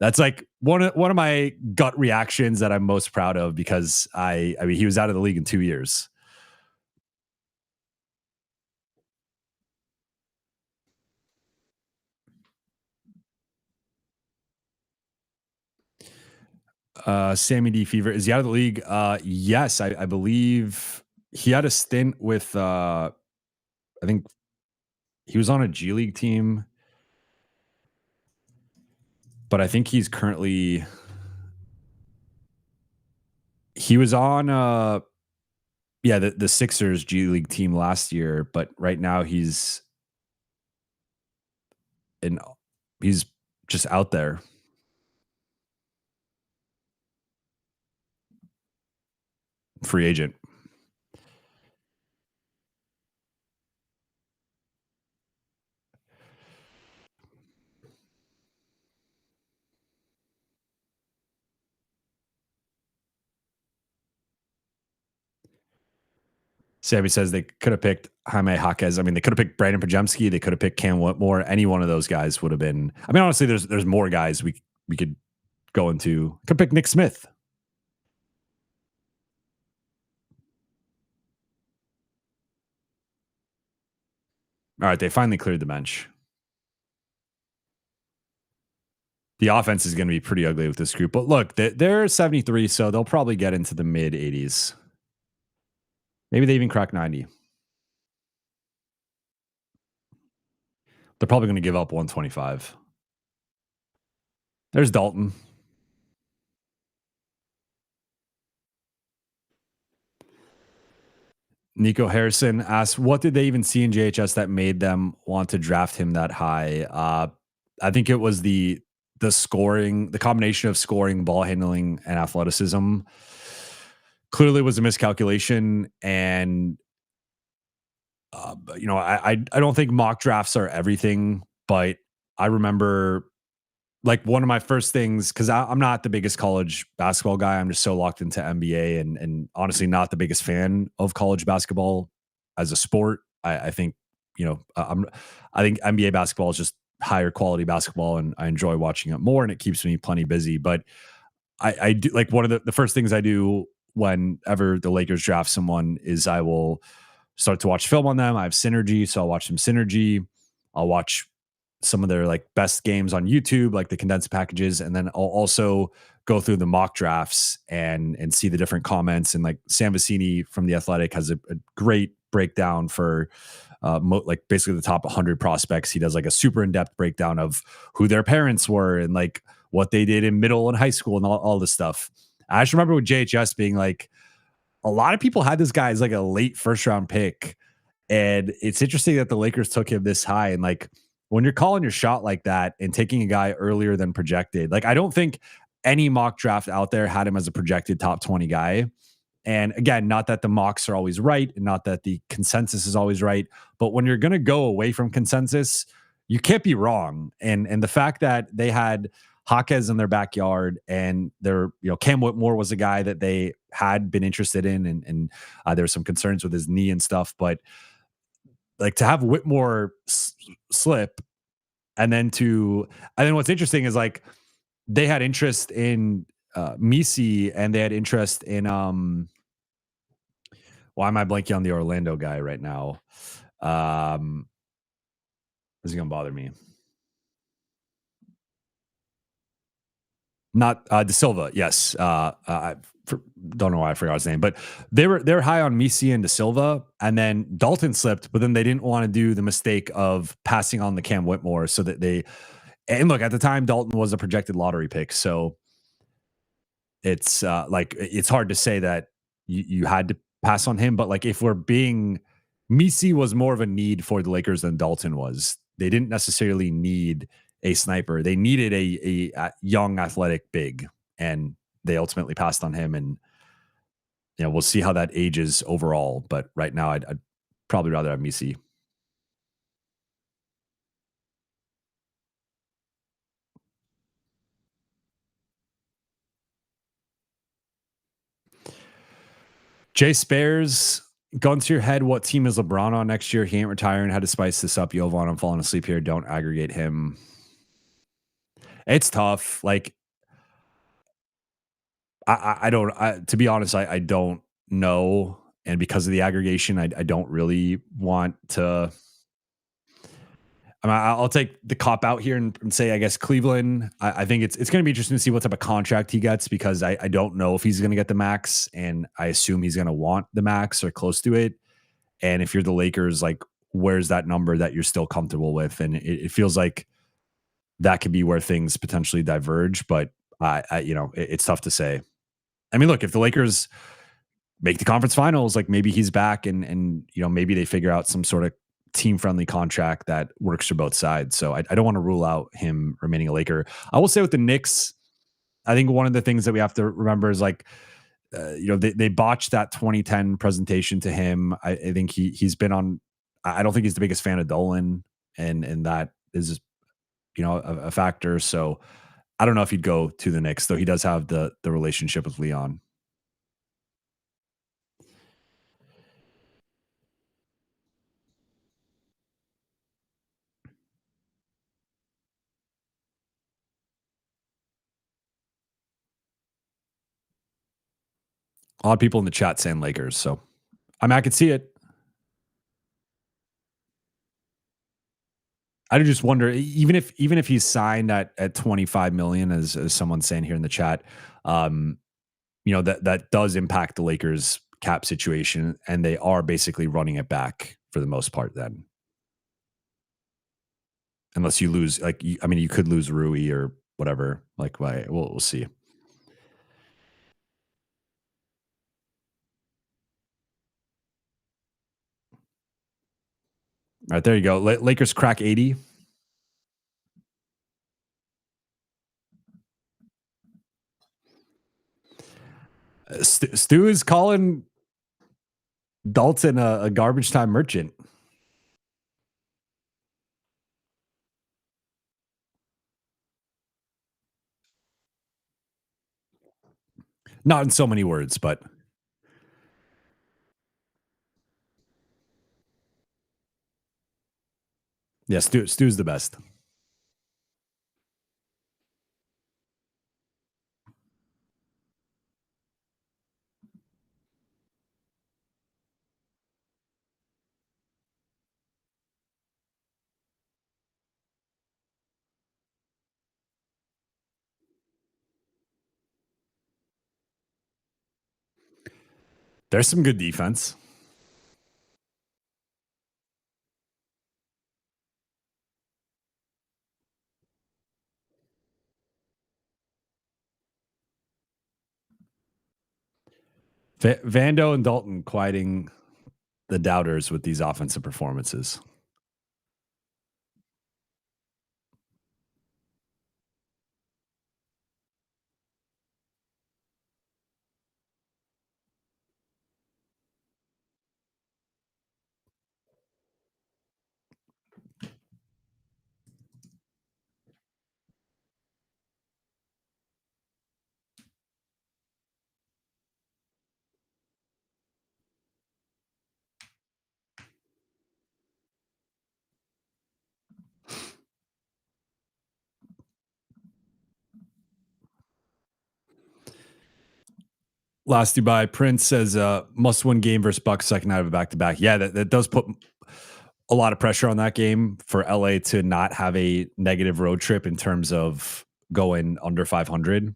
that's like one of my gut reactions that I'm most proud of because I mean he was out of the league in 2 years. Sammy D Fever, is he out of the league? Yes, I believe he had a stint with I think he was on a G League team, but I think he's currently he was on yeah, the Sixers G League team last year, but right now in he's just out there. Free agent. Sammy says they could have picked Jaime Jaquez. I mean, they could have picked Brandon Pajemski. They could have picked Cam Whitmore. Any one of those guys would have been. I mean, honestly, there's more guys we could go into. Could pick Nick Smith. All right, they finally cleared the bench. The offense is going to be pretty ugly with this group, but look, they're 73, so they'll probably get into the mid 80s. Maybe they even crack 90. They're probably going to give up 125. There's Dalton. Nico Harrison asks, what did they even see in JHS that made them want to draft him that high? I think it was the scoring, the combination of scoring, ball handling, and athleticism. Clearly was a miscalculation, and I don't think mock drafts are everything, but I remember like one of my first things, because I'm not the biggest college basketball guy. I'm just so locked into NBA and honestly not the biggest fan of college basketball as a sport. I think, I think NBA basketball is just higher quality basketball, and I enjoy watching it more, and it keeps me plenty busy. But I do like one of the first things I do whenever the Lakers draft someone is I will start to watch film on them. I have Synergy, so I'll watch some Synergy. I'll watch some of their like best games on YouTube, like the condensed packages, and then I'll also go through the mock drafts and see the different comments. And like Sam Vecini from the Athletic has a great breakdown for like basically the top 100 prospects. He does like a super in depth breakdown of who their parents were and like what they did in middle and high school and all this stuff. I just remember with JHS being like, a lot of people had this guy as like a late first round pick. And it's interesting that the Lakers took him this high. And like when you're calling your shot like that and taking a guy earlier than projected, like I don't think any mock draft out there had him as a projected top 20 guy. And again, not that the mocks are always right and not that the consensus is always right, but when you're going to go away from consensus, you can't be wrong. And the fact that they had Jaquez in their backyard and Cam Whitmore was a guy that they had been interested in and there were some concerns with his knee and stuff, but like to have Whitmore slip and then what's interesting is like they had interest in Misi and they had interest in why am I blanking on the Orlando guy right now? This is gonna bother me. Not De Silva, yes. Don't know why I forgot his name, but they're high on Misi and De Silva, and then Dalton slipped, but then they didn't want to do the mistake of passing on the Cam Whitmore, so that they and look at the time Dalton was a projected lottery pick, so it's like it's hard to say that you had to pass on him, but like if we're being Misi was more of a need for the Lakers than Dalton was. They didn't necessarily need a sniper. They needed a young athletic big, and they ultimately passed on him. And we'll see how that ages overall. But right now, I'd probably rather have Misi. Jay Spares, gun to your head. What team is LeBron on next year? He ain't retiring. How to spice this up, Jovan? I'm falling asleep here. Don't aggregate him. It's tough. Like I don't. To be honest, I don't know, and because of the aggregation, I don't really want to. I'll take the cop out here and say I guess Cleveland. I think it's going to be interesting to see what type of contract he gets because I don't know if he's going to get the max, and I assume he's going to want the max or close to it. And if you're the Lakers, like where's that number that you're still comfortable with? And it feels like that could be where things potentially diverge. But it's tough to say. I mean, look, if the Lakers make the conference finals, like maybe he's back and maybe they figure out some sort of team friendly contract that works for both sides. So I don't want to rule out him remaining a Laker. I will say with the Knicks, I think one of the things that we have to remember is like, they botched that 2010 presentation to him. I think he's been on, I don't think he's the biggest fan of Dolan and that is, a factor. So I don't know if he'd go to the Knicks, though he does have the relationship with Leon. A lot of people in the chat saying Lakers. So I could see it. I just wonder, even if he's signed at 25 million, as someone's saying here in the chat, that does impact the Lakers cap situation, and they are basically running it back for the most part. Then, unless you lose, like, you could lose Rui or whatever. Like, we'll see. All right, there you go. Lakers crack 80. Stu is calling Dalton a garbage time merchant. Not in so many words, but yeah, Stu's the best. There's some good defense. Vando and Dalton quieting the doubters with these offensive performances. Last Dubai Prince says must win game versus Bucks second night of a back to back. Yeah, that does put a lot of pressure on that game for LA to not have a negative road trip in terms of going under 500.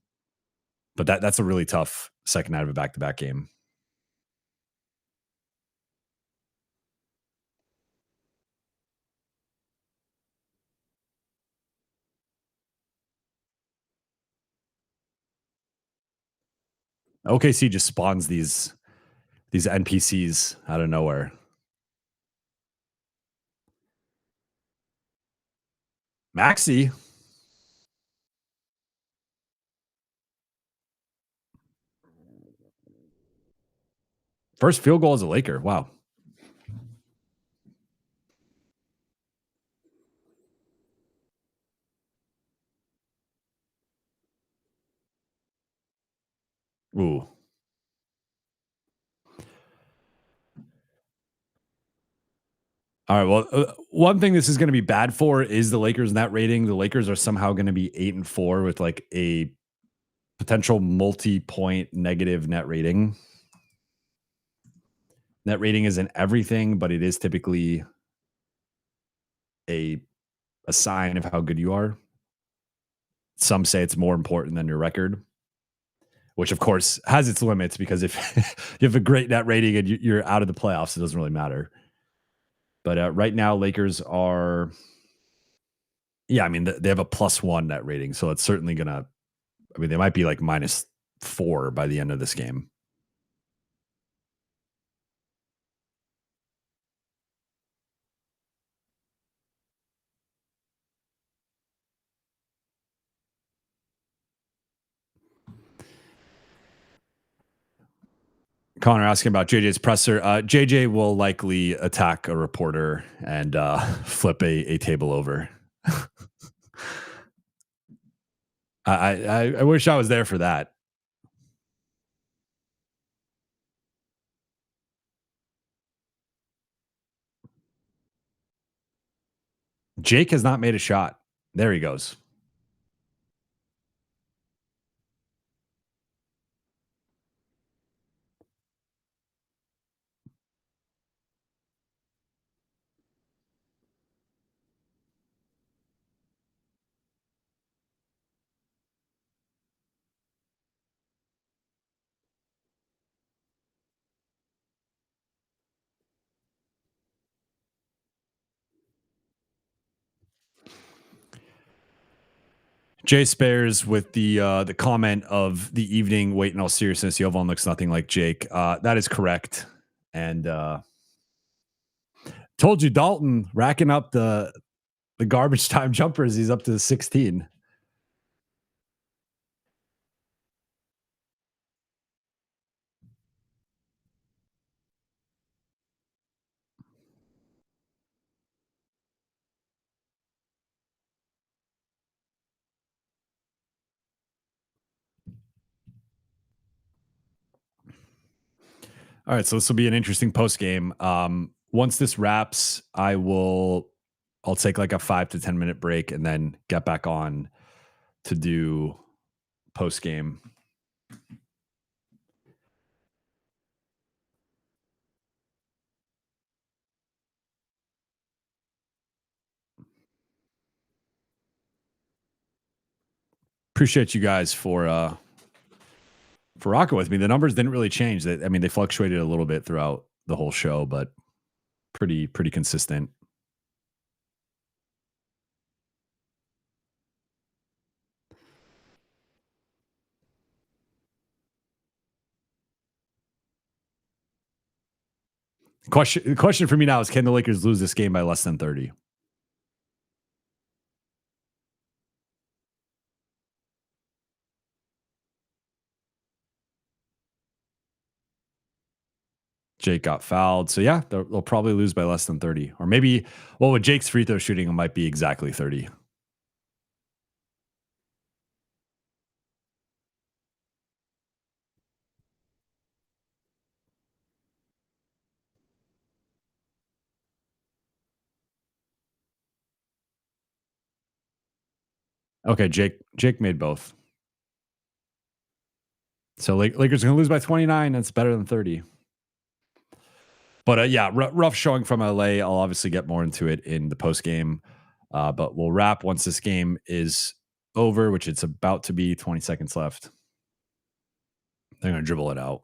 But that's a really tough second night of a back to back game. OKC just spawns these NPCs out of nowhere. Maxi, first field goal as a Laker. Wow. Ooh. All right. Well, one thing this is going to be bad for is the Lakers net rating. The Lakers are somehow going to be 8-4 with like a potential multi-point negative net rating. Net rating isn't everything, but it is typically a sign of how good you are. Some say it's more important than your record, which of course has its limits because if you have a great net rating and you're out of the playoffs, it doesn't really matter. But right now, Lakers are, yeah, I mean, they have a +1 net rating. So it's certainly going to, I mean, they might be like -4 by the end of this game. Connor asking about JJ's presser. JJ will likely attack a reporter and flip a table over. I wish I was there for that. Jake has not made a shot. There he goes. Jay Spares with the comment of the evening. Wait, in all seriousness, Jovan looks nothing like Jake. That is correct. And told you, Dalton racking up the garbage time jumpers. He's up to 16. All right, so this will be an interesting post game. Once this wraps, I'll take like a 5 to 10 minute break and then get back on to do post game. Appreciate you guys for for rocking with me. The numbers didn't really change. I mean, they fluctuated a little bit throughout the whole show, but pretty consistent. Question for me now is, can the Lakers lose this game by less than 30? Jake got fouled. So yeah, they'll probably lose by less than 30. Or maybe, well, with Jake's free throw shooting, it might be exactly 30. Okay, Jake made both. So Lakers are going to lose by 29. That's better than 30. But yeah, rough showing from LA. I'll obviously get more into it in the post game. But we'll wrap once this game is over, which it's about to be. 20 seconds left. They're going to dribble it out.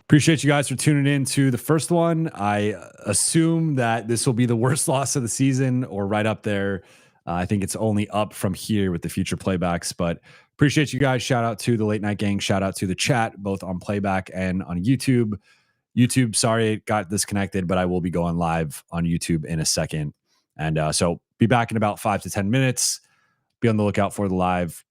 Appreciate you guys for tuning in to the first one. I assume that this will be the worst loss of the season, or right up there. I think it's only up from here with the future playbacks, but appreciate you guys. Shout out to the Late Night Gang. Shout out to the chat, both on playback and on YouTube. YouTube, sorry it got disconnected, but I will be going live on YouTube in a second. And so be back in about 5 to 10 minutes. Be on the lookout for the live.